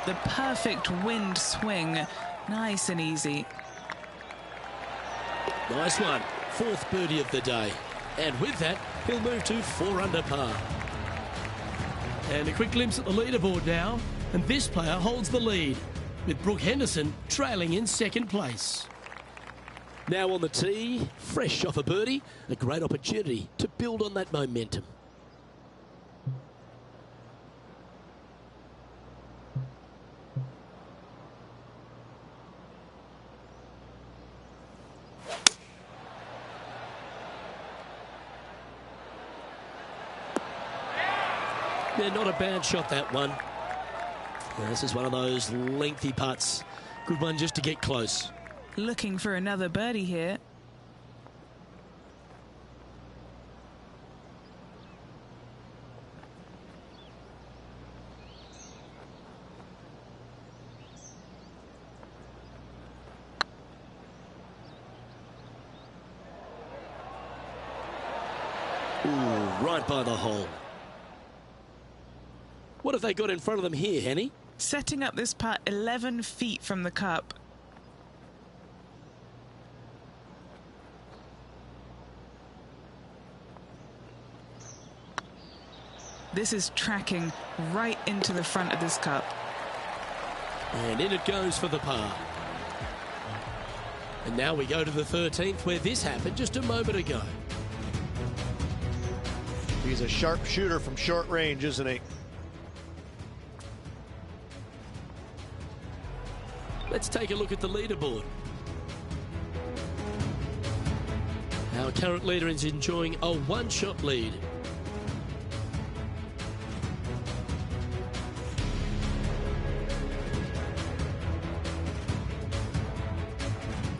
The perfect wind swing. Nice and easy. Nice one. Fourth birdie of the day. And with that, he'll move to 4 under par. And a quick glimpse at the leaderboard now. And this player holds the lead, with Brooke Henderson trailing in second place. Now on the tee, fresh off a birdie, a great opportunity to build on that momentum. Yeah, not a bad shot, that one. This is one of those lengthy putts. Good one just to get close. Looking for another birdie here. Ooh, right by the hole. What have they got in front of them here, Henny? Setting up this putt 11 feet from the cup. This is tracking right into the front of this cup. And in it goes for the par. And now we go to the 13th, where this happened just a moment ago. He's a sharp shooter from short range, isn't he? Let's take a look at the leaderboard. Our current leader is enjoying a one-shot lead.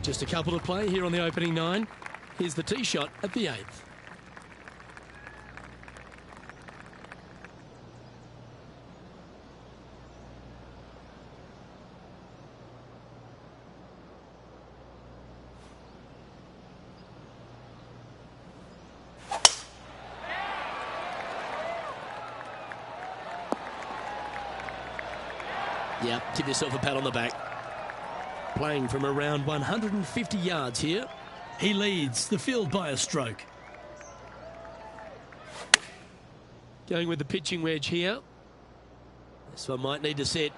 Just a couple to play here on the opening 9. Here's the tee shot at the 8th. Yeah, give yourself a pat on the back. Playing from around 150 yards here. He leads the field by a stroke. Going with the pitching wedge here. This one might need to set.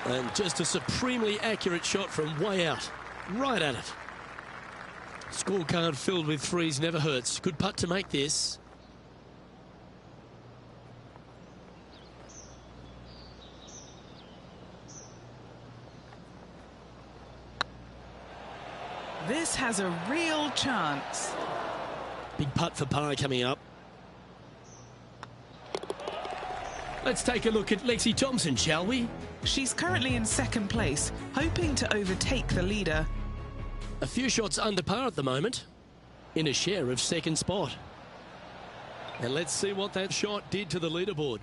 And just a supremely accurate shot from way out. Right at it. Scorecard filled with threes never hurts. Good putt to make this. This has a real chance. Big putt for par coming up. Let's take a look at Lexi Thompson, shall we? She's currently in second place, hoping to overtake the leader. A few shots under par at the moment, in a share of second spot. And let's see what that shot did to the leaderboard.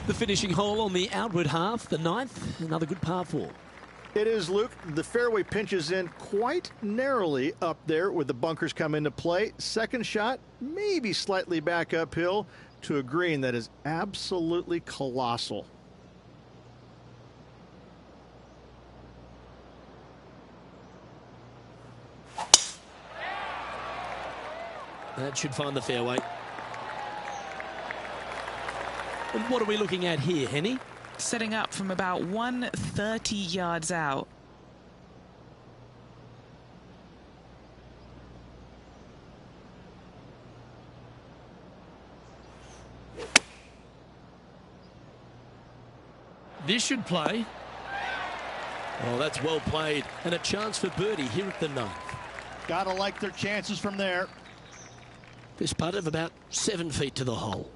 The finishing hole on the outward half, the 9th, another good par 4. It is, Luke. The fairway pinches in quite narrowly up there where the bunkers come into play. Second shot, maybe slightly back uphill to a green that is absolutely colossal. That should find the fairway. And what are we looking at here, Henny? Setting up from about 130 yards out. This should play. Oh, that's well played. And a chance for birdie here at the 9th. Gotta like their chances from there. This putt of about 7 feet to the hole.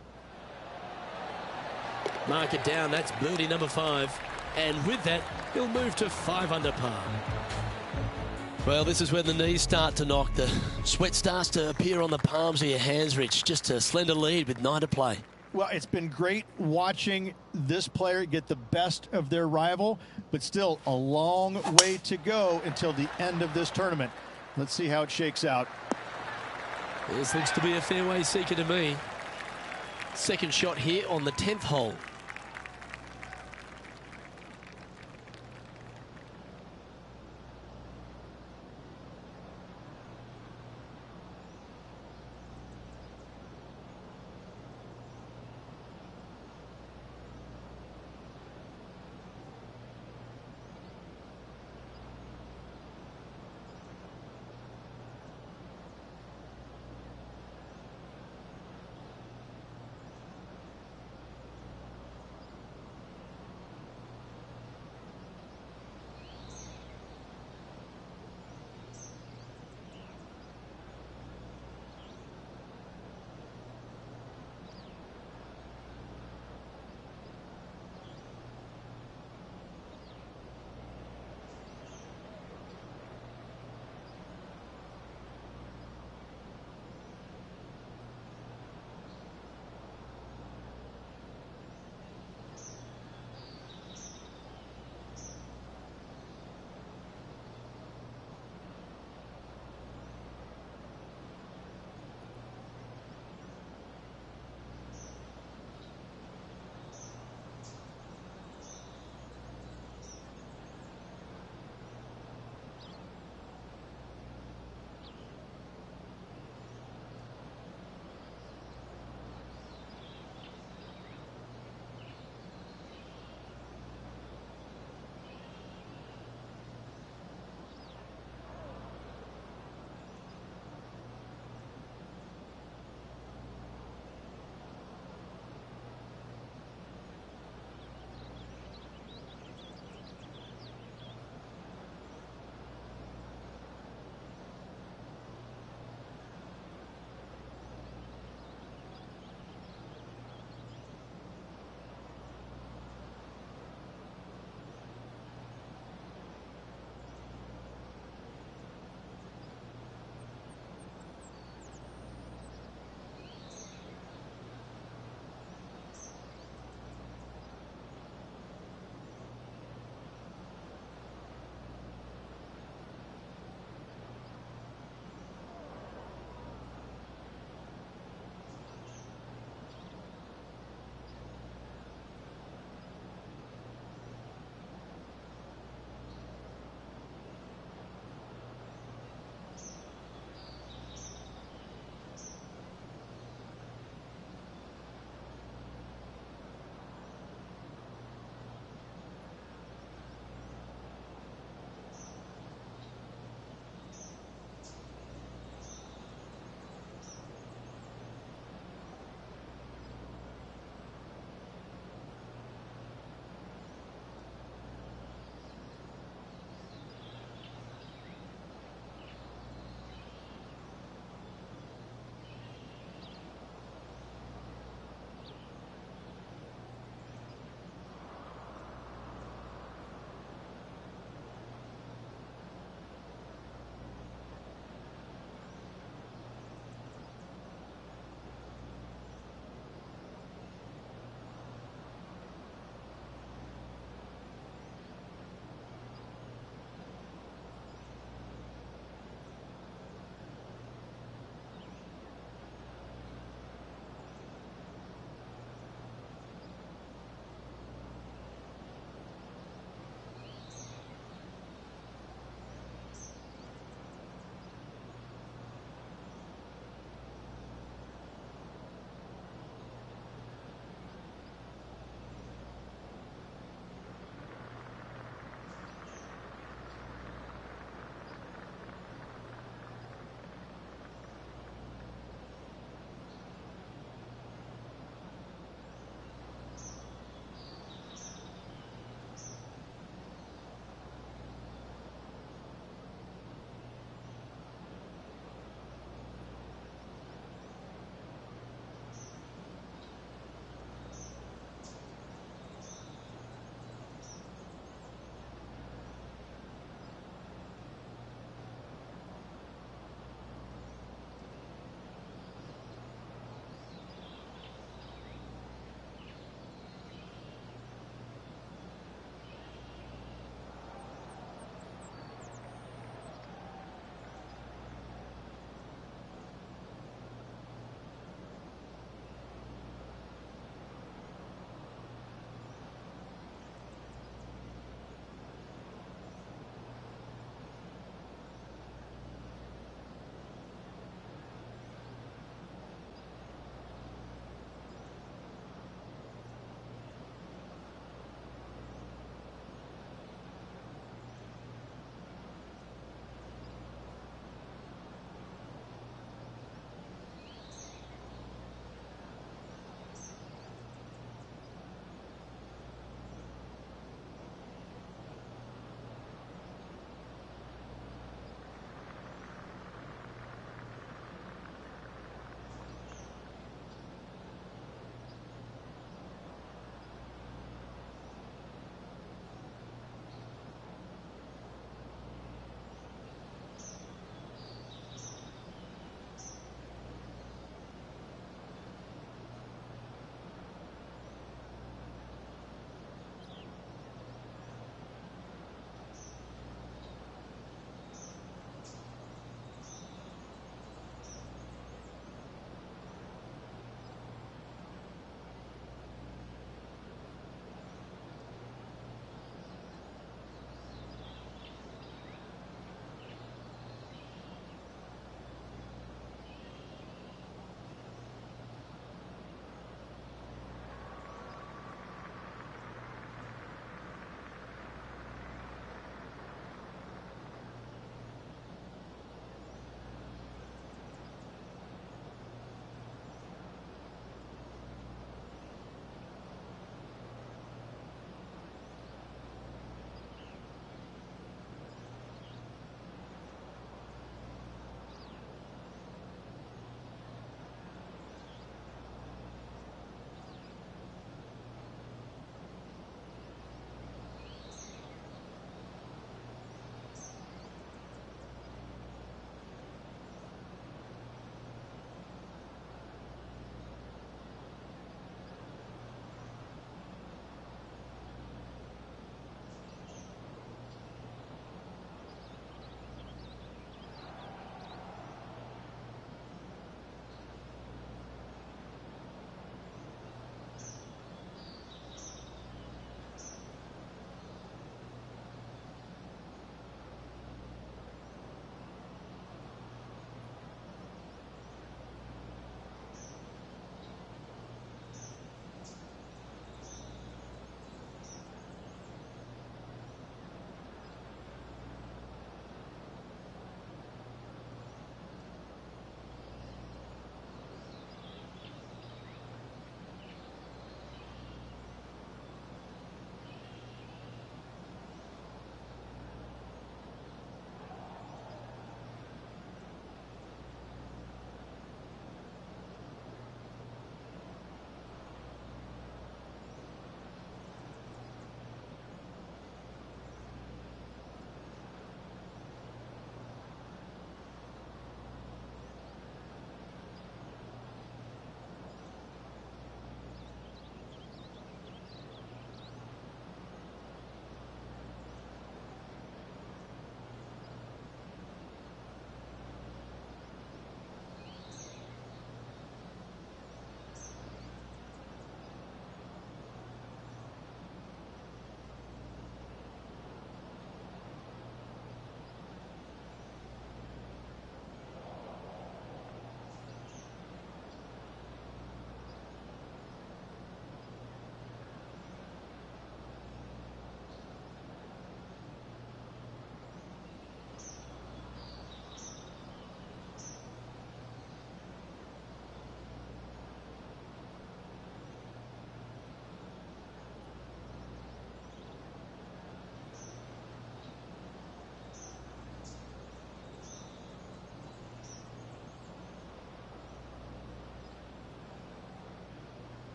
Mark it down, that's birdie number 5. And with that, he'll move to 5 under par. Well, this is when the knees start to knock. The sweat starts to appear on the palms of your hands, Rich. Just a slender lead with 9 to play. Well, it's been great watching this player get the best of their rival, but still a long way to go until the end of this tournament. Let's see how it shakes out. This looks to be a fairway seeker to me. Second shot here on the 10th hole.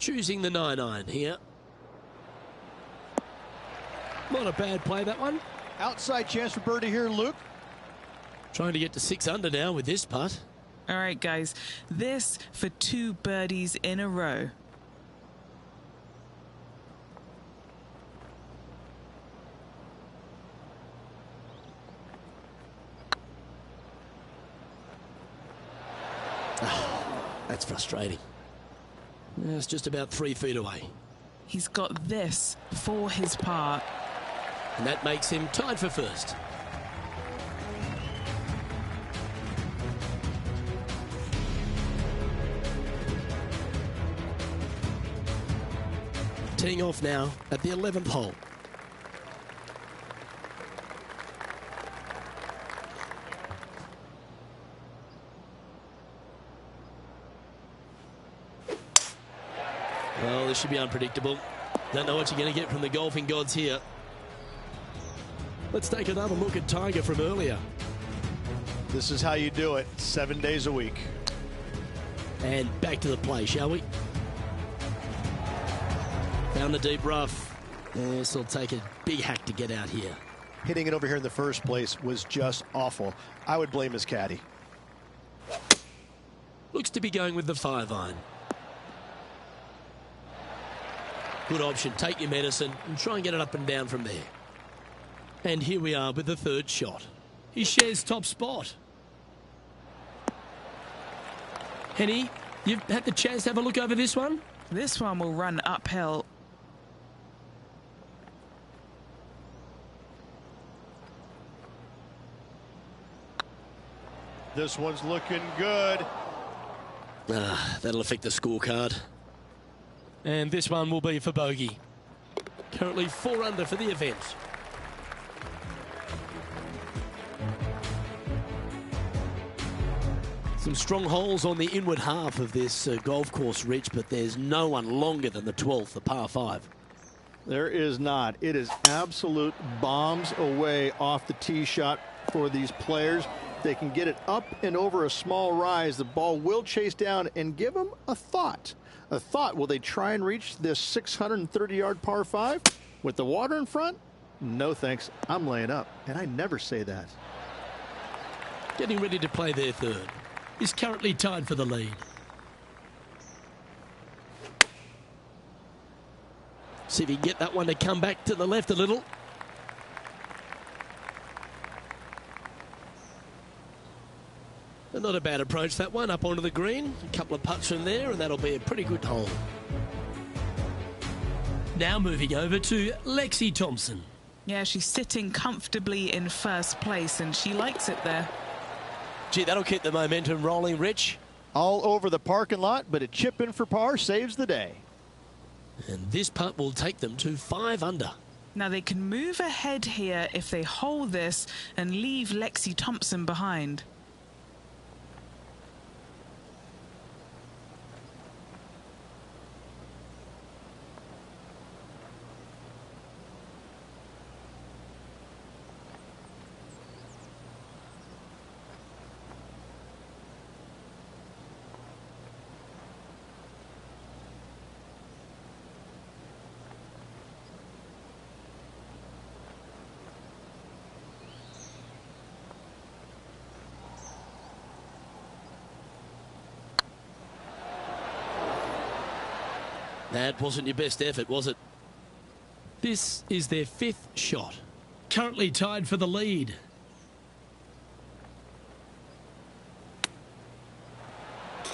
choosing the 9-iron here. Not a bad play, that one. Outside chance for birdie here, Luke. Trying to get to 6 under now with this putt. All right, guys. This for 2 birdies in a row. That's frustrating. It's just about 3 feet away. He's got this for his part. And that makes him tied for first. Teeing off now at the 11th hole. Well, this should be unpredictable. Don't know what you're going to get from the golfing gods here. Let's take another look at Tiger from earlier. This is how you do it, 7 days a week. And back to the play, shall we? Found the deep rough. This will take a big hack to get out here. Hitting it over here in the first place was just awful. I would blame his caddy. Looks to be going with the 5-iron. Good option. Take your medicine and try and get it up and down from there. And here we are with the 3rd shot. He shares top spot. Henny, you've had the chance to have a look over this one? This one will run uphill. This one's looking good. That'll affect the scorecard. And this one will be for bogey. Currently 4 under for the event. Some strong holes on the inward half of this golf course, Rich, but there's no one longer than the 12th, the par 5. There is not. It is absolute bombs away off the tee shot for these players. They can get it up and over a small rise. The ball will chase down and give them a thought. A thought, will they try and reach this 630-yard par 5 with the water in front? No thanks, I'm laying up, and I never say that. Getting ready to play their 3rd. He's currently tied for the lead. See if he can get that one to come back to the left a little. Not a bad approach, that one, up onto the green. A couple of putts from there, and that'll be a pretty good hole. Now moving over to Lexi Thompson. Yeah, she's sitting comfortably in first place, and she likes it there. Gee, that'll keep the momentum rolling, Rich. All over the parking lot, but a chip in for par saves the day. And this putt will take them to 5 under. Now they can move ahead here if they hold this and leave Lexi Thompson behind. That wasn't your best effort, was it? This is their 5th shot. Currently tied for the lead.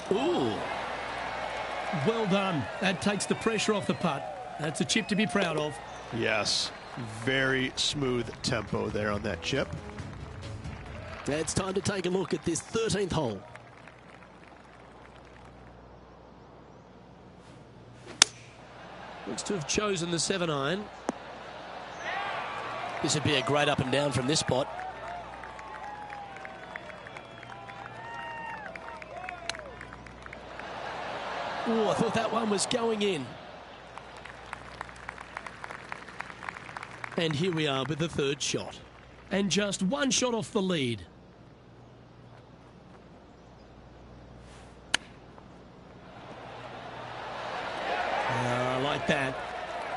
Ooh. Well done. That takes the pressure off the putt. That's a chip to be proud of. Yes, very smooth tempo there on that chip. It's time to take a look at this 13th hole. Looks to have chosen the 7-iron. This would be a great up and down from this spot. Oh, I thought that one was going in. And here we are with the 3rd shot. And just 1 shot off the lead.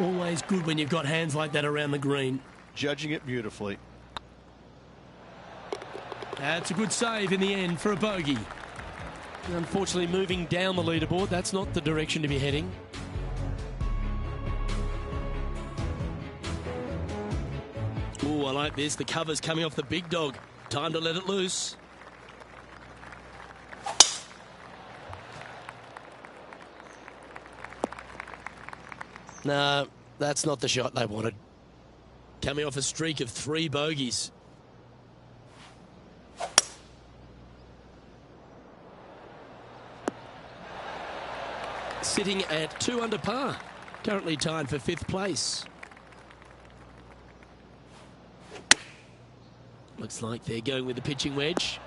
Always good when you've got hands like that around the green. Judging it beautifully. That's a good save in the end for a bogey. Unfortunately, moving down the leaderboard, that's not the direction to be heading. Oh, I like this. The cover's coming off the big dog. Time to let it loose. No, that's not the shot they wanted. Coming off a streak of 3 bogeys. Sitting at 2 under par. Currently tied for 5th place. Looks like they're going with the pitching wedge.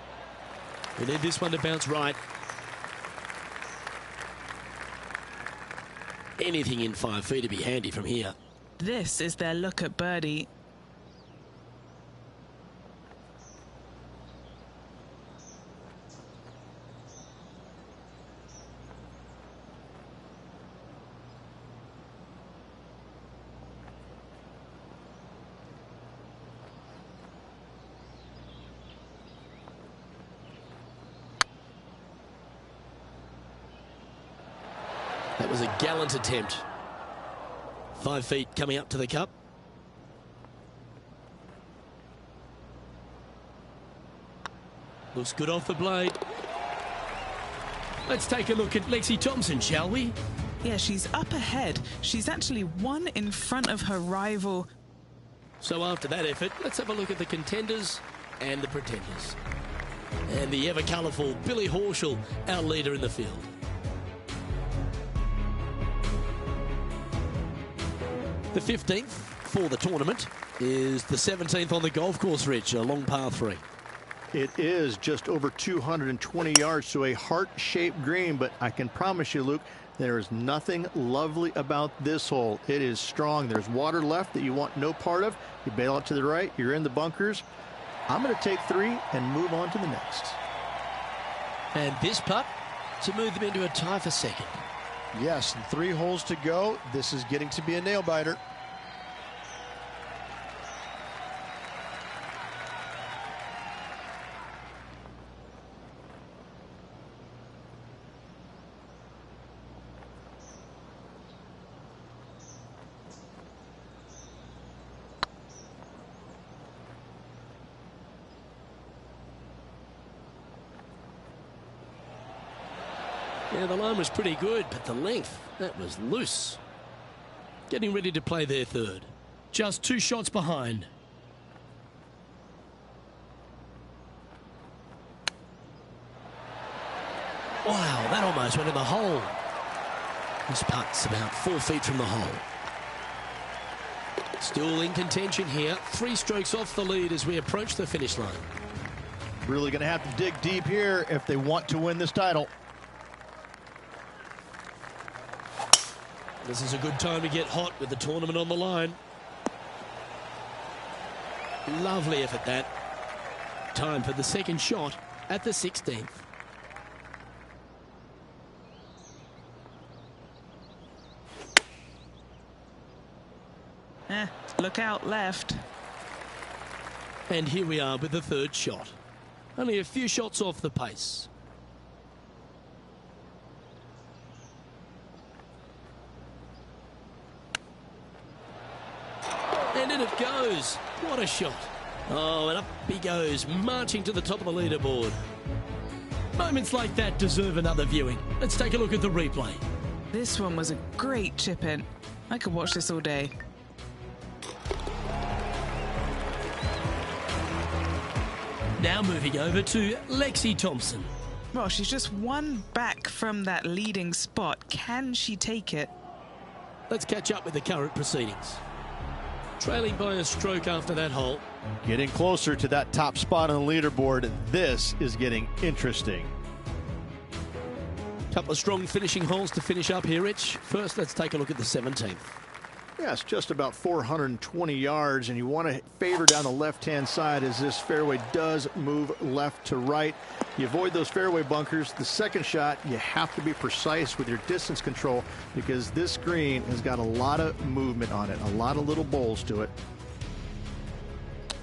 We need this one to bounce right. Anything in 5 feet to be handy from here. This is their look at birdie. That was a gallant attempt. 5 feet coming up to the cup. Looks good off the blade. Let's take a look at Lexi Thompson, shall we? Yeah, she's up ahead. She's actually 1 in front of her rival. So after that effort, let's have a look at the contenders and the pretenders. And the ever-colourful Billy Horschel, our leader in the field. The 15th for the tournament is the 17th on the golf course, Rich, a long par 3. It is just over 220 yards to a heart-shaped green, but I can promise you, Luke, there is nothing lovely about this hole. It is strong. There's water left that you want no part of. You bail out to the right, you're in the bunkers. I'm going to take 3 and move on to the next. And this putt to move them into a tie for 2nd. Yes, and 3 holes to go. This is getting to be a nail-biter. Yeah, the line was pretty good, but the length, that was loose. Getting ready to play their 3rd. Just 2 shots behind. Wow, that almost went in the hole. This putt's about 4 feet from the hole. Still in contention here. 3 strokes off the lead as we approach the finish line. Really going to have to dig deep here if they want to win this title. This is a good time to get hot with the tournament on the line. Lovely effort that. Time for the 2nd shot at the 16th. Look out left. And here we are with the 3rd shot. Only a few shots off the pace. And in it goes. What a shot. Oh, and up he goes, marching to the top of the leaderboard. Moments like that deserve another viewing. Let's take a look at the replay. This one was a great chip in. I could watch this all day. Now moving over to Lexi Thompson. Well, she's just 1 back from that leading spot. Can she take it? Let's catch up with the current proceedings. Trailing by a stroke after that hole. Getting closer to that top spot on the leaderboard. This is getting interesting. Couple of strong finishing holes to finish up here, Rich. First, let's take a look at the 17th. Yes, just about 420 yards, and you want to favor down the left-hand side as this fairway does move left to right. You avoid those fairway bunkers. The second shot, you have to be precise with your distance control because this green has got a lot of movement on it, a lot of little bowls to it.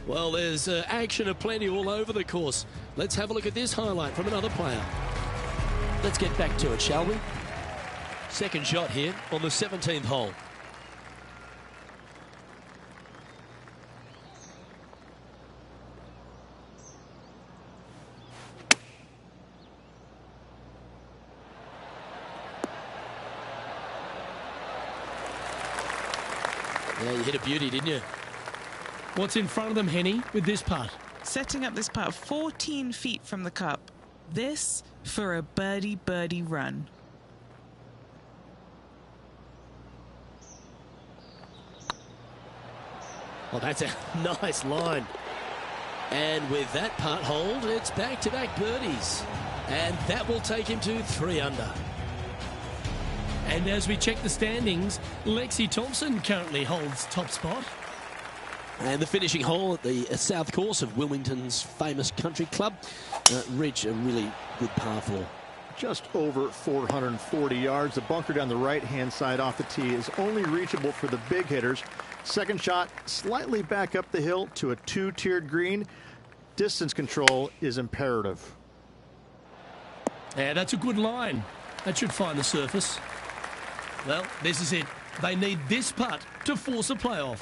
Well, there's action aplenty all over the course. Let's have a look at this highlight from another player. Let's get back to it, shall we? Second shot here on the 17th hole. Yeah, you hit a beauty, didn't you? What's in front of them, Henny, with this putt? Setting up this putt 14 feet from the cup. This for a birdie run. Well, that's a nice line. And with that putt hold, it's back-to-back birdies. And that will take him to 3 under. And as we check the standings, Lexi Thompson currently holds top spot. And the finishing hole at the south course of Wilmington's famous country club. Ridge, a really good par 4. Just over 440 yards. The bunker down the right-hand side off the tee is only reachable for the big hitters. Second shot, slightly back up the hill to a 2-tiered green. Distance control is imperative. Yeah, that's a good line. That should find the surface. Well, this is it. They need this putt to force a playoff.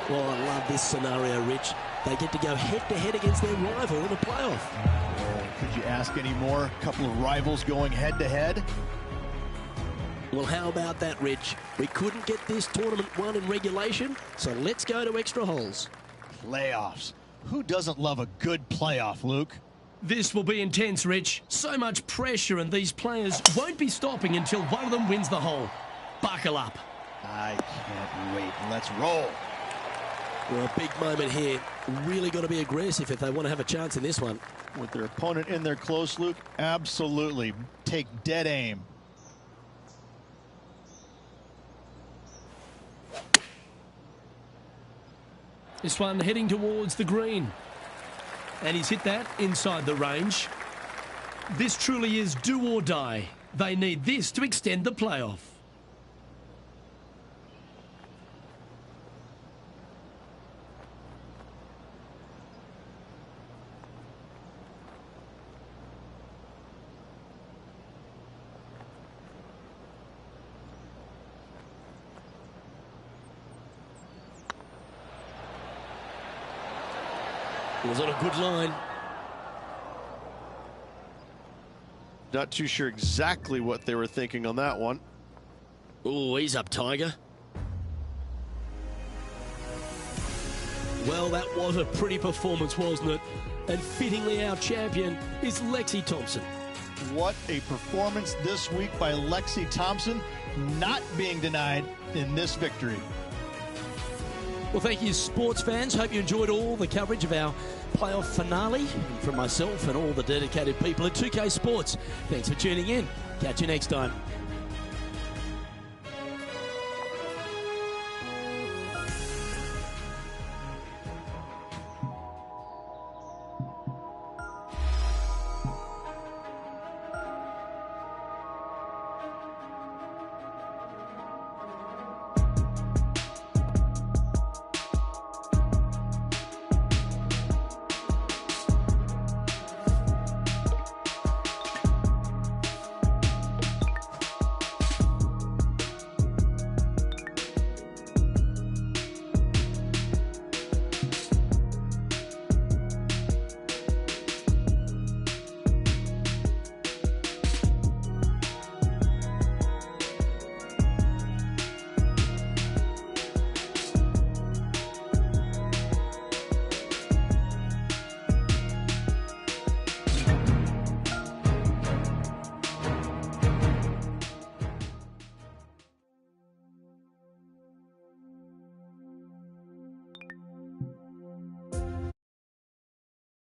Well, I love this scenario, Rich. They get to go head-to-head against their rival in a playoff. Could you ask any more? A couple of rivals going head-to-head? Well, how about that, Rich? We couldn't get this tournament won in regulation, so let's go to extra holes. Playoffs. Who doesn't love a good playoff, Luke? This will be intense, Rich. So much pressure, and these players won't be stopping until one of them wins the hole. Buckle up. I can't wait. Let's roll. Well, a big moment here. Really got to be aggressive if they want to have a chance in this one. With their opponent in there close, Luke, absolutely. Take dead aim. This one heading towards the green. And he's hit that inside the range. This truly is do or die. They need this to extend the playoff. Was on a good line. Not too sure exactly what they were thinking on that one. Oh, he's up, Tiger. Well, that was a pretty performance, wasn't it? And fittingly, our champion is Lexi Thompson. What a performance this week by Lexi Thompson, not being denied in this victory. Well, thank you, sports fans. Hope you enjoyed all the coverage of our playoff finale from myself and all the dedicated people at 2K Sports. Thanks for tuning in. Catch you next time.